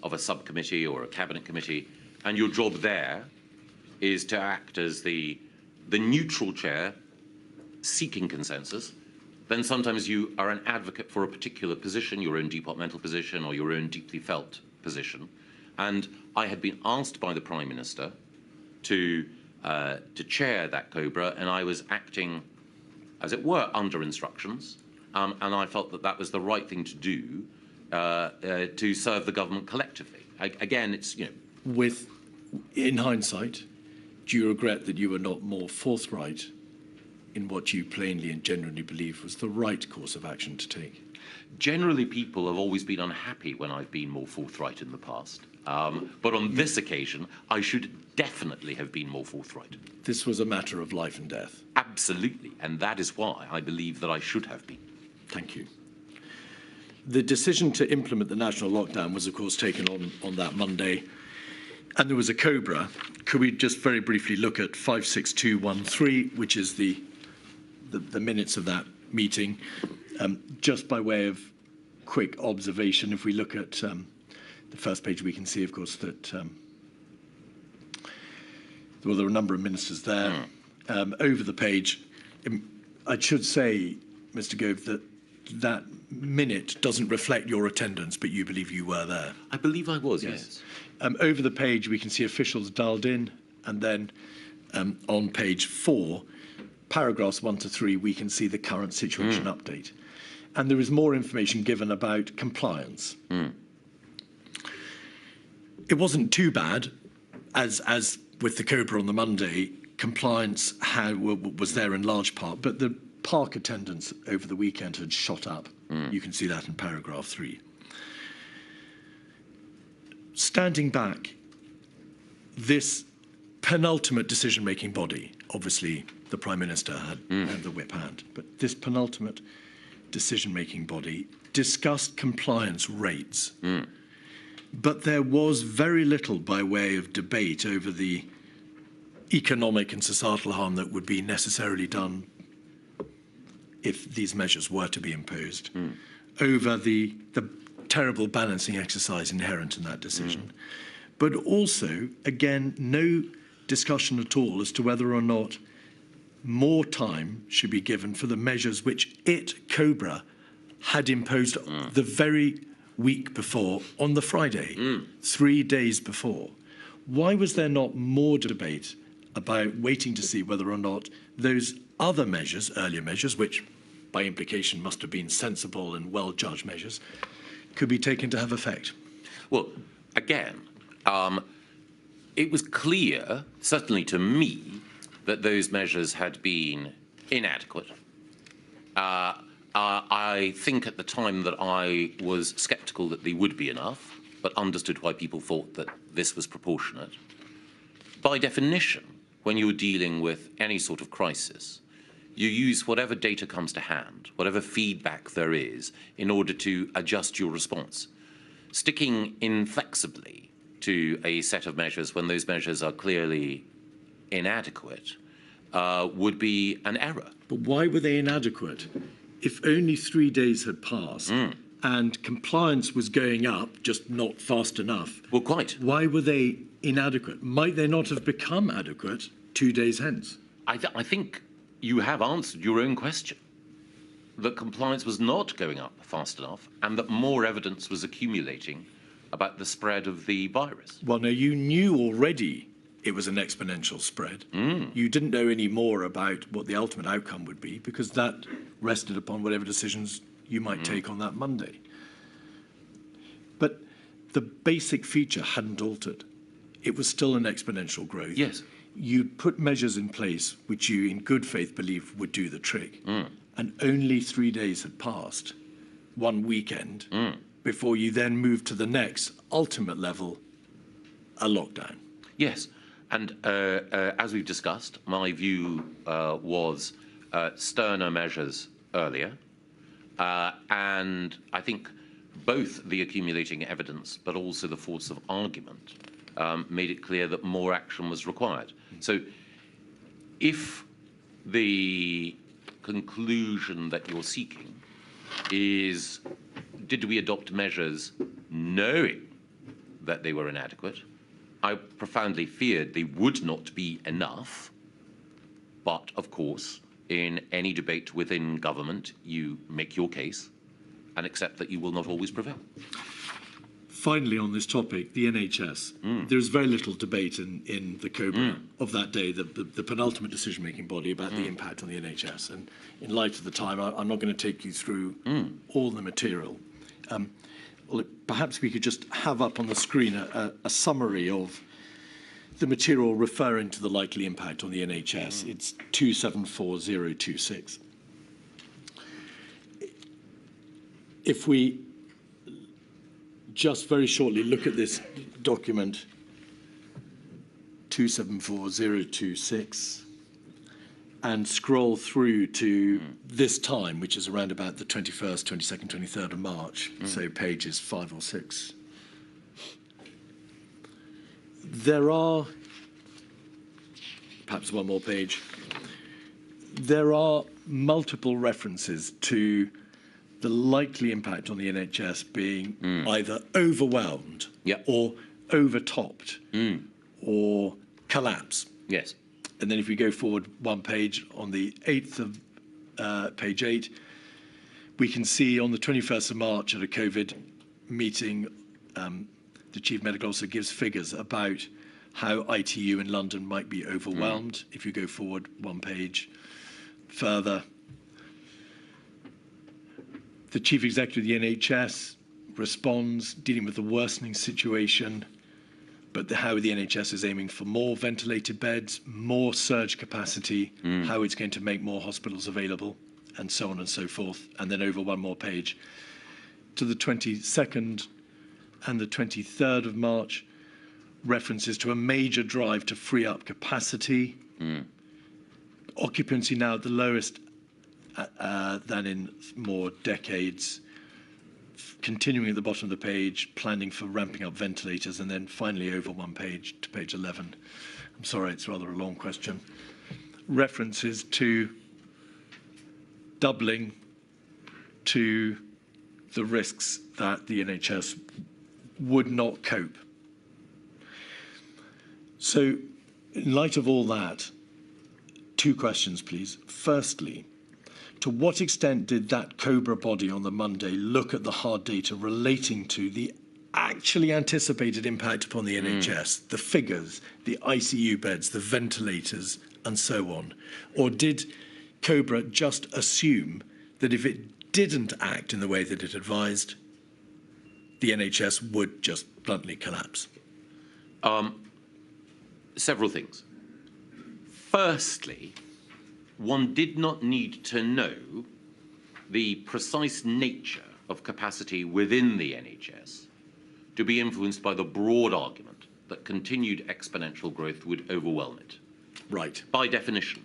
of a subcommittee or a cabinet committee, and your job there is to act as the neutral chair seeking consensus. Then sometimes you are an advocate for a particular position, your own departmental position or your own deeply felt position. And I had been asked by the Prime Minister to chair that Cobra, and I was acting, as it were, under instructions. And I felt that that was the right thing to do to serve the government collectively. Again, it's, you know. In hindsight, do you regret that you were not more forthright in what you plainly and genuinely believe was the right course of action to take? Generally, people have always been unhappy when I've been more forthright in the past. But on this occasion, I should definitely have been more forthright. This was a matter of life and death. Absolutely, and that is why I believe that I should have been. Thank you. The decision to implement the national lockdown was, of course, taken on that Monday, and there was a Cobra. Could we just very briefly look at 56213, which is the minutes of that meeting? Just by way of quick observation, if we look at the first page we can see, of course, that well, there are a number of ministers there. Over the page, I should say, Mr. Gove, that that minute doesn't reflect your attendance, but you believe you were there. I believe I was, yes. Over the page, we can see officials dialed in, and then on page 4, paragraphs 1 to 3, we can see the current situation update. And there is more information given about compliance. It wasn't too bad, as with the Cobra on the Monday, compliance was there in large part, but the park attendance over the weekend had shot up. You can see that in paragraph 3. Standing back, this penultimate decision-making body, obviously the Prime Minister had the whip hand, but this penultimate decision-making body discussed compliance rates. But there was very little by way of debate over the economic and societal harm that would be necessarily done if these measures were to be imposed, over the terrible balancing exercise inherent in that decision. But also, again, no discussion at all as to whether or not more time should be given for the measures which Cobra, had imposed the very week before, on the Friday, 3 days before. Why was there not more debate about waiting to see whether or not those other measures, earlier measures, which by implication must have been sensible and well-judged measures, could be taken to have effect? Well, again, it was clear, certainly to me, that those measures had been inadequate. I think at the time that I was sceptical that they would be enough, but understood why people thought that this was proportionate. By definition, when you're dealing with any sort of crisis, you use whatever data comes to hand, whatever feedback there is, in order to adjust your response. Sticking inflexibly to a set of measures when those measures are clearly inadequate would be an error. But why were they inadequate? If only 3 days had passed and compliance was going up, just not fast enough. Well, quite. Why were they inadequate? Might they not have become adequate 2 days hence? I think you have answered your own question. That compliance was not going up fast enough and that more evidence was accumulating about the spread of the virus. Well, no, you knew already it was an exponential spread. You didn't know any more about what the ultimate outcome would be because that rested upon whatever decisions you might take on that Monday. But the basic feature hadn't altered. It was still an exponential growth. Yes. You put measures in place which you in good faith believed would do the trick. And only 3 days had passed, one weekend, before you then moved to the next ultimate level, a lockdown. Yes. And as we've discussed, my view was sterner measures earlier. And I think both the accumulating evidence but also the force of argument made it clear that more action was required. So if the conclusion that you're seeking is, did we adopt measures knowing that they were inadequate, I profoundly feared they would not be enough. But, of course, in any debate within government, you make your case and accept that you will not always prevail. Finally, on this topic, the NHS. There's very little debate in the Cobra of that day, the penultimate decision-making body, about the impact on the NHS. And in light of the time, I'm not going to take you through all the material. Well, perhaps we could just have up on the screen a summary of the material referring to the likely impact on the NHS. It's 274026. If we just very shortly look at this document, 274026, and scroll through to this time, which is around about the 21st, 22nd, 23rd of March, so pages 5 or 6. There are, perhaps one more page, there are multiple references to the likely impact on the NHS being either overwhelmed or overtopped or collapse. Yes. And then if we go forward one page, on the 8th of page 8, we can see on the 21st of March at a COVID meeting, the Chief Medical Officer gives figures about how ITU in London might be overwhelmed. If you go forward one page further, the Chief Executive of the NHS responds, dealing with the worsening situation, but how the NHS is aiming for more ventilated beds, more surge capacity, how it's going to make more hospitals available, and so on and so forth. And then over one more page to the 22nd and the 23rd of March, references to a major drive to free up capacity. Occupancy now at the lowest than in more decades. Continuing at the bottom of the page, planning for ramping up ventilators, and then finally over one page to page 11. I'm sorry, it's rather a long question. References to doubling to the risks that the NHS would not cope. So, in light of all that, two questions, please. Firstly, to what extent did that COBRA body on the Monday look at the hard data relating to the actually anticipated impact upon the NHS, the figures, the ICU beds, the ventilators, and so on? Or did COBRA just assume that if it didn't act in the way that it advised, the NHS would just bluntly collapse? Several things. Firstly, one did not need to know the precise nature of capacity within the NHS to be influenced by the broad argument that continued exponential growth would overwhelm it. Right. By definition,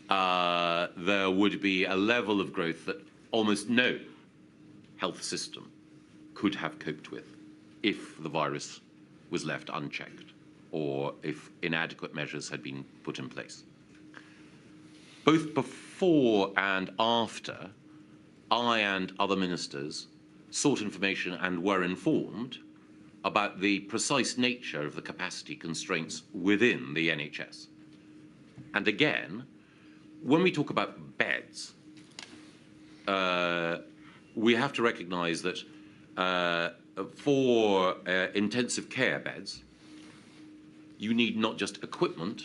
there would be a level of growth that almost no health system could have coped with if the virus was left unchecked or if inadequate measures had been put in place. Both before and after, I and other ministers sought information and were informed about the precise nature of the capacity constraints within the NHS. And again, when we talk about beds, we have to recognise that for intensive care beds, you need not just equipment,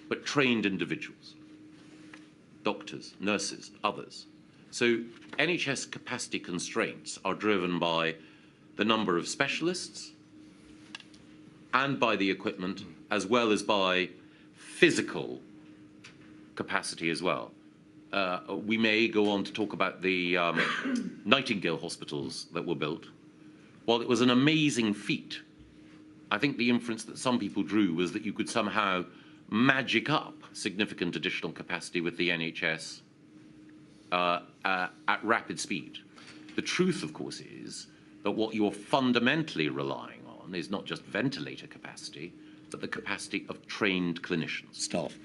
but trained individuals. Doctors, nurses, others. So NHS capacity constraints are driven by the number of specialists and by the equipment, as well as by physical capacity as well. We may go on to talk about the Nightingale hospitals that were built. While it was an amazing feat, I think the inference that some people drew was that you could somehow magic up significant additional capacity with the NHS at rapid speed. The truth, of course, is that what you're fundamentally relying on is not just ventilator capacity, but the capacity of trained clinicians. Staff.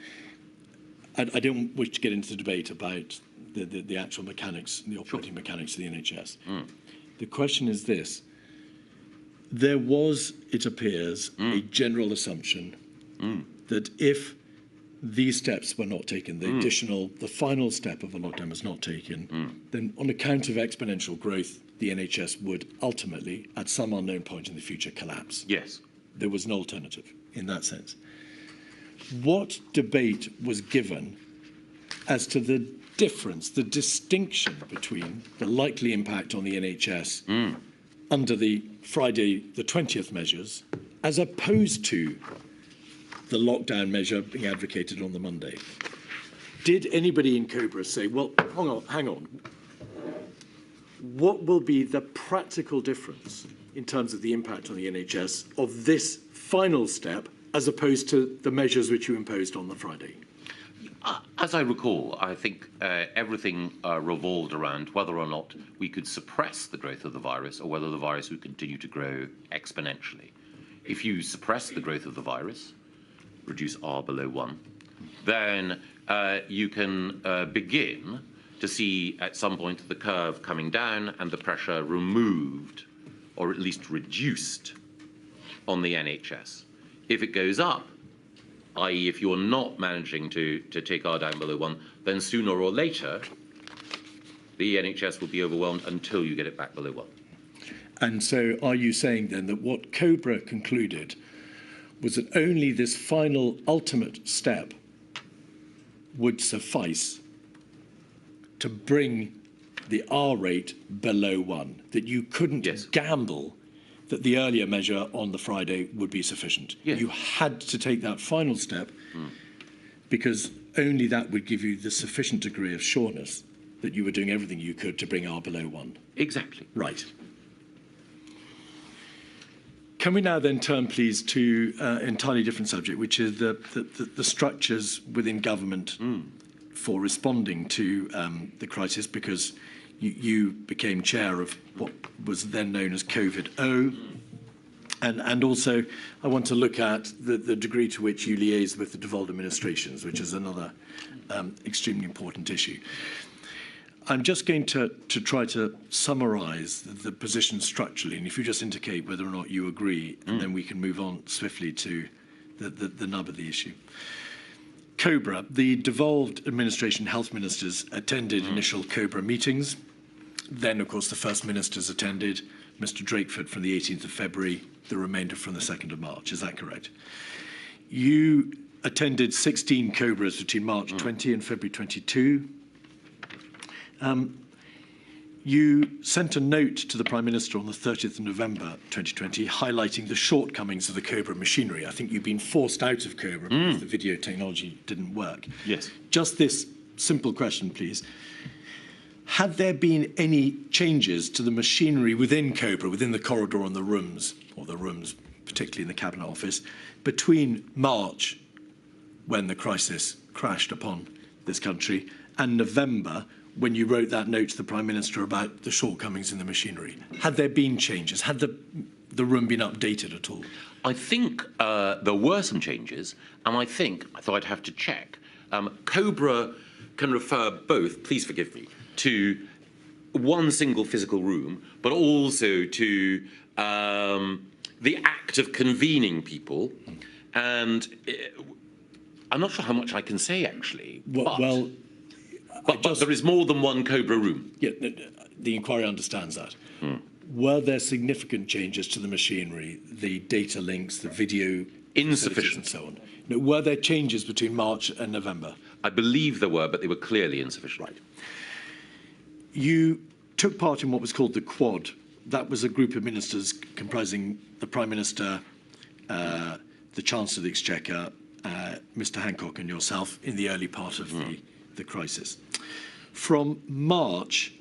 I don't wish to get into the debate about the actual mechanics, the operating mechanics of the NHS. The question is this. There was, it appears, a general assumption that if these steps were not taken, the final step of the lockdown was not taken, then on account of exponential growth, the NHS would ultimately, at some unknown point in the future, collapse. Yes. There was an alternative in that sense. What debate was given as to the difference, the distinction between the likely impact on the NHS under the Friday the 20th measures, as opposed to the lockdown measure being advocated on the Monday? Did anybody in COBRA say, well, hang on, what will be the practical difference in terms of the impact on the NHS of this final step as opposed to the measures which you imposed on the Friday? As I recall, I think everything revolved around whether or not we could suppress the growth of the virus or whether the virus would continue to grow exponentially. If you suppress the growth of the virus, reduce R below 1, then you can begin to see at some point the curve coming down and the pressure removed, or at least reduced, on the NHS. If it goes up, i.e. if you're not managing to take R down below 1, then sooner or later, the NHS will be overwhelmed until you get it back below 1. And so are you saying then that what COBRA concluded was that only this final ultimate step would suffice to bring the R rate below 1, that you couldn't gamble that the earlier measure on the Friday would be sufficient? Yes. You had to take that final step because only that would give you the sufficient degree of sureness that you were doing everything you could to bring R below 1. Exactly. Right. Can we now then turn, please, to an entirely different subject, which is the structures within government for responding to the crisis, because you became chair of what was then known as COVID-0. And also, I want to look at the degree to which you liaise with the devolved administrations, which is another extremely important issue. I'm just going to try to summarise the position structurally, and if you just indicate whether or not you agree, and then we can move on swiftly to the nub of the issue. COBRA, the devolved administration health ministers attended initial COBRA meetings. Then, of course, the First Ministers attended, Mr Drakeford from the 18th of February, the remainder from the 2nd of March. Is that correct? You attended 16 COBRAs between March 20 and February 22. You sent a note to the Prime Minister on the 30th of November 2020 highlighting the shortcomings of the COBRA machinery. I think you've been forced out of COBRA because the video technology didn't work. Yes. Just this simple question, please. Had there been any changes to the machinery within COBRA, within the corridor and the rooms, or the rooms particularly in the Cabinet Office, between March, when the crisis crashed upon this country, and November, when you wrote that note to the Prime Minister about the shortcomings in the machinery? Had there been changes? Had the room been updated at all? I think there were some changes, and I thought I'd have to check. COBRA can refer both, please forgive me, to one single physical room, but also to the act of convening people. And I'm not sure how much I can say, actually. But there is more than one COBRA room. Yeah, the inquiry understands that. Were there significant changes to the machinery, the data links, the video? Insufficient. And so on? No, were there changes between March and November? I believe there were, but they were clearly insufficient. Right. You took part in what was called the Quad. That was a group of ministers comprising the Prime Minister, the Chancellor of the Exchequer, Mr Hancock and yourself in the early part of the crisis. From March,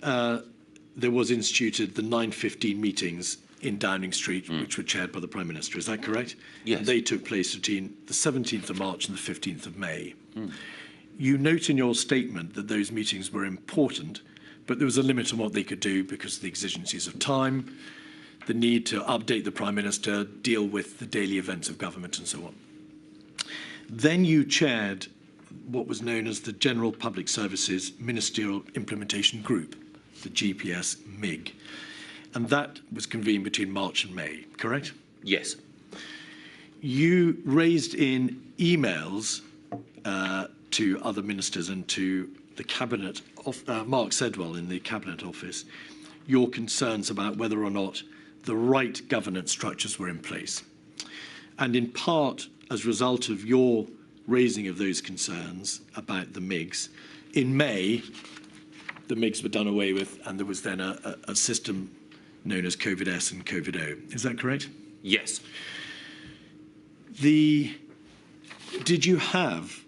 there was instituted the 9:15 meetings in Downing Street, which were chaired by the Prime Minister. Is that correct? Yes. They took place between the 17th of March and the 15th of May. You note in your statement that those meetings were important, but there was a limit on what they could do because of the exigencies of time, the need to update the Prime Minister, deal with the daily events of government and so on. Then you chaired what was known as the General Public Services Ministerial Implementation Group, the GPS MIG. And that was convened between March and May, correct? Yes. You raised in emails to other ministers and to the Cabinet, Mark Sedwell in the Cabinet Office, your concerns about whether or not the right governance structures were in place. And in part, as a result of your raising of those concerns about the MIGs, in May, the MIGs were done away with, and there was then a system known as COVID-S and COVID-0. Is that correct? Yes. Did you have,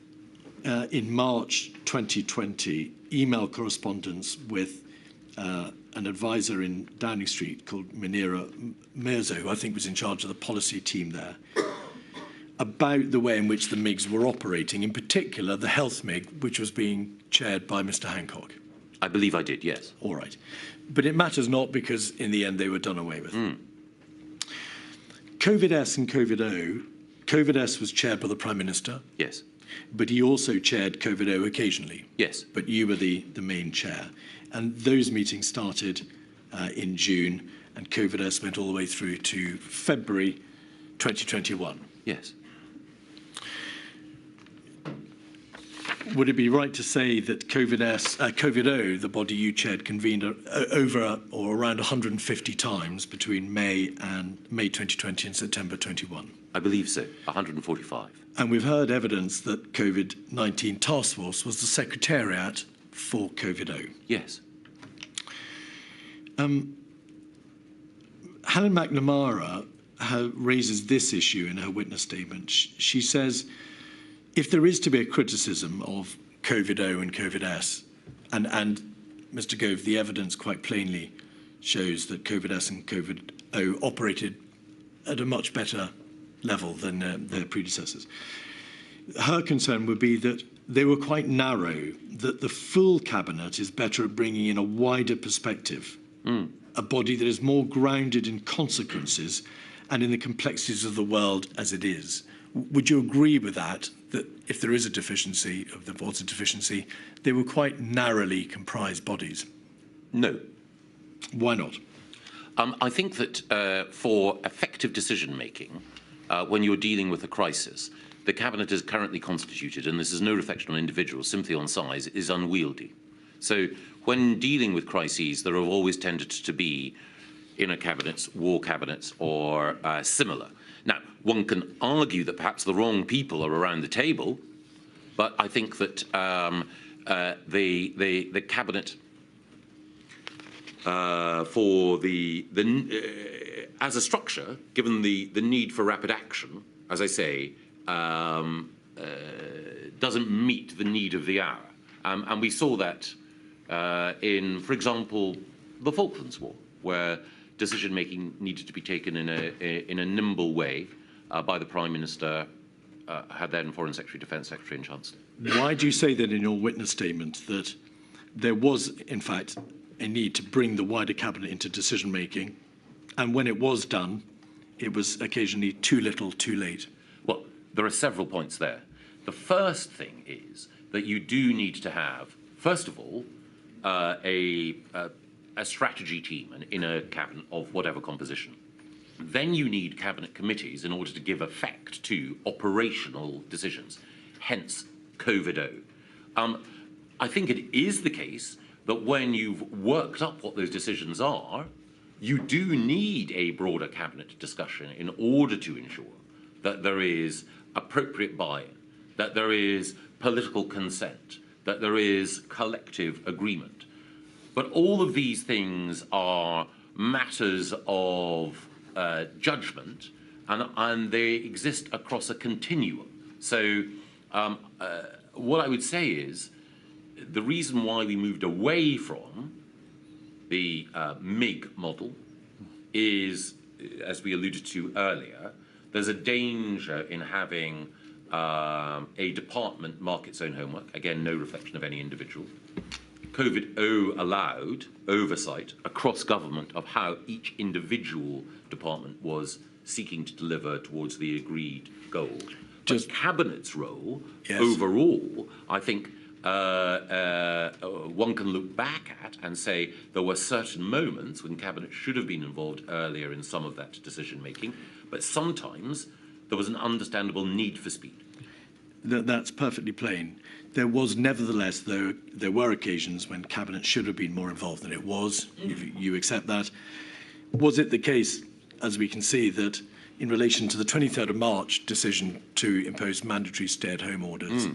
in March 2020, email correspondence with an advisor in Downing Street called Munira Mirza, who I think was in charge of the policy team there, about the way in which the MIGs were operating, in particular the health MIG, which was being chaired by Mr Hancock? I believe I did, yes. All right. But it matters not, because in the end they were done away with. COVID-S and COVID-0, COVID-S was chaired by the Prime Minister. Yes. but he also chaired COVID-0 occasionally. Yes. But you were the main chair. And those meetings started in June, and COVID-0 went all the way through to February 2021. Yes. Would it be right to say that COVID-0, the body you chaired, convened over or around 150 times between May 2020 and September 21? I believe so, 145. And we've heard evidence that COVID-19 task force was the secretariat for COVID-0. Yes. Helen McNamara raises this issue in her witness statement. She says, if there is to be a criticism of COVID-0 and COVID-S, and Mr. Gove, the evidence quite plainly shows that COVID-S and COVID-0 operated at a much better level than their predecessors. Her concern would be that they were quite narrow, that the full cabinet is better at bringing in a wider perspective, a body that is more grounded in consequences and in the complexities of the world as it is. Would you agree with that if there is a deficiency, if there was a deficiency, they were quite narrowly comprised bodies? No. Why not? I think that for effective decision-making, when you're dealing with a crisis, the cabinet is currently constituted, and this is no reflection on individuals, simply on size, is unwieldy. So when dealing with crises, there have always tended to be inner cabinets, war cabinets, or similar. Now, one can argue that perhaps the wrong people are around the table, but I think that the cabinet for as a structure, given the need for rapid action, as I say, doesn't meet the need of the hour. And we saw that in, for example, the Falklands War, where decision-making needed to be taken in a nimble way by the Prime Minister, her then Foreign Secretary, Defence Secretary and Chancellor. Why do you say that in your witness statement, that there was, in fact, a need to bring the wider cabinet into decision-making, and when it was done, it was occasionally too little, too late? Well, there are several points there. The first thing is that you do need to have, first of all, a strategy team, an inner cabinet of whatever composition. Then you need cabinet committees in order to give effect to operational decisions, hence COVID-0. I think it is the case that when you've worked up what those decisions are, you do need a broader cabinet discussion in order to ensure that there is appropriate buy-in, that there is political consent, that there is collective agreement. But all of these things are matters of judgment, and they exist across a continuum. So what I would say is the reason why we moved away from the MIG model is, as we alluded to earlier, there's a danger in having a department mark its own homework. Again, no reflection of any individual. COVID-0 allowed oversight across government of how each individual department was seeking to deliver towards the agreed goal. But Cabinet's role, yes, overall, I think one can look back at and say there were certain moments when Cabinet should have been involved earlier in some of that decision-making, but sometimes there was an understandable need for speed. That's perfectly plain. There was nevertheless, though, there were occasions when Cabinet should have been more involved than it was. You accept that. Was it the case, as we can see, that in relation to the 23rd of March decision to impose mandatory stay-at-home orders,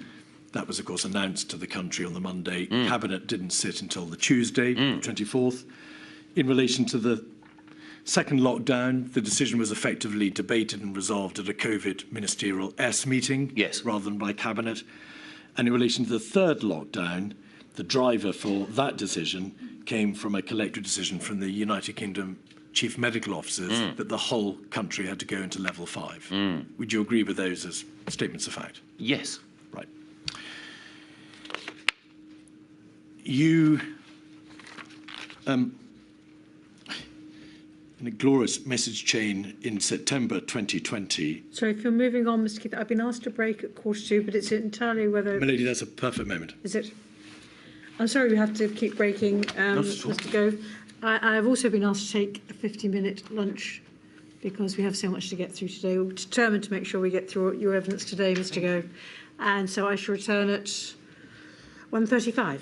that was, of course, announced to the country on the Monday. Cabinet didn't sit until the Tuesday, 24th. In relation to the second lockdown, the decision was effectively debated and resolved at a COVID ministerial meeting, yes, rather than by Cabinet. And in relation to the third lockdown, the driver for that decision came from a collective decision from the United Kingdom chief medical officers that the whole country had to go into level 5. Would you agree with those as statements of fact? Yes. Right. in a glorious message chain in September 2020. So if you're moving on, Mr. Keith, I've been asked to break at 2:45, but it's entirely whether... Milady, that's a perfect moment. Is it? I'm sorry we have to keep breaking, Mr. Gove. I've also been asked to take a 50-minute lunch because we have so much to get through today. We're determined to make sure we get through your evidence today, Mr. Gove. And so I shall return at 1:35.